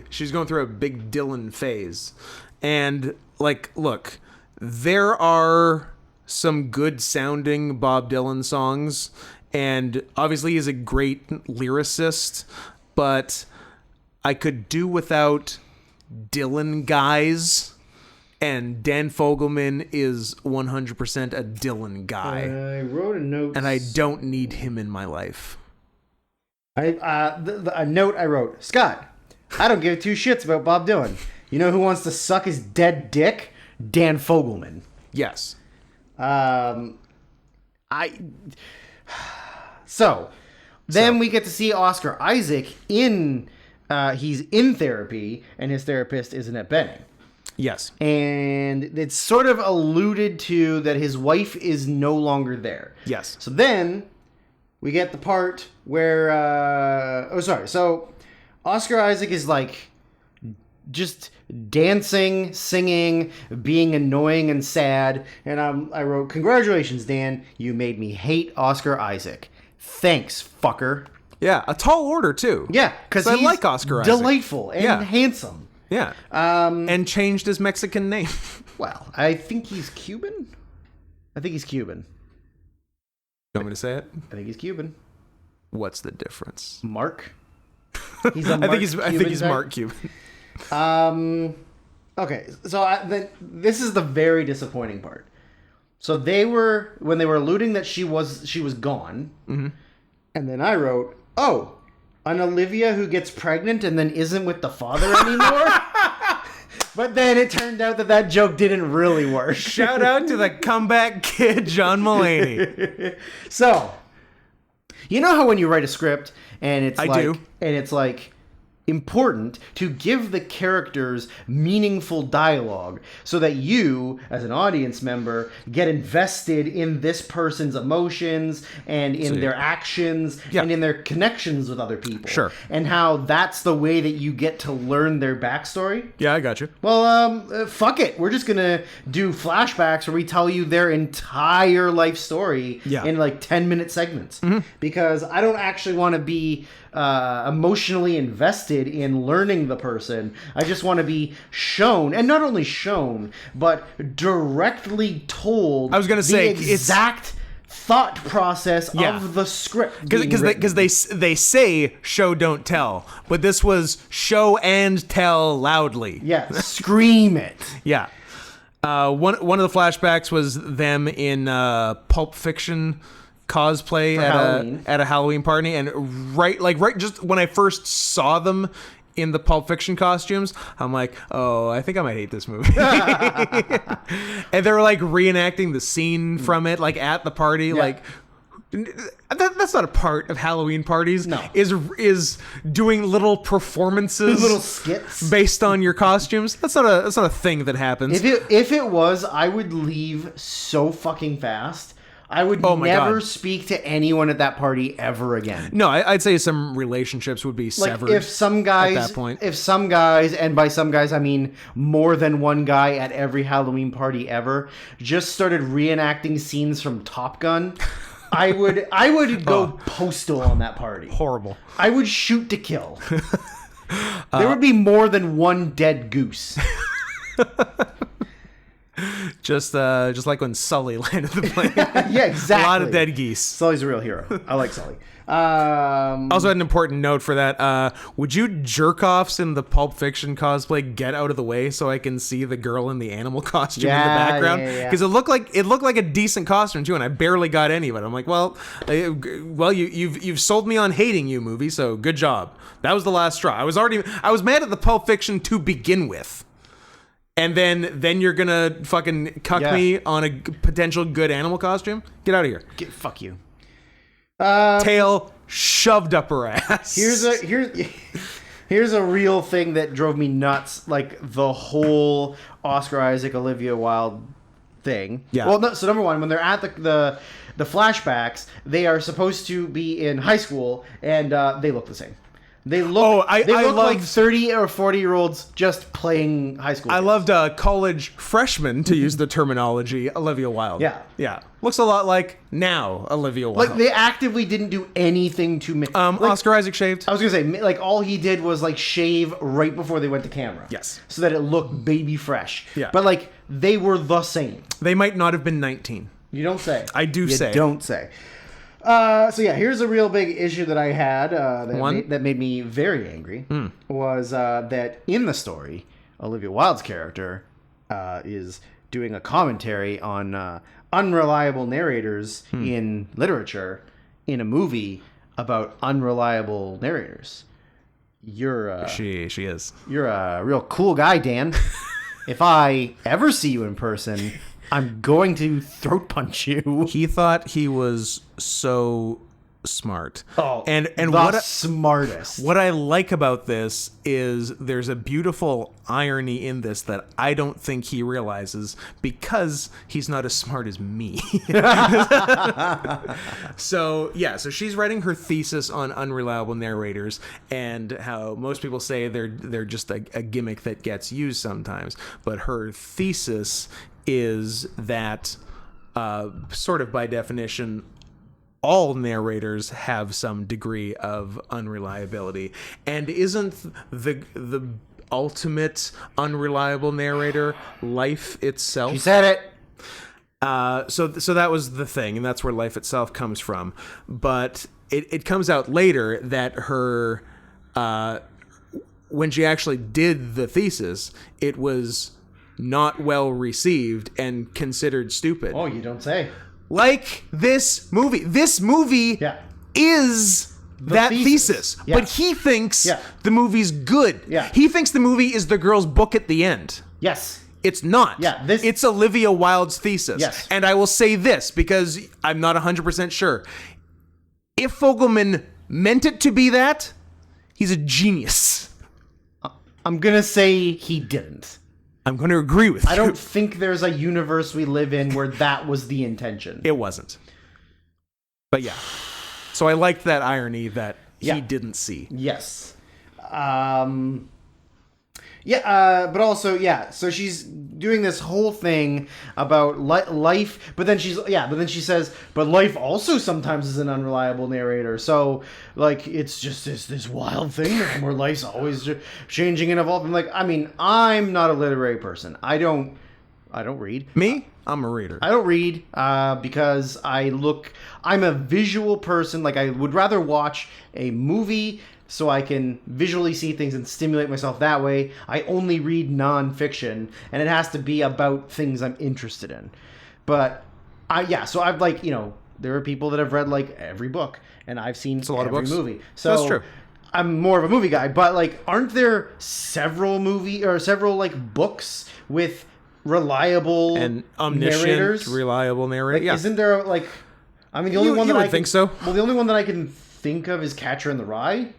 she's going through a big Dylan phase. And, like, look, there are some good sounding Bob Dylan songs. And obviously he's a great lyricist, but I could do without Dylan guys, and Dan Fogelman is 100% a Dylan guy. I wrote a note, and I don't need him in my life. A note I wrote: Scott, I don't give two shits about Bob Dylan. You know who wants to suck his dead dick? Dan Fogelman. Yes. So then we get to see Oscar Isaac in. He's in therapy, and his therapist is Annette Bening. Yes. And it's sort of alluded to that his wife is no longer there. Yes. So then we get the part where so Oscar Isaac is like just dancing, singing, being annoying and sad, and I wrote, "Congratulations, Dan, you made me hate Oscar Isaac. Thanks, fucker." Yeah, a tall order too. Yeah, because I like Oscar Isaac. Delightful and handsome. Yeah. And changed his Mexican name. Well, I think he's Cuban. You want me to say it? I think he's Cuban. What's the difference? Mark. He's a Mark I think he's type. Mark Cuban. Okay, so this is the very disappointing part. So when they were alluding that she was gone, and then I wrote, "Oh, an Olivia who gets pregnant and then isn't with the father anymore." But then it turned out that joke didn't really work. Shout out to the comeback kid, John Mulaney. So, you know how when you write a script and it's important to give the characters meaningful dialogue so that you, as an audience member, get invested in this person's emotions and in their actions and in their connections with other people. Sure. And how that's the way that you get to learn their backstory. Yeah, I got you. Well, fuck it. We're just going to do flashbacks where we tell you their entire life story in like 10-minute segments. Because I don't actually want to be emotionally invested in learning the person. I just want to be shown, and not only shown, but directly told. I was going to say the exact thought process of the script. Because they say show don't tell, but this was show and tell loudly. Yeah, scream it. Yeah. One of the flashbacks was them in Pulp Fiction cosplay at a Halloween party, and right just when I first saw them in the Pulp Fiction costumes, I'm like, oh, I think I might hate this movie. And they were like reenacting the scene from it, like at the party, like that's not a part of Halloween parties. No, is doing little performances, little skits based on your costumes. That's not a thing that happens. If it was, I would leave so fucking fast. I would never speak to anyone at that party ever again. No, I'd say some relationships would be severed. Like if some guys, at that point. And by some guys I mean more than one guy at every Halloween party ever, just started reenacting scenes from Top Gun, I would go postal on that party. Horrible. I would shoot to kill. There would be more than one dead goose. Just like when Sully landed the plane. Yeah, exactly. A lot of dead geese. Sully's a real hero. I like Sully. Also had an important note for that. Would you jerk-offs in the Pulp Fiction cosplay get out of the way so I can see the girl in the animal costume in the background? Because it looked like a decent costume too, and I barely got any of it. I'm like, well, you've sold me on hating you, movie, so good job. That was the last straw. I was mad at the Pulp Fiction to begin with. And then you're gonna fucking cuck me on a potential good animal costume? Get out of here. Fuck you. Tail shoved up her ass. Here's a real thing that drove me nuts. Like the whole Oscar Isaac, Olivia Wilde thing. Yeah. Well, no, so number one, when they're at the flashbacks, they are supposed to be in high school, and they look the same. They look like 30 or 40-year-olds just playing high school. I loved college freshman, to use the terminology, Olivia Wilde. Yeah. Looks a lot like now Olivia Wilde. Like, they actively didn't do anything to make... Oscar Isaac shaved. I was going to say, like, all he did was, like, shave right before they went to camera. Yes. So that it looked baby fresh. Yeah. But, like, they were the same. They might not have been 19. You don't say. I do say. You don't say. So yeah, here's a real big issue that I had that made me very angry. Was that in the story, Olivia Wilde's character, is doing a commentary on unreliable narrators in literature in a movie about unreliable narrators. She is. You're a real cool guy, Dan. If I ever see you in person, I'm going to throat punch you. He thought he was so smart. Oh, and the smartest. What I like about this is there's a beautiful irony in this that I don't think he realizes because he's not as smart as me. So she's writing her thesis on unreliable narrators and how most people say they're just a gimmick that gets used sometimes. But her thesis is that sort of by definition, all narrators have some degree of unreliability. And isn't the ultimate unreliable narrator life itself? You said it. So that was the thing, and that's where life itself comes from. But it comes out later that her, when she actually did the thesis, it was not well received and considered stupid. Oh, you don't say. Like this movie. This movie is that thesis. Yeah. But he thinks the movie's good. Yeah. He thinks the movie is the girl's book at the end. Yes. It's not. Yeah, it's Olivia Wilde's thesis. Yes. And I will say this because I'm not 100% sure. If Fogelman meant it to be that, he's a genius. I'm going to say he didn't. I'm going to agree with you. I don't think there's a universe we live in where that was the intention. It wasn't. But yeah. So I liked that irony that he didn't see. Yes. But also, so she's doing this whole thing about life, but then she says, but life also sometimes is an unreliable narrator. So, like, it's just this wild thing where life's always changing and evolving. Like, I mean, I'm not a literary person. I don't read. Me? I'm a reader. I don't read because I'm a visual person. Like, I would rather watch a movie so I can visually see things and stimulate myself that way. I only read nonfiction, and it has to be about things I'm interested in. But so I've there are people that have read like every book, and I've seen every movie. So that's true. I'm more of a movie guy, but like, aren't there several books with reliable and omniscient, narrators? reliable narrator? Like, isn't there the only one that I think so? Well, the only one that I can think of is Catcher in the Rye.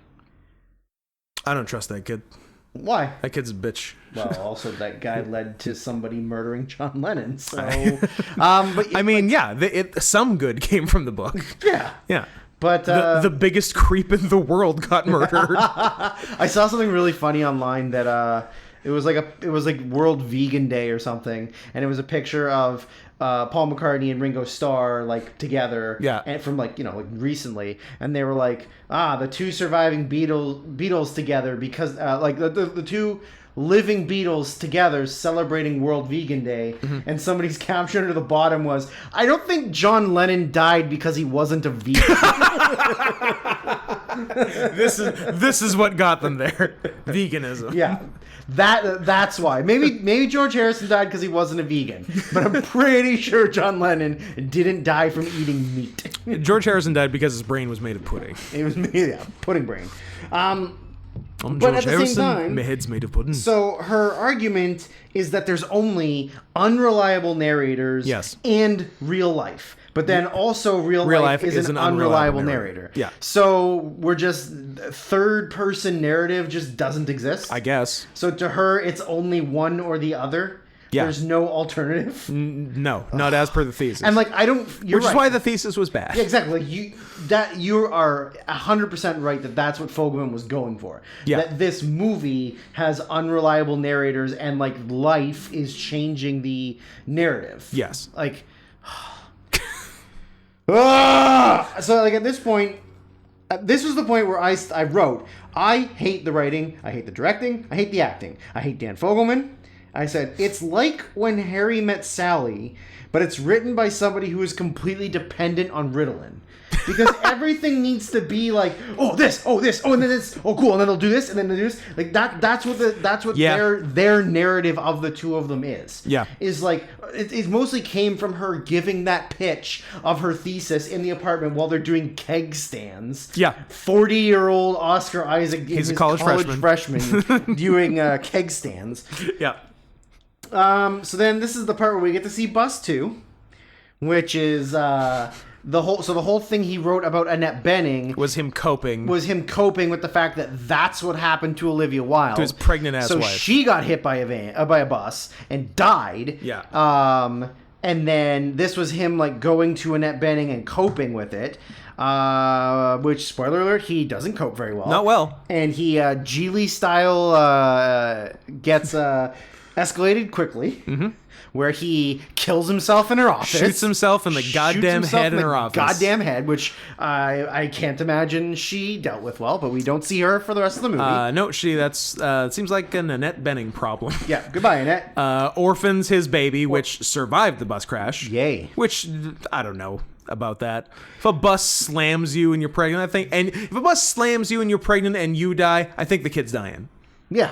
I don't trust that kid. Why? That kid's a bitch. Well, also that guy led to somebody murdering John Lennon. So, some good came from the book. Yeah. But the biggest creep in the world got murdered. I saw something really funny online that it was like World Vegan Day or something, and it was a picture of Paul McCartney and Ringo Starr like together, and from like recently, and they were like, the two surviving Beatles together because the two living Beatles together celebrating World Vegan Day, and somebody's caption under the bottom was, I don't think John Lennon died because he wasn't a vegan. This is what got them there. Veganism. Yeah. That's why. Maybe George Harrison died because he wasn't a vegan, but I'm pretty sure John Lennon didn't die from eating meat. George Harrison died because his brain was made of pudding. It was pudding brain. But George at the Harrison, same time, my head's made of pudding. So her argument is that there's only unreliable narrators and real life. But then also real life is an unreliable narrator. Yeah. So we're just third person narrative just doesn't exist. I guess. So to her, it's only one or the other. Yeah. There's no alternative. No, not as per the thesis. And like, which is why the thesis was bad. Yeah, exactly. You are 100% right that's what Fogelman was going for. Yeah. That this movie has unreliable narrators and like life is changing the narrative. Yes. Like, so like at this point, this was the point where I wrote, I hate the writing, I hate the directing, I hate the acting, I hate Dan Fogelman. I said, it's like When Harry Met Sally, but it's written by somebody who is completely dependent on Ritalin. because everything needs to be like, oh this, and then this, oh cool, and then they'll do this, and then they'll do this. Like that's what their narrative of the two of them is. Yeah. Is like it mostly came from her giving that pitch of her thesis in the apartment while they're doing keg stands. Yeah. 40-year-old Oscar Isaac, he's a college freshman doing keg stands. Yeah. So then this is the part where we get to see Bus 2, which is the whole thing he wrote about Annette Bening was him coping with the fact that that's what happened to Olivia Wilde, to his pregnant ass wife. So she got hit by a bus and died. Yeah. And then this was him like going to Annette Bening and coping with it. Which, spoiler alert, he doesn't cope very well. Not well. And he Geely style gets escalated quickly, where he kills himself in her office. Shoots himself in the goddamn head in her office. Goddamn head, which I can't imagine she dealt with well, but we don't see her for the rest of the movie. No, it seems like an Annette Bening problem. Yeah, goodbye, Annette. Orphans his baby, which survived the bus crash. Yay. Which, I don't know about that. If a bus slams you and you're pregnant, if a bus slams you and you're pregnant and you die, I think the kid's dying. Yeah.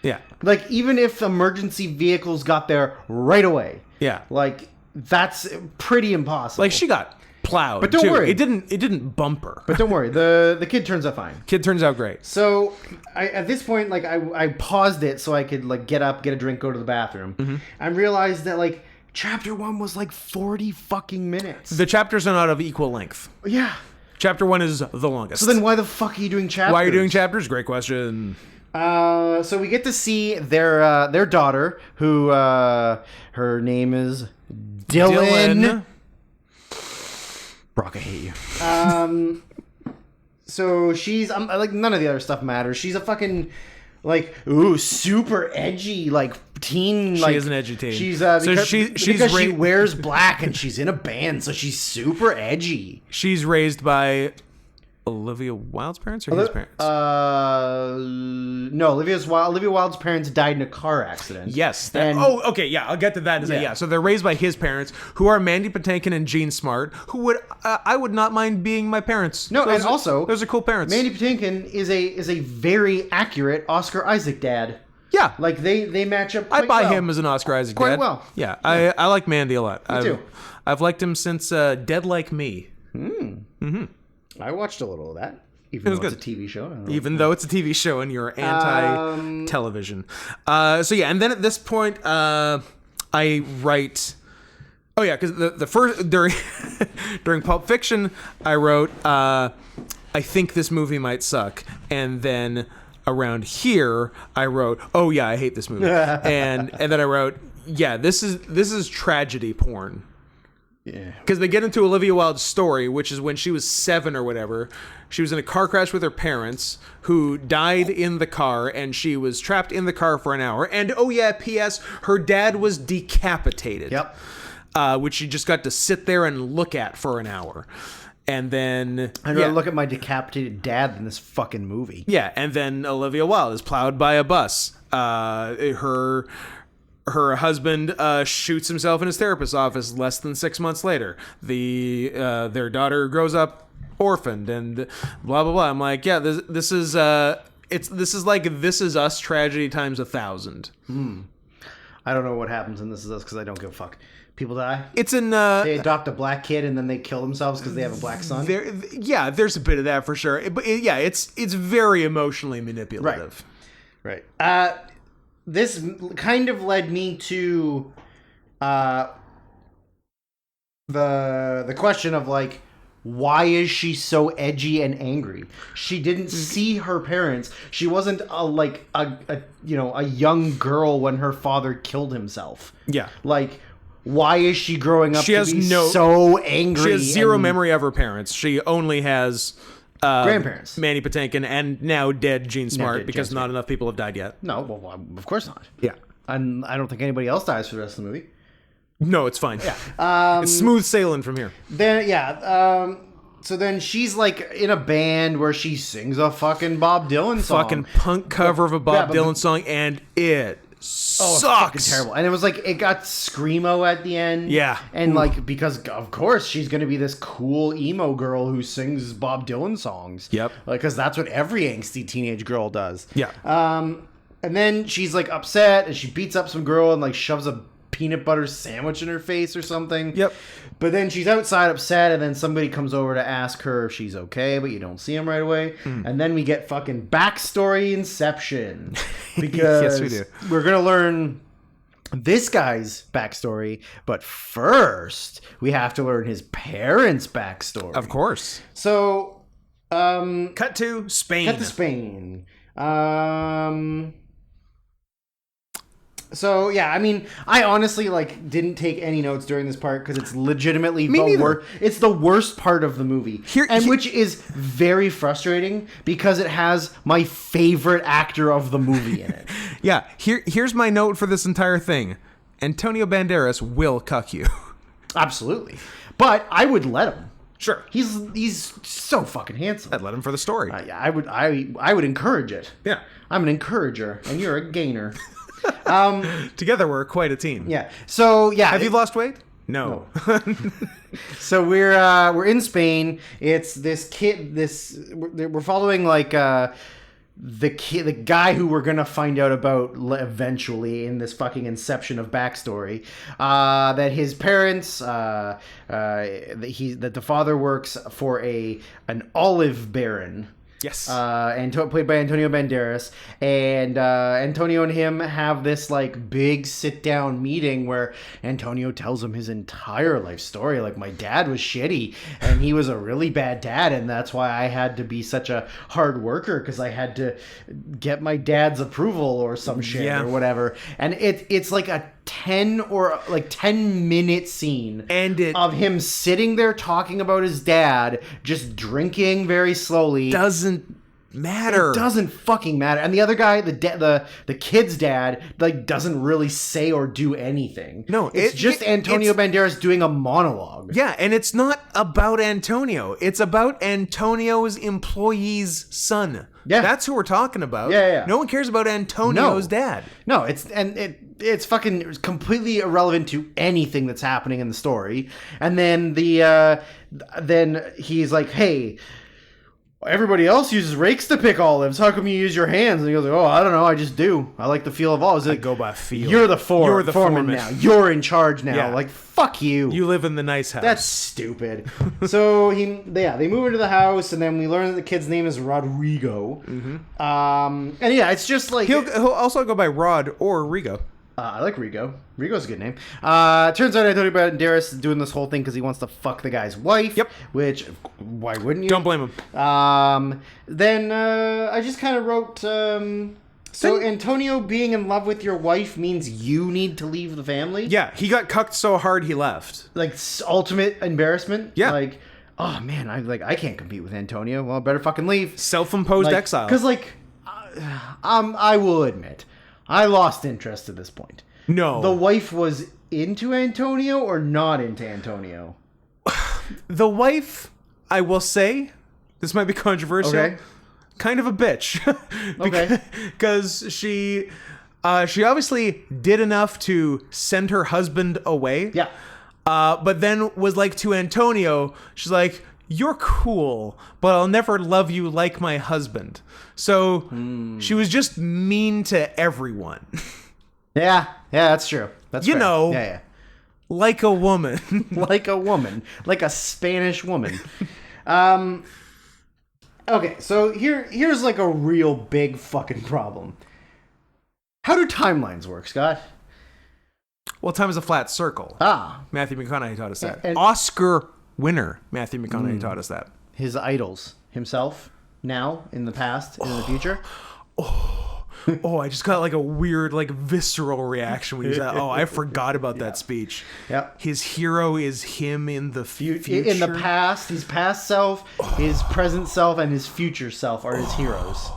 Yeah. Like, even if emergency vehicles got there right away. Yeah. Like, that's pretty impossible. Like, she got plowed. But don't worry. It didn't bump her. But don't worry. The kid turns out fine. Kid turns out great. So, at this point, like, I paused it so I could, like, get up, get a drink, go to the bathroom. And realized that, like, Chapter 1 was, like, 40 fucking minutes. The chapters are not of equal length. Yeah. Chapter 1 is the longest. So then why the fuck are you doing chapters? Why are you doing chapters? Great question. So we get to see their daughter, who her name is Dylan. Brock, I hate you. So she's like, none of the other stuff matters. She's a fucking like super edgy like teen. She like, is an edgy teen. She's because she wears black and she's in a band, so she's super edgy. She's raised by Olivia Wilde's parents or his parents? No, Olivia Wilde's parents died in a car accident. Yes. Okay, yeah, I'll get to that. Yeah. So they're raised by his parents, who are Mandy Patinkin and Jean Smart, who I would not mind being my parents. No, and also those are cool parents. Mandy Patinkin is a very accurate Oscar Isaac dad. Yeah, like they match up quite I buy well. him as an Oscar Isaac quite dad. well. Yeah, I like Mandy a lot. Me too. I've liked him since Dead Like Me. I watched a little of that, even though it's a TV show. Even though it's a TV show and you're anti-television. So yeah, and then at this point, I write... Oh yeah, because the first... During Pulp Fiction, I wrote, I think this movie might suck. And then around here, I wrote, oh yeah, I hate this movie. and then I wrote, yeah, this is tragedy porn. Yeah. Because they get into Olivia Wilde's story, which is when she was 7 or whatever. She was in a car crash with her parents, who died in the car, and she was trapped in the car for an hour. And, oh yeah, P.S., her dad was decapitated. Yep. Which she just got to sit there and look at for an hour. And then... I'd rather look at my decapitated dad than this fucking movie. Yeah, and then Olivia Wilde is plowed by a bus. Her husband shoots himself in his therapist's office less than 6 months later. Their daughter grows up orphaned and blah blah blah. I'm like, yeah, this is like This Is Us tragedy times 1,000. I don't know what happens in This Is Us because I don't give a fuck. People die. It's in they adopt a black kid and then they kill themselves because they have a black son. There's a bit of that for sure. But it's very emotionally manipulative. Right. This kind of led me to the question of like, why is she so edgy and angry? She didn't see her parents. She wasn't a young girl when her father killed himself. Yeah. Like, why is she growing up to be so angry? She has zero memory of her parents. She only has grandparents, Mandy Patinkin, and now dead Jean Smart, because not enough people have died yet. No, well, of course not. Yeah. And I don't think anybody else dies for the rest of the movie. No, it's fine. Yeah. It's smooth sailing from here. Then, so then she's like in a band where she sings a fucking Bob Dylan song. Fucking punk cover of a Bob Dylan song, and it sucks. Fucking terrible. And it was like, it got screamo at the end. Yeah. And like, because of course she's going to be this cool emo girl who sings Bob Dylan songs. Yep. Like, because that's what every angsty teenage girl does. Yeah. And then she's like upset and she beats up some girl and like shoves a peanut butter sandwich in her face or something. Yep. But then she's outside upset, and then somebody comes over to ask her if she's okay, but you don't see him right away. And then we get fucking backstory Inception. Because Yes, we do. We're going to learn this guy's backstory, but first we have to learn his parents' backstory. Of course. So, Cut to Spain. Cut to Spain. So yeah, I mean, I honestly like didn't take any notes during this part because it's legitimately it's the worst part of the movie, which is very frustrating because it has my favorite actor of the movie in it. Yeah, here's my note for this entire thing: Antonio Banderas will cuck you. Absolutely, but I would let him. Sure, he's so fucking handsome. I'd let him for the story. Yeah, I would encourage it. Yeah, I'm an encourager, and you're a gainer. Together we're quite a team. Yeah. So yeah. Have you lost weight? No. So we're in Spain. It's this kid. We're following like the guy who we're gonna find out about eventually in this fucking inception of backstory. That his parents, that the father works for an olive baron. Yes. Played by Antonio Banderas, and Antonio and him have this like big sit down meeting where Antonio tells him his entire life story. Like, my dad was shitty and he was a really bad dad, and that's why I had to be such a hard worker because I had to get my dad's approval or some shit or whatever. And it's like a 10-minute scene of him sitting there talking about his dad, just drinking very slowly. Doesn't matter. It doesn't fucking matter. And the other guy, the kid's dad, like, doesn't really say or do anything. No, it's just Antonio Banderas doing a monologue. Yeah, and it's not about Antonio. It's about Antonio's employee's son. Yeah, that's who we're talking about. Yeah. No one cares about Antonio's dad. No, it's fucking completely irrelevant to anything that's happening in the story. And then then he's like, "Hey, everybody else uses rakes to pick olives. How come you use your hands?" And he goes, "Oh, I don't know. I just do. I like the feel of olives." I go by feel. You're the foreman now. You're in charge now. Yeah. Like, fuck you. You live in the nice house. That's stupid. So they move into the house, and then we learn that the kid's name is Rodrigo. Mm-hmm. And yeah, it's just like he'll also go by Rod or Rigo. I like Rigo. Rigo's a good name. Turns out Antonio Banderas is doing this whole thing because he wants to fuck the guy's wife. Yep. Which, why wouldn't you? Don't blame him. Then I just kind of wrote... So Antonio being in love with your wife means you need to leave the family? Yeah, he got cucked so hard he left. Like, ultimate embarrassment? Yeah. Like, oh man, I can't compete with Antonio. Well, I better fucking leave. Self-imposed exile. Because, like, I will admit, I lost interest at this point. No. The wife was into Antonio or not into Antonio? The wife, I will say, this might be controversial. Okay. Kind of a bitch. Okay. Because she obviously did enough to send her husband away. Yeah. But then was like to Antonio, she's like, "You're cool, but I'll never love you like my husband." So she was just mean to everyone. Yeah, that's true. That's you fair. know, yeah. Like a woman. Like a woman. Like a Spanish woman. Okay, so here's like a real big fucking problem. How do timelines work, Scott? Well, time is a flat circle. Matthew McConaughey taught us that. And Oscar winner Matthew McConaughey taught us that. His idols. Himself, now, in the past, in the future. I just got like a weird, like visceral reaction when he said, I forgot about that speech. Yep. His hero is him in the future. In the past, his past self, his present self, and his future self are his heroes.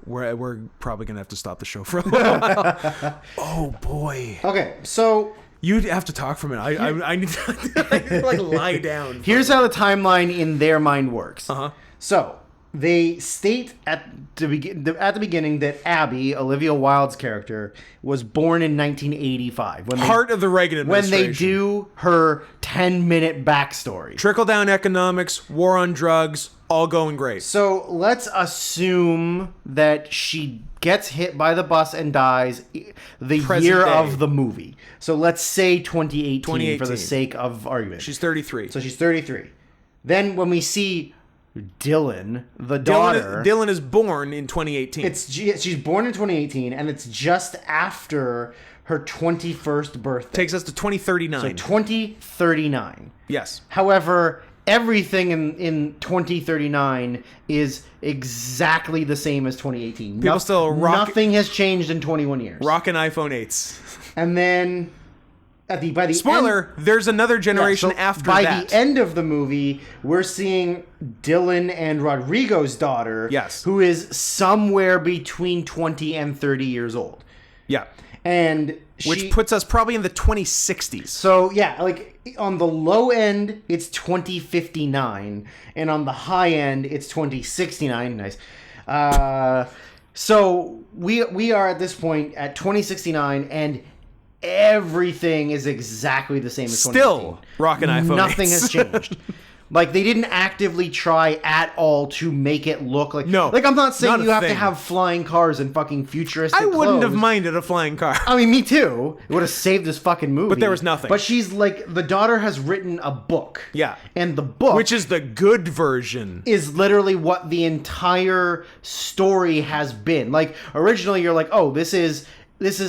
We're probably going to have to stop the show for a while. Oh, boy. Okay, so... You have to talk for a minute. I need to like lie down. Here's how the timeline in their mind works. Uh-huh. So, they state at the beginning that Abby, Olivia Wilde's character, was born in 1985. Heart of the Reagan administration. When they do her 10-minute backstory. Trickle-down economics, war on drugs, all going great. So let's assume that she gets hit by the bus and dies the year of the movie. So let's say 2018 for the sake of argument. She's 33. So she's 33. Then when we see Dylan, the daughter... Dylan is born in 2018. She's born in 2018, and it's just after her 21st birthday. Takes us to 2039. So 2039. Yes. However, everything in 2039 is exactly the same as 2018. Nothing has changed in 21 years. Rockin' iPhone 8s. And then... by the spoiler, there's another generation after that. By the end of the movie, we're seeing Dylan and Rodrigo's daughter, who is somewhere between 20 and 30 years old. Yeah. And which puts us probably in the 2060s. So, yeah, like on the low end, it's 2059, and on the high end, it's 2069. Nice. So we are at this point at 2069, and everything is exactly the same as 2018. Still rocking iPhone. Nothing has changed. Like, they didn't actively try at all to make it look like... No. Like, I'm not saying you have to have flying cars and fucking futuristic I wouldn't have clothes. minded a flying car. I mean, me too. It would have saved this fucking movie. But there was nothing. But she's like... The daughter has written a book. Yeah. And the book... Which is the good version. Is literally what the entire story has been. Like, originally you're like, oh, this is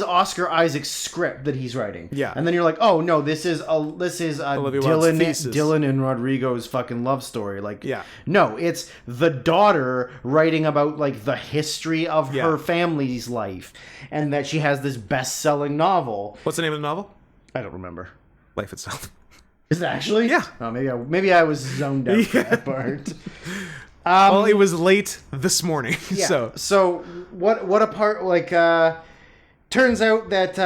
Oscar Isaac's script that he's writing. Yeah. And then you're like, oh no, this is Dylan and Rodrigo's fucking love story. Like, yeah. No, it's the daughter writing about like the history of her family's life, and that she has this best-selling novel. What's the name of the novel? I don't remember. Life Itself. Is it actually? Yeah. Oh, maybe I was zoned out for that part. Well, it was late this morning. Yeah. So what a part, like, turns out that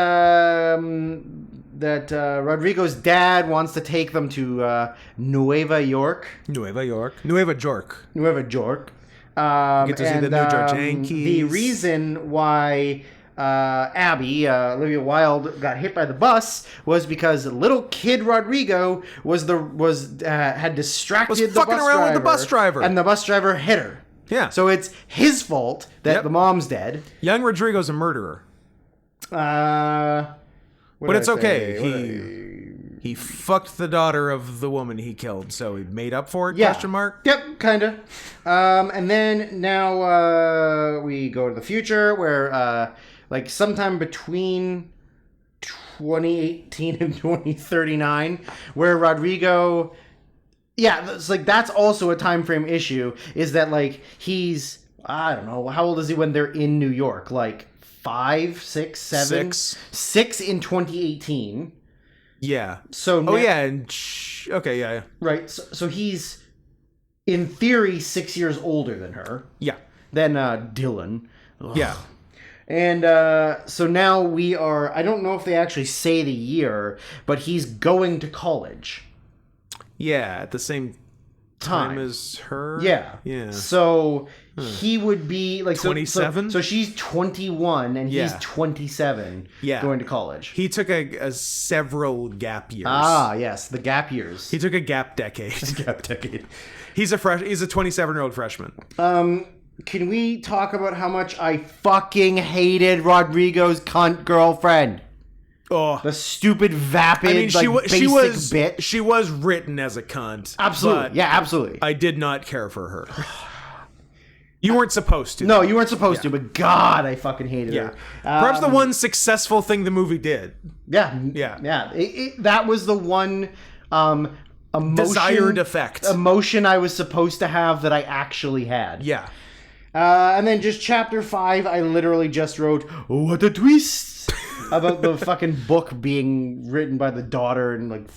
Rodrigo's dad wants to take them to Nueva York. Nueva York. Get to see the New York Yankees. The reason why Abby, Olivia Wilde, got hit by the bus was because little kid Rodrigo had distracted the fucking around with the bus driver, and the bus driver hit her. Yeah. So it's his fault that the mom's dead. Young Rodrigo's a murderer. But it's okay. He fucked the daughter of the woman he killed, so he made up for it? Yeah. Question mark. Yep, kind of. And then now we go to the future where like sometime between 2018 and 2039, where Rodrigo, it's like that's also a time frame issue. Is that like he's, I don't know, how old is he when they're in New York? Like 5, 6, 7? 6 in 2018. Yeah. So okay, yeah. Right. So he's in theory 6 years older than her. Yeah. Than Dylan. Ugh. Yeah. And so now we are, I don't know if they actually say the year, but he's going to college. Yeah, at the same time as her. Yeah. Yeah. So he would be like 27. So she's 21 and he's 27. Yeah. Going to college. He took a several gap years. Ah, yes, the gap years. He took a gap decade. He's a 27-year-old freshman. Can we talk about how much I fucking hated Rodrigo's cunt girlfriend? Oh, the stupid, vapid, basic bitch. She was written as a cunt. Absolutely, absolutely. I did not care for her. You weren't supposed to. No, you weren't supposed to. But God, I fucking hated her. Perhaps the one successful thing the movie did. Yeah. That was the one desired effect. Emotion I was supposed to have that I actually had. Yeah. And then just chapter 5, I literally just wrote, what a twist, about the fucking book being written by the daughter, and like,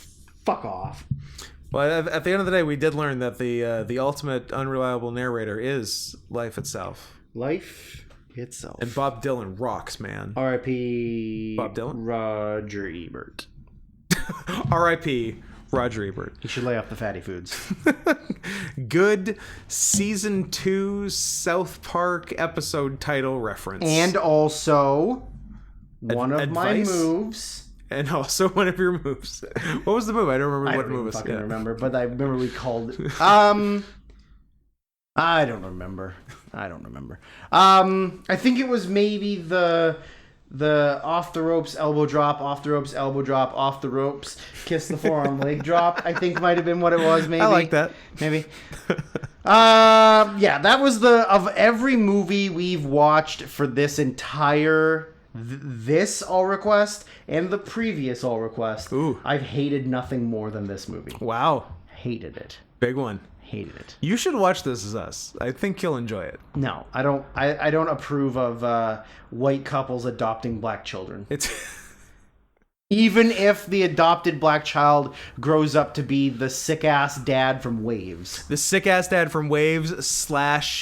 fuck off. Well, at the end of the day, we did learn that the ultimate unreliable narrator is life itself. Life itself. And Bob Dylan rocks, man. R.I.P. Bob Dylan? Roger Ebert. R.I.P. Roger Ebert. You should lay off the fatty foods. Good season 2 South Park episode title reference. And also one of my advice? moves. And also one of your moves. What was the move? I don't remember what move was. I don't remember, but I remember we called it. I don't remember. I think it was maybe the off the ropes elbow drop, off the ropes elbow drop, off the ropes kiss the forearm leg drop. I think might have been what it was. Maybe I like that. Maybe. Yeah, that was of every movie we've watched for this entire this All Request and the previous All Request. Ooh. I've hated nothing more than this movie. Wow. Hated it. Big one. Hated it. You should watch This Is Us. I think you'll enjoy it. No, I don't. I don't approve of white couples adopting black children. It's even if the adopted black child grows up to be the sick ass dad from Waves. the sick ass dad from Waves / Christopher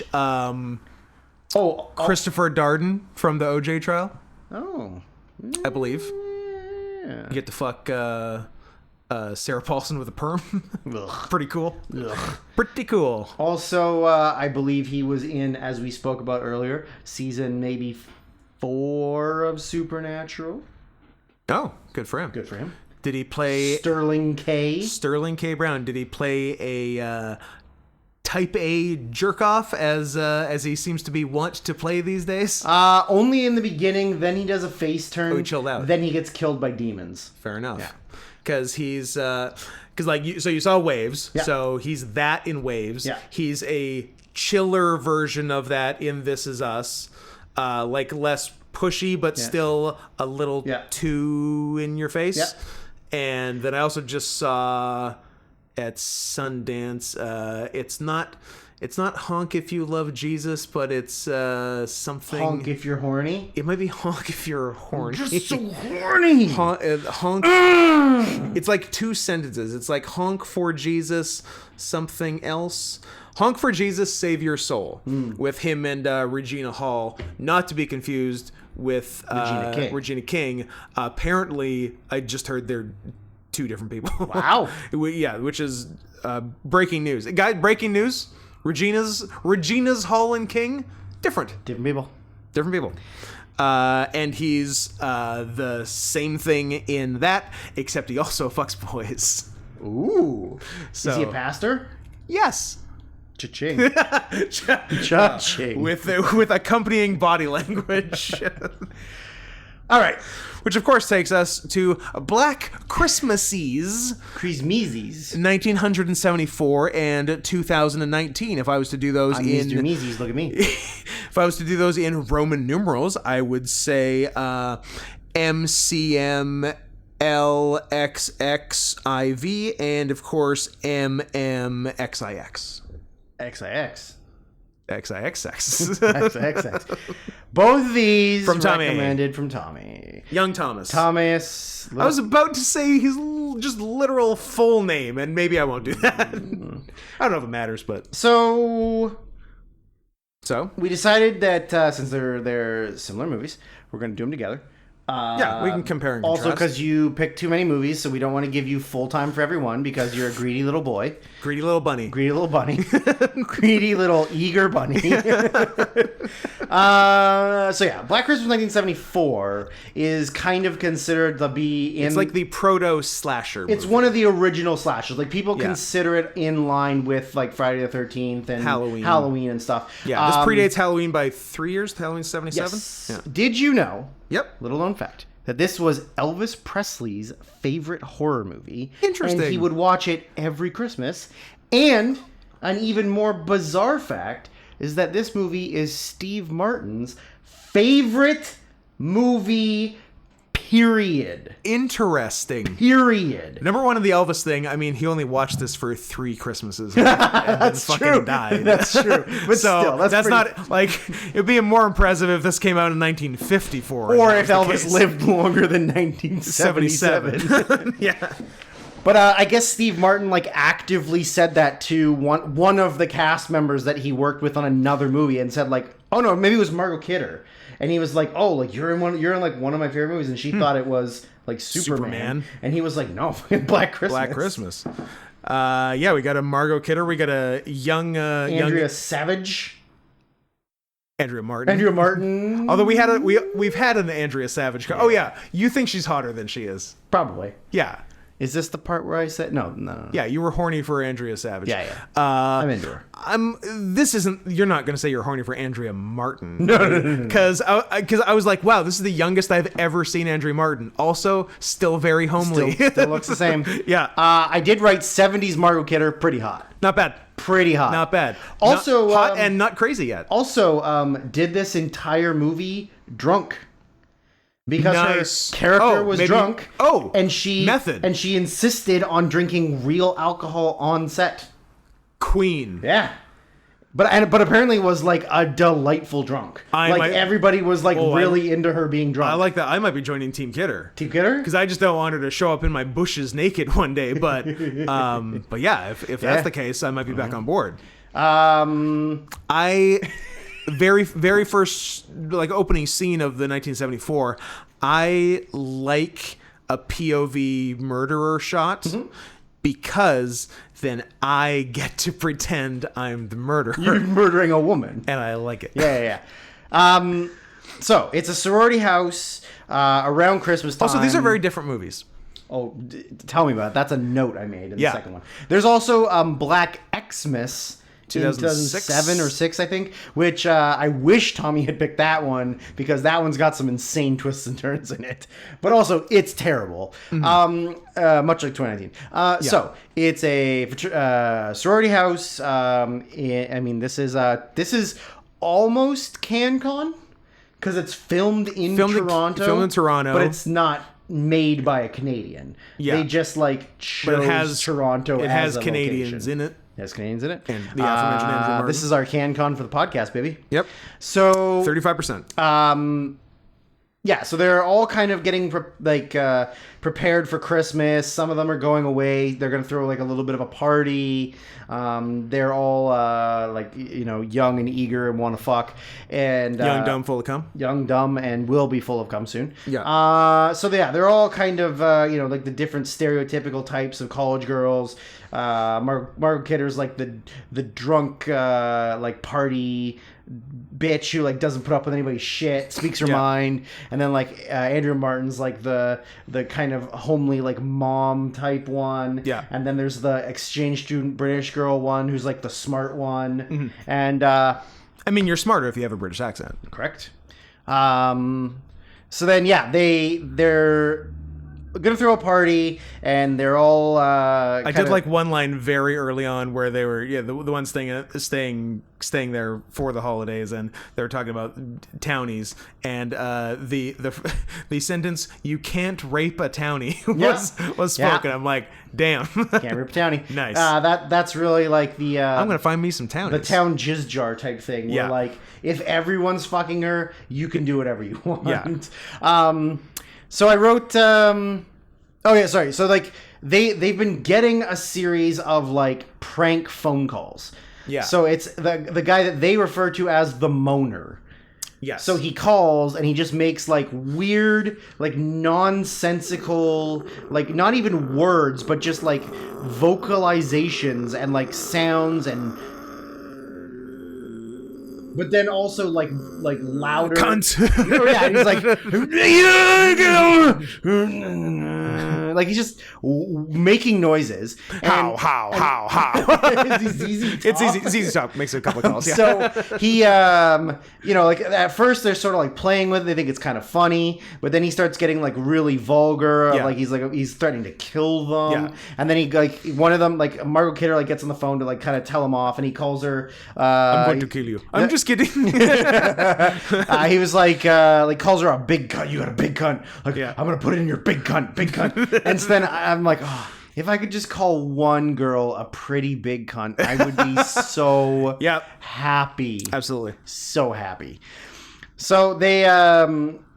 Darden from the OJ trial. Oh, I believe. yeah. You get to fuck Sarah Paulson with a perm. Pretty cool. Ugh. Pretty cool. Also, I believe he was in, as we spoke about earlier, season maybe 4 of Supernatural. Oh, good for him. Good for him. Did he play Sterling K. Brown? Did he play a type A jerk off as he seems to be wont to play these days? Only in the beginning. Then he does a face turn. Oh, he chilled out. Then he gets killed by demons. Fair enough. Yeah. Because he's so you saw Waves. Yeah. So he's that in Waves. Yeah. He's a chiller version of that in This Is Us. Like less pushy, but still a little too in your face. Yeah. And then I also just saw at Sundance, it's not honk if you love Jesus, but it's something. Honk if you're horny. It might be honk if you're horny. Just so horny. Honk. It's like 2 sentences. It's like honk for Jesus, something else. Honk for Jesus, Save Your Soul, with him and Regina Hall, not to be confused with Regina King. Apparently, I just heard they're 2 different people. Wow. Yeah, which is breaking news. Breaking news. Regina's Hall and King, different people. And he's the same thing in that, except he also fucks boys. Ooh. So, is he a pastor? Yes. Cha-ching. Cha-ching. With accompanying body language. All right. Which, of course, takes us to Black Christmases. 1974 and 2019. If I was to do those Meezies, look at me. If I was to do those in Roman numerals, I would say MCM, LXXIV, and, of course, MMXIX. XIX. XIXX. Both of these from Tommy. Recommended from Tommy. Young Thomas. Thomas. I was about to say his just literal full name, and maybe I won't do that. I don't know if it matters, but... So we decided that since they're similar movies, we're going to do them together. Yeah, we can compare and contrast. Also, because you picked too many movies, so we don't want to give you full time for every one because you're a greedy little boy. Greedy little bunny. Greedy little bunny. Greedy little eager bunny. So yeah, Black Christmas 1974 is kind of considered to be in... It's like the proto-slasher movie. It's one of the original slashers. Like, people consider it in line with, like, Friday the 13th and Halloween and stuff. Yeah, this predates Halloween by 3 years. Halloween's 77? Yes. Yeah. Did you know... Yep. Little known fact. That this was Elvis Presley's favorite horror movie. Interesting. And he would watch it every Christmas. And an even more bizarre fact is that this movie is Steve Martin's favorite movie, period. Interesting. Period. Number one of the Elvis thing, I mean, he only watched this for 3 Christmases and That's then fucking true. died. That's true. But still, that's not, like, it'd be more impressive if this came out in 1954. Or if Elvis lived longer than 1977. Yeah. But I guess Steve Martin, like, actively said that to one of the cast members that he worked with on another movie, and said, like, oh no, maybe it was Margot Kidder, and he was like, oh, like, you're in one of my favorite movies, and she thought it was like Superman. Superman. And he was like, no, Black Christmas. Black Christmas. Yeah, we got a Margot Kidder. We got a young Andrea Savage. Andrea Martin. Andrea Martin. Although we've had an Andrea Savage. Oh yeah, you think she's hotter than she is? Probably. Yeah. Is this the part where I said no? Yeah, you were horny for Andrea Savage. Yeah. I'm into her. This isn't. You're not going to say you're horny for Andrea Martin. No. Because I was like, wow, this is the youngest I've ever seen Andrea Martin. Also, still very homely. Still looks the same. Yeah. I did write 70s Margot Kidder. Pretty hot. Not bad. Pretty hot. Not bad. Also, not hot and not crazy yet. Also, did this entire movie drunk. Because nice. her character was drunk. And she insisted on drinking real alcohol on set. Queen. Yeah. But apparently was like a delightful drunk. Everybody was like really into her being drunk. I like that. I might be joining Team Kidder. Team Kidder? Because I just don't want her to show up in my bushes naked one day. But yeah, if that's the case, I might be back on board. Very first opening scene of the 1974, I like a POV murderer shot because then I get to pretend I'm the murderer. You're murdering a woman. And I like it. Yeah. So it's a sorority house around Christmas time. Also, these are very different movies. Oh, tell me about it. That's a note I made in the second one. There's also Black Xmas. 2007 or 6, I think, which I wish Tommy had picked that one because that one's got some insane twists and turns in it. But also, it's terrible, much like 2019. So it's a sorority house. This is almost CanCon because it's filmed in Toronto, but it's not made by a Canadian. Yeah. They just chose Toronto. It has Canadians in it. Has Canadians in it. And the aforementioned Andrew Martin. This is our CanCon for the podcast, baby. Yep. So 35%. Yeah, so they're all kind of getting prepared for Christmas. Some of them are going away. They're going to throw a little bit of a party. They're all young and eager and want to fuck. And young, dumb, full of cum. Young, dumb, and will be full of cum soon. Yeah. They're all kind of the different stereotypical types of college girls. Margot Kidder's the drunk party bitch who doesn't put up with anybody's shit, speaks her mind, and then Andrea Martin's the kind of homely mom type one, and then there's the exchange student British girl one who's the smart one, and you're smarter if you have a British accent. Correct. So then they're gonna throw a party, and they're all I did one line very early on where they were the one staying there for the holidays, and they were talking about townies, and the sentence "you can't rape a townie" was spoken. I'm like, damn. Can't rape a townie. Nice. That's really the I'm gonna find me some townies. The town jizz jar type thing where if everyone's fucking her, you can do whatever you want. So I wrote So they've been getting a series of prank phone calls. Yeah. So it's the guy that they refer to as the moaner. Yes. So he calls and he just makes weird, nonsensical, not even words, but just vocalizations and sounds and. But then also louder. Cunt. He's he's just making noises. How? It's easy. It's easy to talk. Makes a couple of calls. Yeah. So he, at first they're sort of playing with it. They think it's kind of funny, but then he starts getting really vulgar. Yeah. He's threatening to kill them. Yeah. And then he one of them Margot Kidder gets on the phone to kind of tell him off, and he calls her. I'm going to kill you. I'm just kidding. He was calls her a big cunt. You got a big cunt. I'm gonna put it in your big cunt. And so then I'm if I could just call one girl a pretty big cunt, I would be so happy. Absolutely. So happy. So they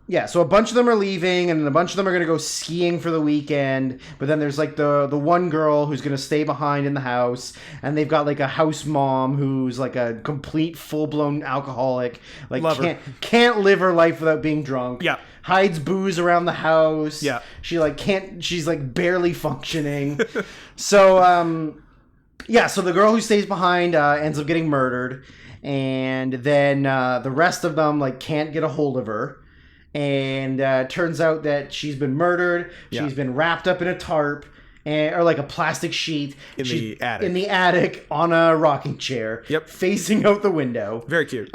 Yeah, so a bunch of them are leaving, and a bunch of them are going to go skiing for the weekend. But then there's like the one girl who's going to stay behind in the house, and they've got like a house mom who's like a complete full blown alcoholic, like can't live her life without being drunk. Yeah, hides booze around the house. Yeah, she like can't. She's like barely functioning. So yeah, so the girl who stays behind ends up getting murdered, and then the rest of them like can't get a hold of her. And turns out that she's been murdered. She's been wrapped up in a tarp or like a plastic sheet in the attic on a rocking chair. Yep, facing out the window. Very cute.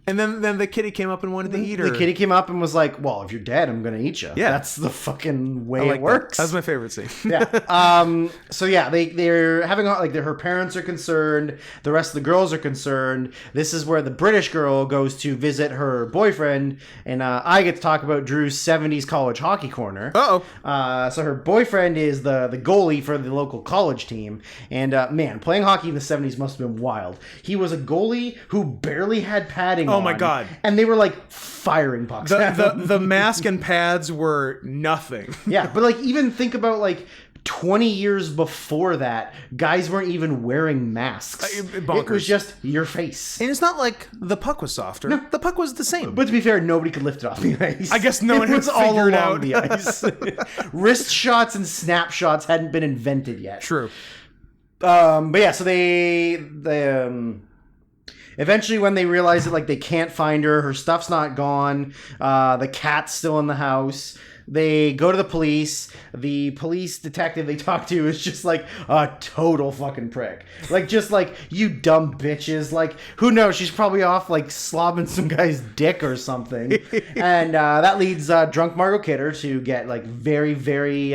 And then the kitty came up and wanted to eat her. The kitty came up and was like, "Well, if you're dead, I'm gonna eat you." Yeah, that's the fucking way it works. That was my favorite scene. Yeah. So yeah, they're having like her parents are concerned. The rest of the girls are concerned. This is where the British girl goes to visit her boyfriend, and I get to talk about Drew's '70s college hockey corner. So her boyfriend is the goalie for the local college team, and man, playing hockey in the '70s must have been wild. He was a goalie who barely had padding on. Oh my god. And they were like firing pucks. The mask and pads were nothing. Yeah, but like even think about like 20 years before that, guys weren't even wearing masks. Bonkers. It was just your face. And it's not like the puck was softer. No. The puck was the same. But to be fair, nobody could lift it off the ice. I guess no one had figured out the ice. Wrist shots and snapshots hadn't been invented yet. True. But yeah, so they eventually, when they realize that like they can't find her stuff's not gone, the cat's still in the house. They go to the police. The police detective they talk to is just like a total fucking prick. Like, just like, you dumb bitches. Like, who knows? She's probably off like slobbing some guy's dick or something. And that leads drunk Margot Kidder to get like very, very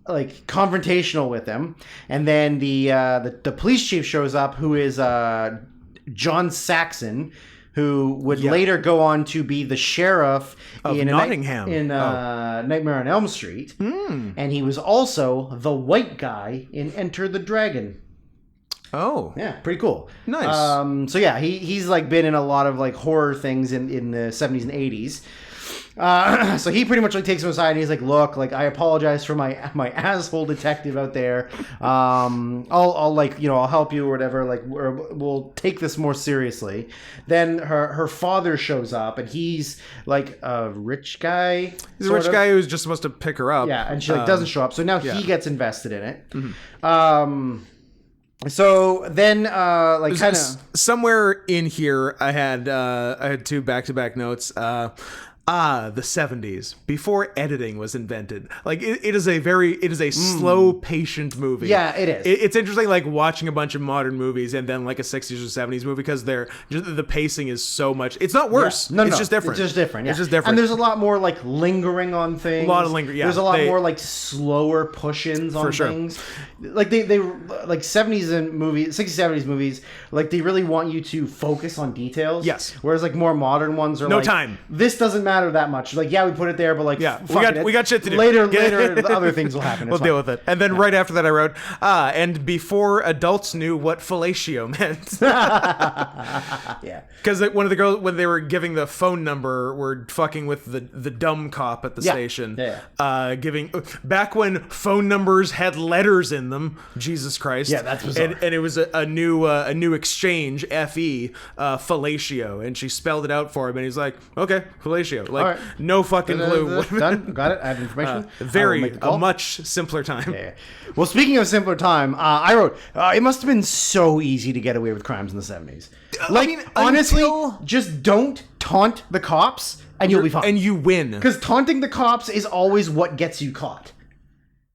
like confrontational with him. And then the police chief shows up, who is John Saxon, who would later go on to be the sheriff of Nottingham in Nightmare on Elm Street. And he was also the white guy in Enter the Dragon. Oh. Yeah, pretty cool. Nice. So yeah, he's like been in a lot of like horror things in the 70s and 80s. So he pretty much like takes him aside and he's like, "Look, like I apologize for my asshole detective out there. I'll like, you know, I'll help you or whatever. Like we'll take this more seriously." Then her father shows up and he's like a rich guy. He's a rich guy who's just supposed to pick her up. Yeah, and she like doesn't show up. So now he gets invested in it. Mm-hmm. So then, like, kind of somewhere in here, I had two back-to-back notes. The 70s, before editing was invented. Like, it is a slow, patient movie. Yeah, it is. It's interesting, like, watching a bunch of modern movies and then, like, a 60s or 70s movie, because the pacing is so much... It's not worse. Yeah. It's just different. It's just different, yeah. It's just different. And there's a lot more, like, lingering on things. A lot of lingering, yeah. There's a lot more, like, slower push-ins on things. Like, they like, 70s and movies, 60s, 70s movies, like, they really want you to focus on details. Yes. Whereas, like, more modern ones are no like... time. This doesn't matter that much. Like, yeah, we put it there, but, like, we got shit to do. Later, the other things will happen. We'll deal with it. And then right after that I wrote, and before adults knew what fellatio meant. Yeah. Because one of the girls, when they were giving the phone number, were fucking with the dumb cop at the station. Yeah. Giving... Back when phone numbers had letters in them. Jesus Christ. Yeah, that's bizarre. And it was a new exchange, F-E, fellatio. And she spelled it out for him, and he's like, okay, fellatio. Like, no fucking clue. Done. Got it. I have information. A much simpler time. Yeah. Well, speaking of simpler time, I wrote, it must have been so easy to get away with crimes in the 70s. Like, I mean, honestly, just don't taunt the cops and you'll be fine. And you win. Because taunting the cops is always what gets you caught.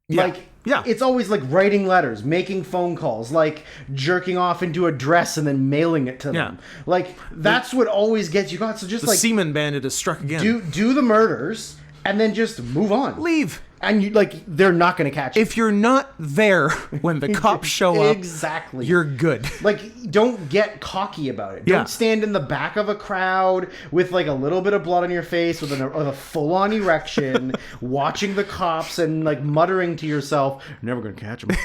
Yeah. Like, it's always like writing letters, making phone calls, like jerking off into a dress and then mailing it to them. Like, that's what always gets you caught. So just the Seaman Bandit is struck again. Do the murders and then just move on. Leave. And you like they're not going to catch you. If you're not there when the cops show up, exactly, you're good. Like, don't get cocky about it. Don't stand in the back of a crowd with like a little bit of blood on your face with a full-on erection, watching the cops and like muttering to yourself, "Never going to catch them.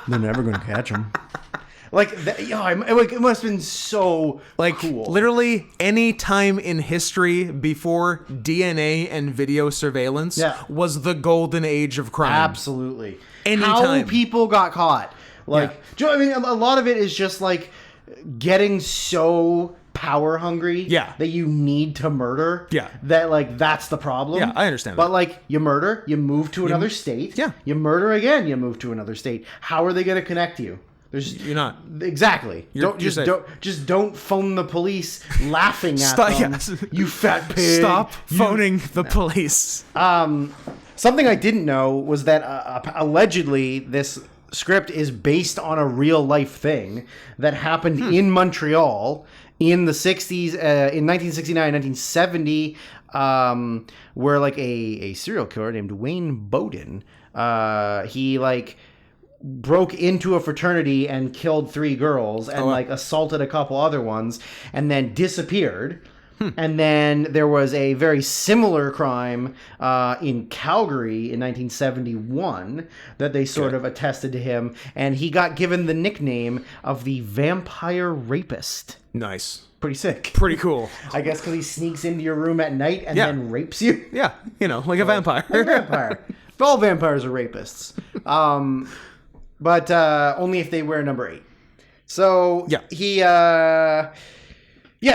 They're never going to catch them." Like, it must have been so cool. Literally any time in history before DNA and video surveillance was the golden age of crime. Absolutely. Anytime. How people got caught. Like, do you know what I mean? A lot of it is just like getting so power hungry that you need to murder. That like that's the problem. Yeah, I understand But that. like you murder, you move to another state. Yeah. You murder again, you move to another state. How are they going to connect you? You're not. Exactly. Don't phone the police laughing at them. You fat pig. Stop phoning the police. Something I didn't know was that allegedly this script is based on a real life thing that happened in Montreal in the 60s, in 1969, 1970, where like a serial killer named Wayne Bowden, he like broke into a fraternity and killed 3 girls and like assaulted a couple other ones and then disappeared. And then there was a very similar crime in Calgary in 1971 that they sort of attested to him, and he got given the nickname of the Vampire Rapist. Nice. Pretty sick. Pretty cool. I guess because he sneaks into your room at night and then rapes you. Yeah, like a vampire. Like a vampire. All vampires are rapists. But only if they wear number 8. So he...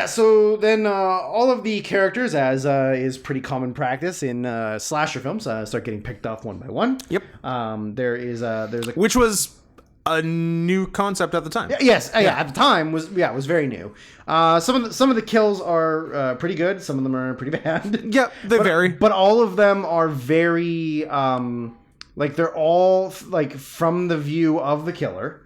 so then all of the characters, as is pretty common practice in slasher films, start getting picked off one by one. Yep. There's a which was a new concept at the time. Yes, at the time was very new. Some of the kills are pretty good. Some of them are pretty bad. Yeah, they vary. But all of them are very like they're all like from the view of the killer.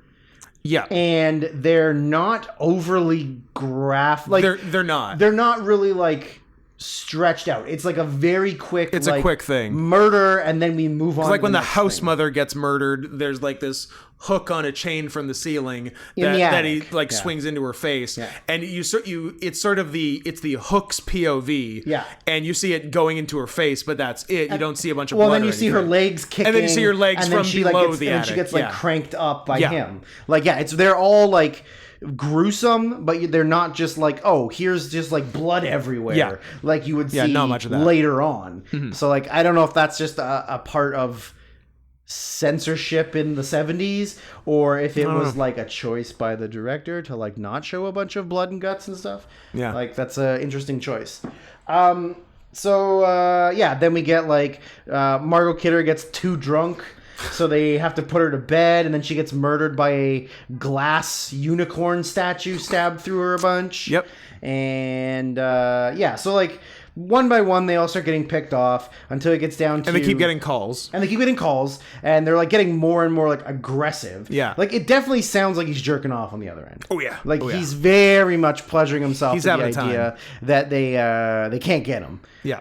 Yeah, and they're not overly graphic. Like they're not. They're not really like stretched out. It's like a very quick. It's a quick thing. Murder, and then we move on. It's like when the house mother gets murdered. There's like this hook on a chain from the ceiling that he like swings into her face, and it's sort of the hook's POV. Yeah, and you see it going into her face, but that's it. You don't see a bunch of blood. Well, then you see her legs kicking, and then you see her legs from below the attic. And she gets like cranked up by him. Like they're all like gruesome, but they're not just like, oh, here's just like blood everywhere, like you would see not much of that later on. Mm-hmm. So like I don't know if that's just a part of censorship in the 70s or if it was like a choice by the director to like not show a bunch of blood and guts and stuff. Like that's an interesting choice. Then we get like Margot Kidder gets too drunk, so they have to put her to bed, and then she gets murdered by a glass unicorn statue stabbed through her a bunch. And so like one by one, they all start getting picked off until it gets down to... And they keep getting calls. And they're, like, getting more and more, like, aggressive. Yeah. Like, it definitely sounds like he's jerking off on the other end. Oh, yeah. Like, he's very much pleasuring himself he's to the having idea that they can't get him. Yeah.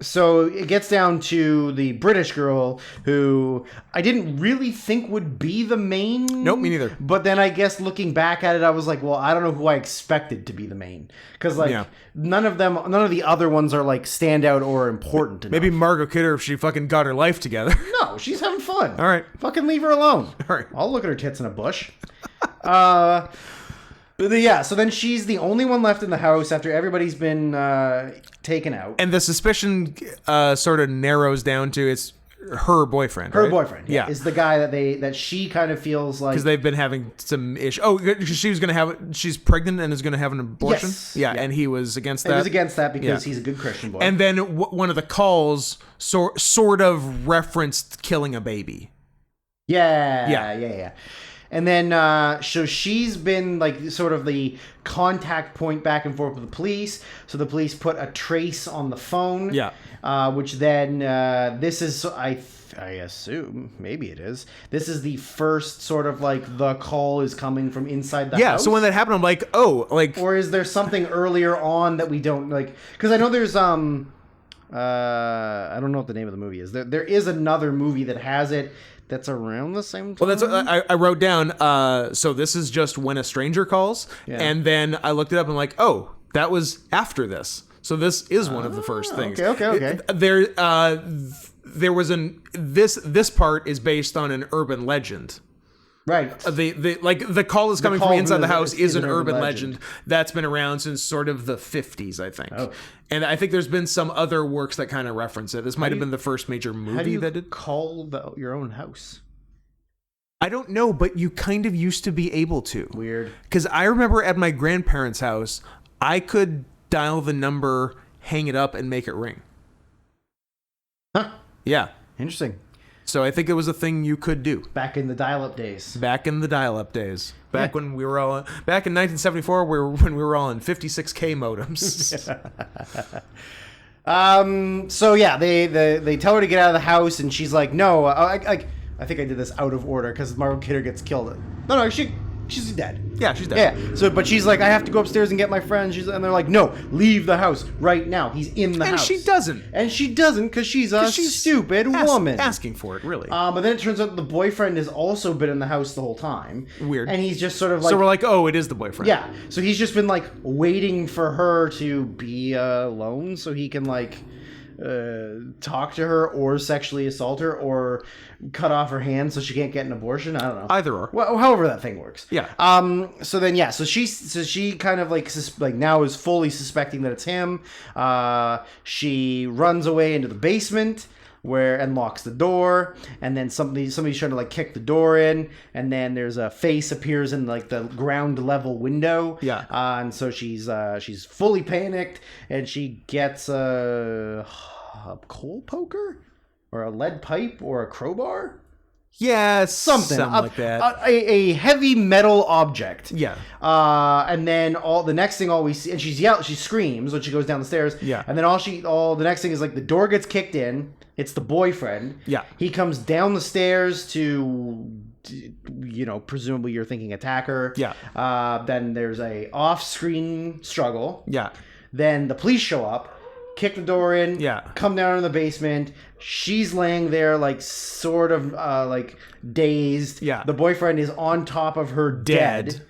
So it gets down to the British girl who I didn't really think would be the main. Nope, me neither. But then I guess looking back at it, I was like, well, I don't know who I expected to be the main. Because, like, none of the other ones are, like, standout or important enough. Maybe Margot Kidder if she fucking got her life together. No, she's having fun. All right. Fucking leave her alone. All right. I'll look at her tits in a bush. So then she's the only one left in the house after everybody's been taken out. And the suspicion sort of narrows down to it's her boyfriend. Her right? boyfriend, is the guy that she kind of feels like, because they've been having some issue. Oh, she's pregnant and is gonna have an abortion. Yes. Yeah, and he was against that. He was against that because he's a good Christian boy. And then one of the calls sort of referenced killing a baby. Yeah. And then, so she's been like sort of the contact point back and forth with the police. So the police put a trace on the phone. Yeah. Which then, this is, I assume, maybe it is. This is the first sort of like the call is coming from inside the house. Yeah. So when that happened, I'm like, oh, like. Or is there something earlier on that we don't like? Because I know there's I don't know what the name of the movie is. There is another movie that has it. That's around the same time. Well, that's what I wrote down. So this is just When a Stranger Calls, and then I looked it up and I'm like, oh, that was after this. So this is one of the first things. Okay. There was this part is based on an urban legend. Right. The call is coming call from inside from the the- house is is an urban legend that's been around since sort of the 50s, I think. Oh. And I think there's been some other works that kind of reference it. This might have been the first major How do movie you that did. call your own house? I don't know, but you kind of used to be able to. Weird. Because I remember at my grandparents' house, I could dial the number, hang it up, and make it ring. Huh. Yeah. Interesting. So I think it was a thing you could do. Back in the dial-up days. Back in the dial-up days. When we were all... Back in 1974, when we were all in 56K modems. So yeah, they tell her to get out of the house, and she's like, no, I think I did this out of order because Margot Kidder gets killed. No, she's dead. Yeah, she's dead. Yeah. So, but she's like, I have to go upstairs and get my friend. And they're like, no, leave the house right now. He's in the house. And she doesn't. And she doesn't because she's a stupid woman. Asking for it, really. But then it turns out the boyfriend has also been in the house the whole time. Weird. And he's just sort of like... So we're like, oh, it is the boyfriend. Yeah. So he's just been like waiting for her to be alone so he can like talk to her or sexually assault her or cut off her hand so she can't get an abortion. I don't know. Either or. Well, however that thing works. Yeah. So then, yeah. So she kind of like now is fully suspecting that it's him. She runs away into the basement and locks the door, and then somebody's trying to like kick the door in, and then there's a face appears in like the ground level window. Yeah. And so she's fully panicked, and she gets a coal poker or a lead pipe or a crowbar. Yeah, Something like that. A heavy metal object. Yeah. And then the next thing we see, and she screams when she goes down the stairs. Yeah. And then the next thing is like the door gets kicked in. It's the boyfriend. Yeah. He comes down the stairs to, presumably you're thinking attack her. Yeah. Then there's a off-screen struggle. Yeah. Then the police show up, kick the door in, Yeah. come down in the basement. She's laying there like sort of like dazed. Yeah. The boyfriend is on top of her dead.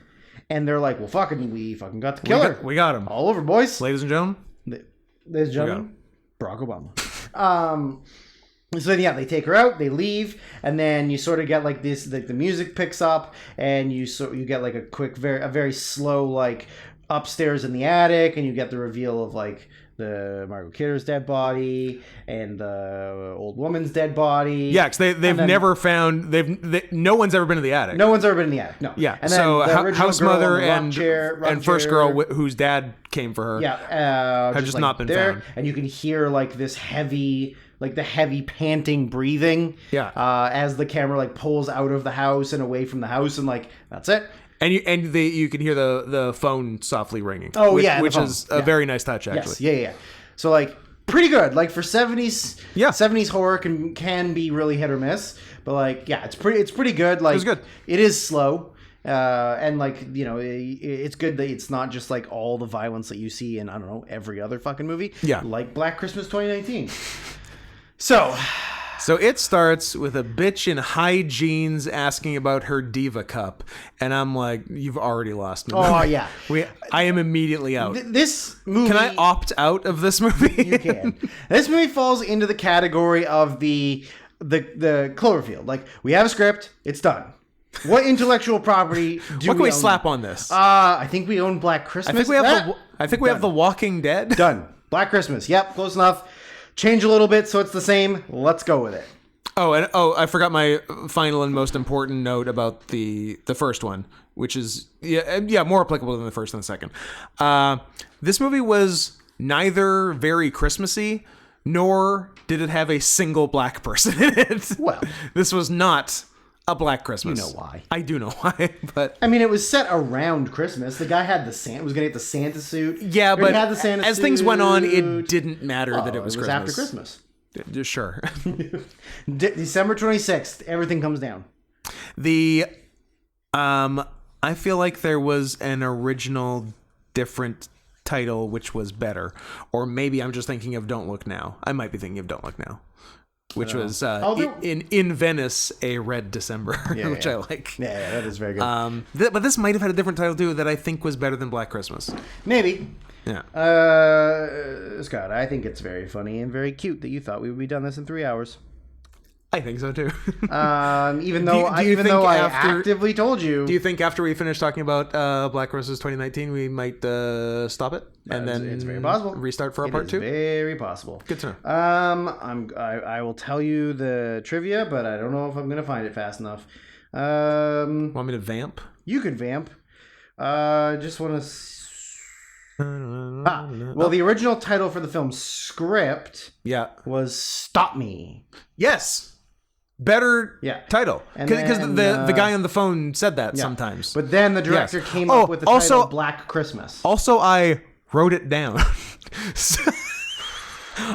And they're like, well, we fucking got the killer. We got him. All over, boys. Ladies and gentlemen. Ladies and gentlemen, Barack Obama. So yeah, they take her out, they leave, and then you sort of get like this, like the music picks up, and you get like a very slow like upstairs in the attic, and you get the reveal of like the Margot Kidder's dead body and the old woman's dead body. Yeah, because they've never found no one's ever been to the attic. No one's ever been in the attic. No. Yeah. And so then the original house girl mother on the and first girl whose dad came for her. Yeah. have just like not been there, found. and you can hear like this heavy. Like the heavy panting breathing, as the camera like pulls out of the house and away from the house, and like that's it. And you can hear the phone softly ringing. Oh, which is a very nice touch actually. Yes, yeah. So like pretty good. Like for 70s, Yeah. 70s horror can be really hit or miss, but like yeah, it's pretty good. Like was good. It is slow. And like it's good that it's not just like all the violence that you see in I don't know every other fucking movie. Yeah. Like Black Christmas 2019. So it starts with a bitch in high jeans asking about her Diva cup, and I'm like, you've already lost me. Oh yeah, I am immediately out. This movie. Can I opt out of this movie? You can. This movie falls into the category of the Cloverfield. Like we have a script, it's done. What intellectual property do what can we own? slap on this? I think we own Black Christmas. I think we have The Walking Dead. Done. Black Christmas. Yep, close enough. Change a little bit so it's the same. Let's go with it. I forgot my final and most important note about the first one, which is more applicable than the first and the second. This movie was neither very Christmassy, nor did it have a single black person in it. Well, this was not a Black Christmas. You know why. I do know why, but I mean, it was set around Christmas. The guy had was going to get the Santa suit. Yeah, but he had the Santa as suit. things went on, it didn't matter that it was Christmas. After Christmas. Sure. December 26th, everything comes down. I feel like there was an original different title which was better, or maybe I'm just thinking of Don't Look Now. I might be thinking of Don't Look Now, which was in Venice, A Red December, which I like. Yeah, that is very good. But this might have had a different title too that I think was better than Black Christmas. Maybe. Yeah. Scott, I think it's very funny and very cute that you thought we would be done this in 3 hours. I think so too. Even though I actively told you. Do you think after we finish talking about Black Christmas 2019, we might stop it and then it's very possible. Restart for a part 2? Very possible. Good to know. I will tell you the trivia, but I don't know if I'm gonna find it fast enough. Want me to vamp? You could vamp. Just want to. Well, the original title for the film script was "Stop Me." Yes. Better title. Because the guy on the phone said that sometimes. But then the director came up with the title Black Christmas. Also, I wrote it down.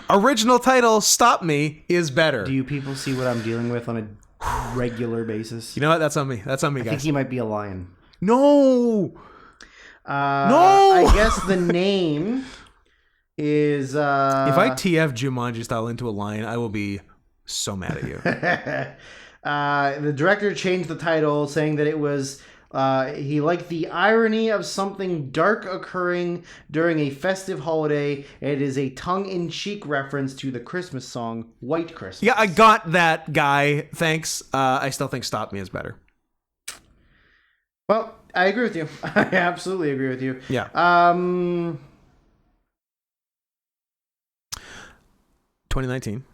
Original title, Stop Me, is better. Do you people see what I'm dealing with on a regular basis? You know what? That's on me. That's on me, guys. I think he might be a lion. No! No! I guess the name is... If I TF Jumanji style into a lion, I will be so mad at you. The director changed the title, saying that it was he liked the irony of something dark occurring during a festive holiday. It is a tongue-in-cheek reference to the Christmas song White Christmas. Yeah, I got that, guy. Thanks. I still think Stop Me is better. Well, I agree with you. I absolutely agree with you. Yeah. 2019.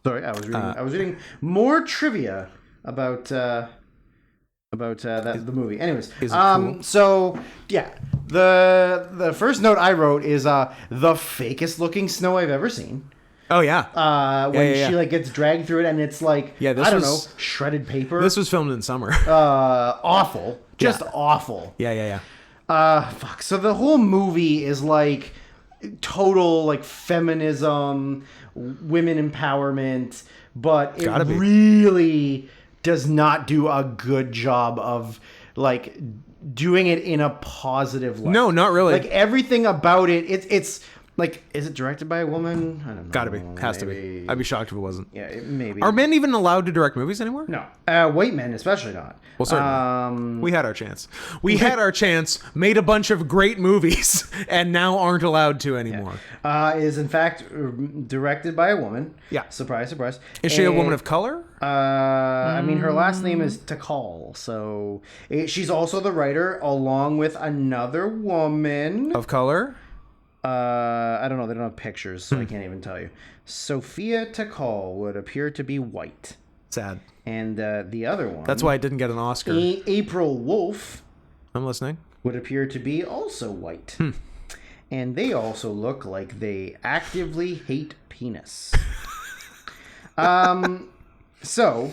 Sorry, I was reading more trivia about the movie. Anyways, cool? So yeah, the first note I wrote is the fakest looking snow I've ever seen. Oh yeah. When she like gets dragged through it and it's like I don't know, shredded paper. This was filmed in summer. Awful, just awful. Yeah. Fuck. So the whole movie is like total like feminism, women empowerment, but it really does not do a good job of like doing it in a positive light. No, not really. Like everything about it, it's like, is it directed by a woman? I don't know. Gotta be. Has to be. I'd be shocked if it wasn't. Yeah, maybe. Are men even allowed to direct movies anymore? No. White men especially not. Well, certainly. We had our chance. We had our chance, made a bunch of great movies, and now aren't allowed to anymore. Is in fact directed by a woman. Yeah. Surprise, surprise. Is she a woman of color? I mean, her last name is Takal, so she's also the writer, along with another woman. Of color? I don't know. They don't have pictures, so I can't even tell you. Sophia Takal would appear to be white. Sad. And the other one... That's why I didn't get an Oscar. April Wolf... I'm listening. ...would appear to be also white. And they also look like they actively hate penis. So,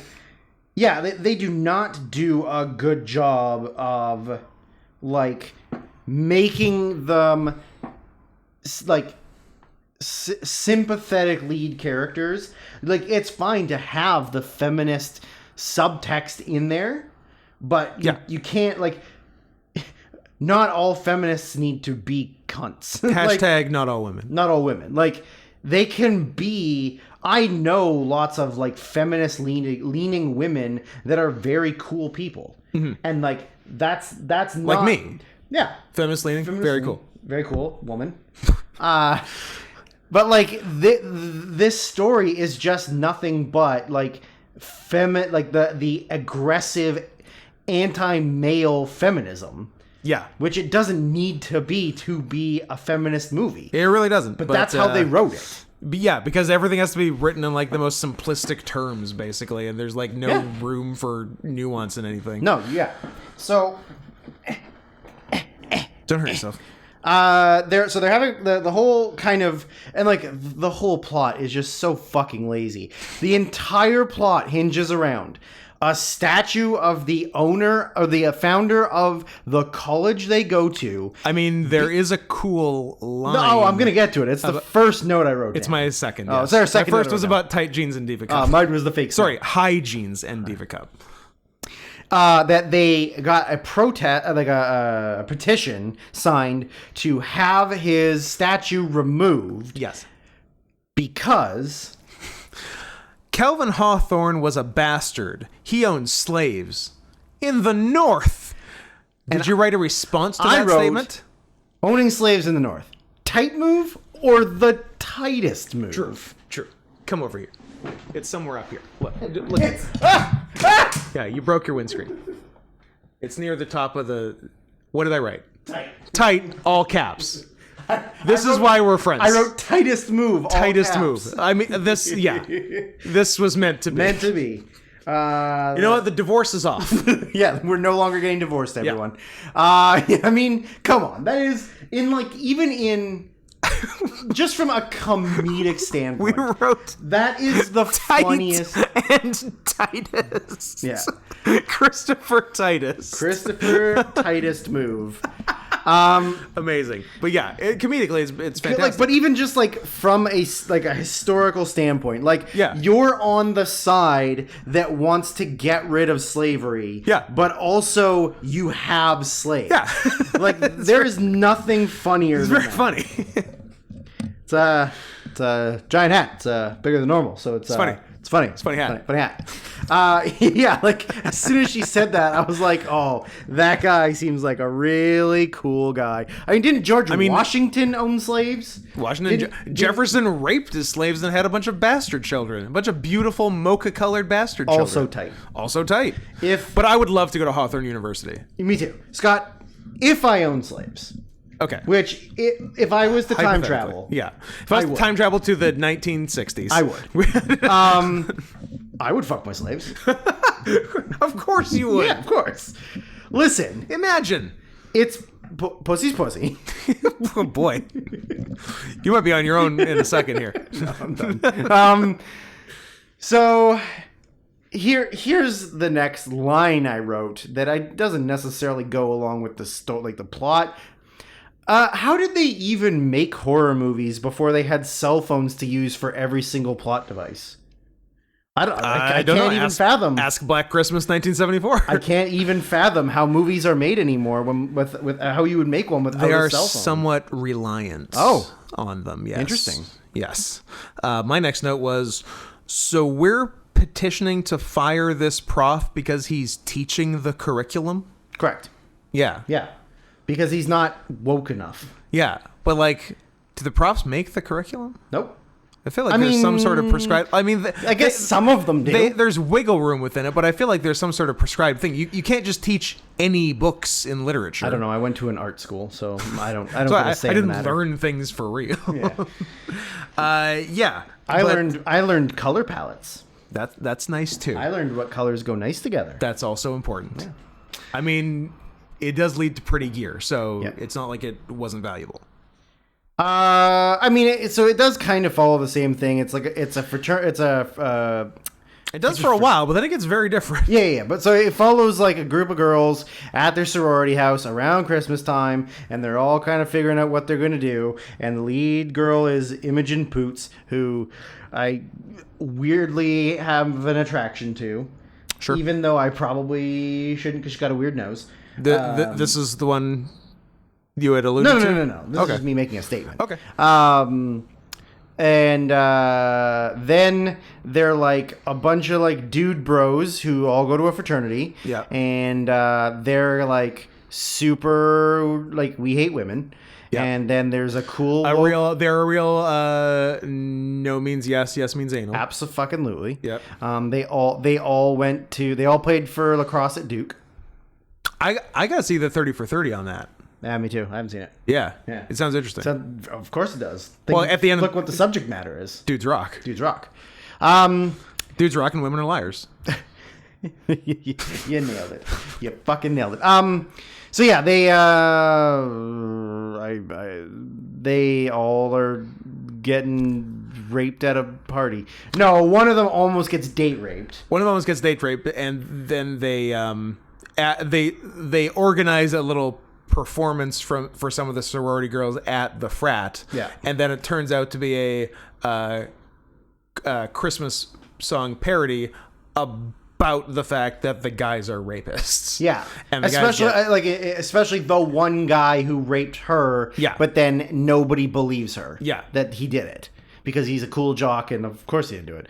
yeah, they do not do a good job of, like, making them... like sympathetic lead characters. Like, it's fine to have the feminist subtext in there, but you can't, like, not all feminists need to be cunts. Hashtag like, not all women. Not all women. Like, they can be... I know lots of, like, feminist leaning women that are very cool people. And, like, that's not... Like me. Yeah. Feminist leaning. Very cool. Very cool woman. But like this story is just nothing but like like the aggressive anti-male feminism. Yeah. Which it doesn't need to be a feminist movie. It really doesn't. But that's how they wrote it. Yeah, because everything has to be written in like the most simplistic terms, basically, and there's like no room for nuance in anything. No, yeah. So don't hurt yourself. They're having the whole kind of, and like the whole plot is just so fucking lazy. The entire plot hinges around a statue of the owner or the founder of the college they go to. I mean, there is a cool line. No, I'm gonna get to it. It's the first note I wrote. It's my second. Oh, it's our second. My first was about tight jeans and Diva Cup. Mine was the fake. Sorry, high jeans and Diva Cup. That they got a protest, like a petition signed to have his statue removed. Yes. Because Calvin Hawthorne was a bastard. He owned slaves in the North. Did you write a response to that statement? Owning slaves in the North. Tight move or the tightest move? True. Come over here. It's somewhere up here. Look. Yeah, you broke your windscreen. It's near the top of the... What did I write? Tight, all caps. This is why we're friends. I wrote tightest move, all tightest caps. move. I mean, this, yeah. This was meant to be. Meant to be. You know what? The divorce is off. Yeah, we're no longer getting divorced, everyone. I mean, come on. That is, even in... just from a comedic standpoint, We wrote that is the funniest. and Titus. Yeah. Christopher Titus. Christopher Tightest move. Amazing. But yeah, comedically, it's fantastic. But even just from a historical standpoint, Yeah. you're on the side that wants to get rid of slavery. Yeah. But also you have slaves. Yeah. There is nothing funnier It's than very that. funny. It's a giant hat. It's bigger than normal, so it's funny. It's funny. It's funny hat. Funny hat. Yeah, as soon as she said that, I was like, oh, that guy seems like a really cool guy. I mean, didn't George Washington own slaves? Jefferson raped his slaves and had a bunch of bastard children. A bunch of beautiful mocha-colored bastard children. Also tight. But I would love to go to Hawthorne University. Me too. Scott, if I owned slaves... Okay. Which, if I was to time travel... Yeah. If I was to time travel to the 1960s... I would. I would fuck my slaves. Of course you would. Yeah, of course. Listen. Imagine. It's pussy's pussy. Oh, boy. You might be on your own in a second here. No, I'm done. So... Here's the next line I wrote that doesn't necessarily go along with the plot. How did they even make horror movies before they had cell phones to use for every single plot device? I can't even fathom. Ask Black Christmas 1974. I can't even fathom how movies are made anymore with how you would make one without they a are cell phone. somewhat reliant on them. Yes. Interesting. Yes. My next note was, so we're petitioning to fire this prof because he's teaching the curriculum? Correct. Yeah. Yeah. Because he's not woke enough. Yeah. But do the profs make the curriculum? Nope. I feel like there's some sort of prescribed... I mean... I guess some of them do. There's wiggle room within it, but I feel like there's some sort of prescribed thing. You can't just teach any books in literature. I don't know. I went to an art school, so I don't get a say I in the didn't matter. learn things for real. Yeah. Yeah. I learned color palettes. That's nice too. I learned what colors go nice together. That's also important. Yeah. I mean, it does lead to pretty gear, so Yeah. it's not like it wasn't valuable. I mean, so it does kind of follow the same thing. It's It does for a while, but then it gets very different. Yeah. But so it follows a group of girls at their sorority house around Christmas time, and they're all kind of figuring out what they're going to do. And the lead girl is Imogen Poots, who I weirdly have an attraction to. Sure. Even though I probably shouldn't because she's got a weird nose. This is the one you had alluded to? No. This is me making a statement. Okay. And then they're a bunch of dude bros who all go to a fraternity. Yeah. And they're super we hate women. Yeah. And then there's a cool they're a real no means yes, yes means anal. Abso-fucking-lutely. Yep. They all played for lacrosse at Duke. I gotta see the 30 for 30 on that. Yeah, me too. I haven't seen it. Yeah. Yeah. It sounds interesting. Of course it does. At the end, look what the subject matter is. Dudes rock. Dudes rock. Dudes rock and women are liars. You nailed it. You fucking nailed it. So yeah, they all are getting raped at a party. No, one of them almost gets date raped. And then they organize a little performance for some of the sorority girls at the frat. Yeah. And then it turns out to be a Christmas song parody about the fact that the guys are rapists. Yeah. And the especially the one guy who raped her. Yeah. But then nobody believes her. Yeah. That he did it because he's a cool jock and of course he didn't do it.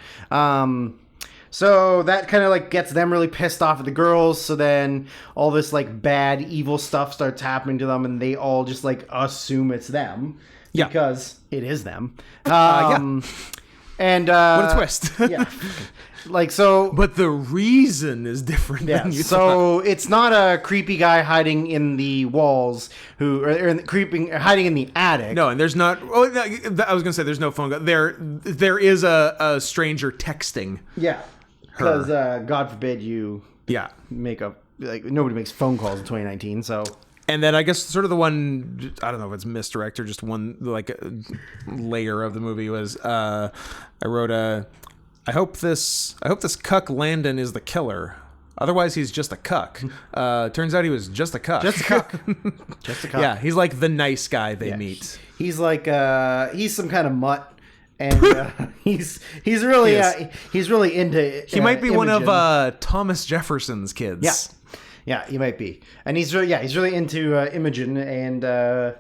So that kind of gets them really pissed off at the girls. So then all this bad, evil stuff starts happening to them, and they all just assume it's them. Yeah. Because it is them. And What a twist. Yeah. Like, so... But the reason is different than you thought. So it's not a creepy guy hiding in the walls hiding in the attic. No, and there's not... Oh, I was going to say there's no phone call. There is a stranger texting. Yeah. Because, God forbid you make a... Like, nobody makes phone calls in 2019, so... And then I guess sort of the one, I don't know if it's misdirect or just one, like, layer of the movie was, I wrote I hope this cuck Landon is the killer. Otherwise, he's just a cuck. Turns out he was just a cuck. Just a cuck. Just a cuck. Yeah, he's like the nice guy they meet. He's like, he's some kind of mutt. And he's really into he might be one Imogen. of Thomas Jefferson's kids. Yeah, he might be. And he's really into Imogen and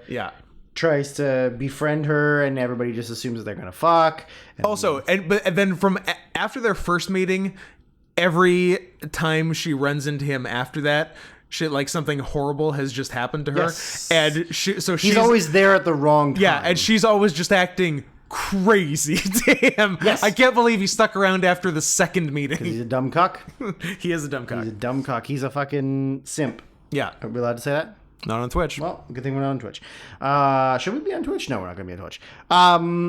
tries to befriend her, and everybody just assumes that they're gonna fuck. And Then from after their first meeting, every time she runs into him after that, shit like something horrible has just happened to her. Yes. And she's always there at the wrong time. Yeah, and she's always just acting crazy to him. Yes. I can't believe he stuck around after the second meeting. He's a dumb cuck. He is a dumb cock. He's a dumb cuck. He's a fucking simp. Yeah. Are we allowed to say that? Not on Twitch. Well, good thing we're not on Twitch. Should we be on Twitch? No, we're not going to be on Twitch.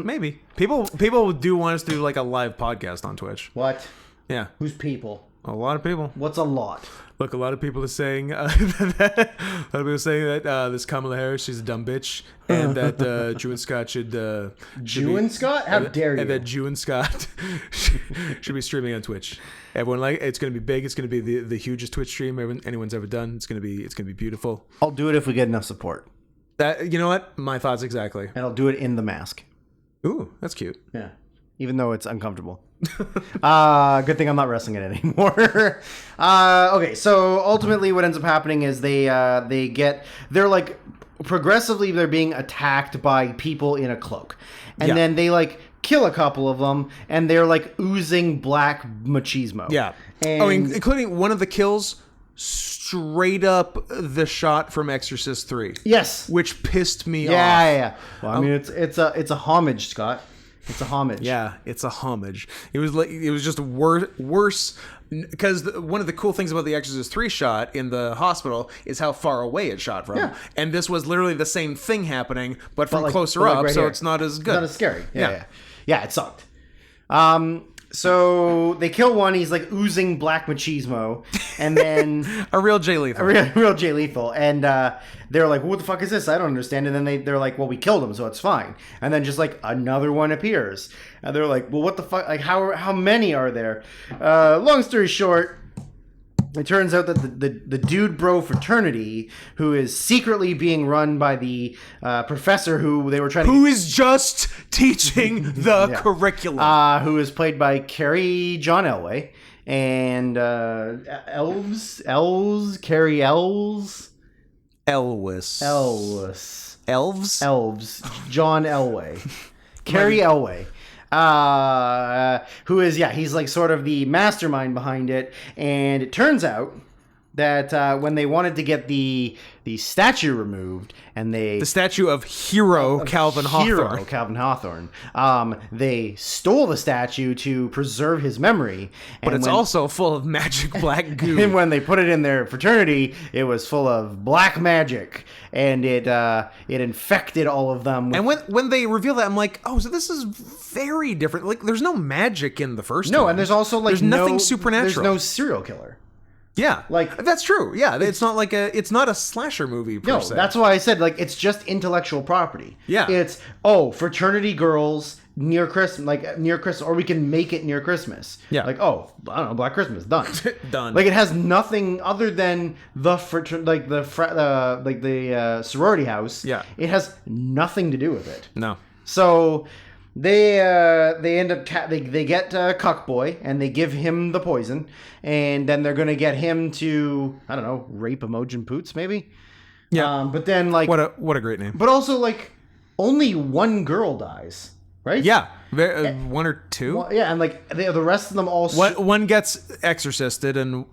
Maybe. People do want us to do like a live podcast on Twitch. What? Yeah. Who's people? A lot of people. What's a lot? Look, a lot of people are saying that this Kamala Harris, she's a dumb bitch, and that Jew and Scott should Scott? How dare you? And that Jew and Scott should be streaming on Twitch. Everyone it's going to be big. It's going to be the hugest Twitch stream anyone's ever done. It's going to be beautiful. I'll do it if we get enough support. You know what? My thoughts exactly. And I'll do it in the mask. Ooh, that's cute. Yeah. Even though it's uncomfortable. Good thing I'm not wrestling it anymore. Okay, so ultimately what ends up happening is they're like progressively they're being attacked by people in a cloak. And then they like kill a couple of them and they're like oozing black machismo. Yeah. And including one of the kills straight up the shot from Exorcist 3. Yes. Which pissed me off. Yeah. Well, I mean it's a homage, Scott. It's a homage. Yeah, it's a homage. It was just worse because one of the cool things about the Exorcist 3 shot in the hospital is how far away it shot from. Yeah. And this was literally the same thing happening, but from closer like up, right so here. it's not as good. It's not as scary. Yeah, it sucked. So they kill one. He's like oozing black machismo, and then a real Jay Lethal. real Jay Lethal. And they're like, "What the fuck is this? I don't understand." And then they're like, "Well, we killed him, so it's fine." And then just like another one appears, and they're like, "Well, what the fuck? Like, how many are there?" Long story short. It turns out that the dude bro fraternity, who is secretly being run by the professor who they were trying who is just teaching the curriculum, who is played by Carrie John Elway, and Carrie Elves, John Elway, Carrie Elway. Who is he's like sort of the mastermind behind it, and it turns out that when they wanted to get the statue removed, and the statue of Calvin Hawthorne, they stole the statue to preserve his memory, but it's also full of magic black goo. And when they put it in their fraternity, it was full of black magic, and it infected all of them. And when they reveal that, I'm like, oh, so this is very different. Like, there's no magic in the first one. No, and there's also like nothing supernatural. There's no serial killer. Yeah, like that's true. Yeah, it's not like it's not a slasher movie per se. That's why I said like it's just intellectual property. Yeah, it's fraternity girls near Christmas, or we can make it near Christmas. Yeah, like I don't know, Black Christmas done. Done. Like it has nothing other than the sorority house. Yeah, it has nothing to do with it. No. So they end up they get Cuckboy and they give him the poison, and then they're gonna get him to rape Imogen Poots maybe. Yeah. But then like what a great name. But also like only one girl dies, right? Yeah, one or two. Well, yeah, and like the rest of them all. One gets exorcisted, and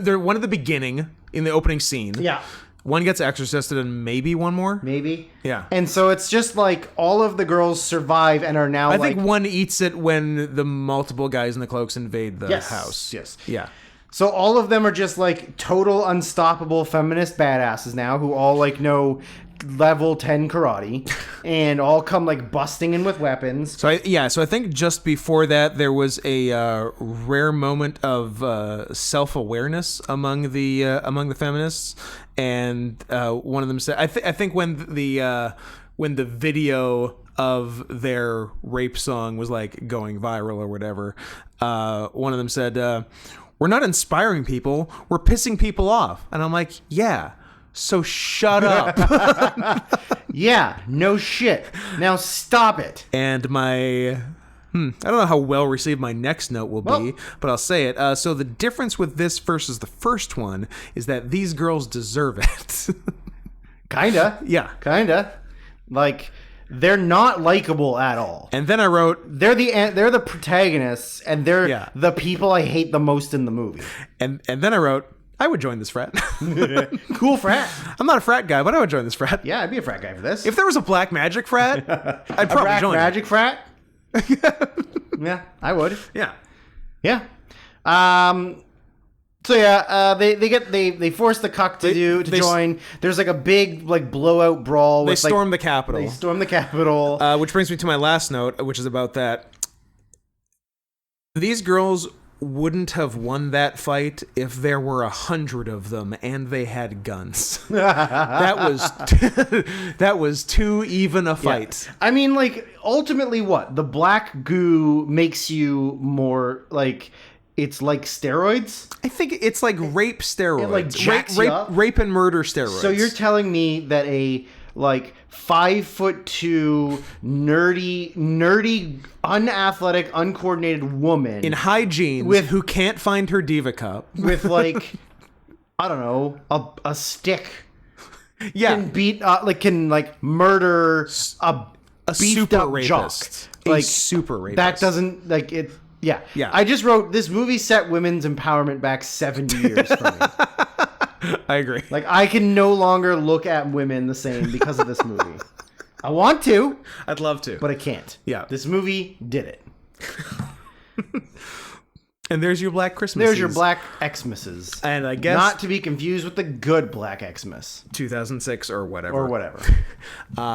they're one at the beginning in the opening scene. Yeah. One gets exorcisted and maybe one more. maybe. Yeah. And so it's just like all of the girls survive and are now I like... think one eats it when the multiple guys in the cloaks invade the house. Yes. Yeah. So all of them are just like total unstoppable feminist badasses now who all like know level 10 karate and all come like busting in with weapons. So I think just before that there was a rare moment of self-awareness among the feminists, and one of them said, I think when the video of their rape song was like going viral or whatever, one of them said, "We're not inspiring people, we're pissing people off." And I'm like, yeah. So shut up. Yeah, no shit. Now stop it. And I don't know how well received my next note will be, but I'll say it. So the difference with this versus the first one is that these girls deserve it. Kinda. Yeah. Kinda. Like, they're not likable at all. And then I wrote, They're the protagonists, and they're the people I hate the most in the movie. and then I wrote, I would join this frat. Cool frat. I'm not a frat guy, but I would join this frat. Yeah, I'd be a frat guy for this. If there was a black magic frat, I'd probably join magic frat? Yeah, I would. it. Yeah. Yeah. So yeah, they force the cuck to join. There's like a big like blowout brawl. They storm the Capitol. They storm the Capitol. Which brings me to my last note, which is about that. These girls wouldn't have won that fight if there were 100 of them and they had guns. that was too even a fight. Yeah. I mean, like, ultimately what? The black goo makes you more like, it's like steroids? I think it's like rape steroids. It like jacks you up. Rape and murder steroids. So you're telling me that a like 5'2" nerdy, unathletic, uncoordinated woman in high jeans who can't find her diva cup with like I don't know a stick, can beat can murder a beefed super up rapist, jock, like super rapist. That doesn't like it. Yeah. I just wrote this movie set women's empowerment back 70 years for me. I agree. Like, I can no longer look at women the same because of this movie. I want to. I'd love to. But I can't. Yeah. This movie did it. And there's your Black Christmas. There's your Black Xmas. And I guess... Not to be confused with the good Black Xmas. 2006 or whatever.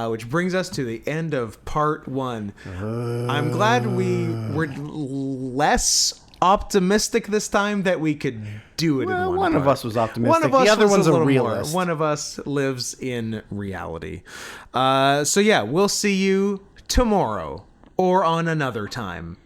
Which brings us to the end of part 1. I'm glad we were less optimistic this time that we could do it in one part. Of us was optimistic. One of us the other one's a More. realist. One of us lives in reality. So yeah, we'll see you tomorrow or on another time.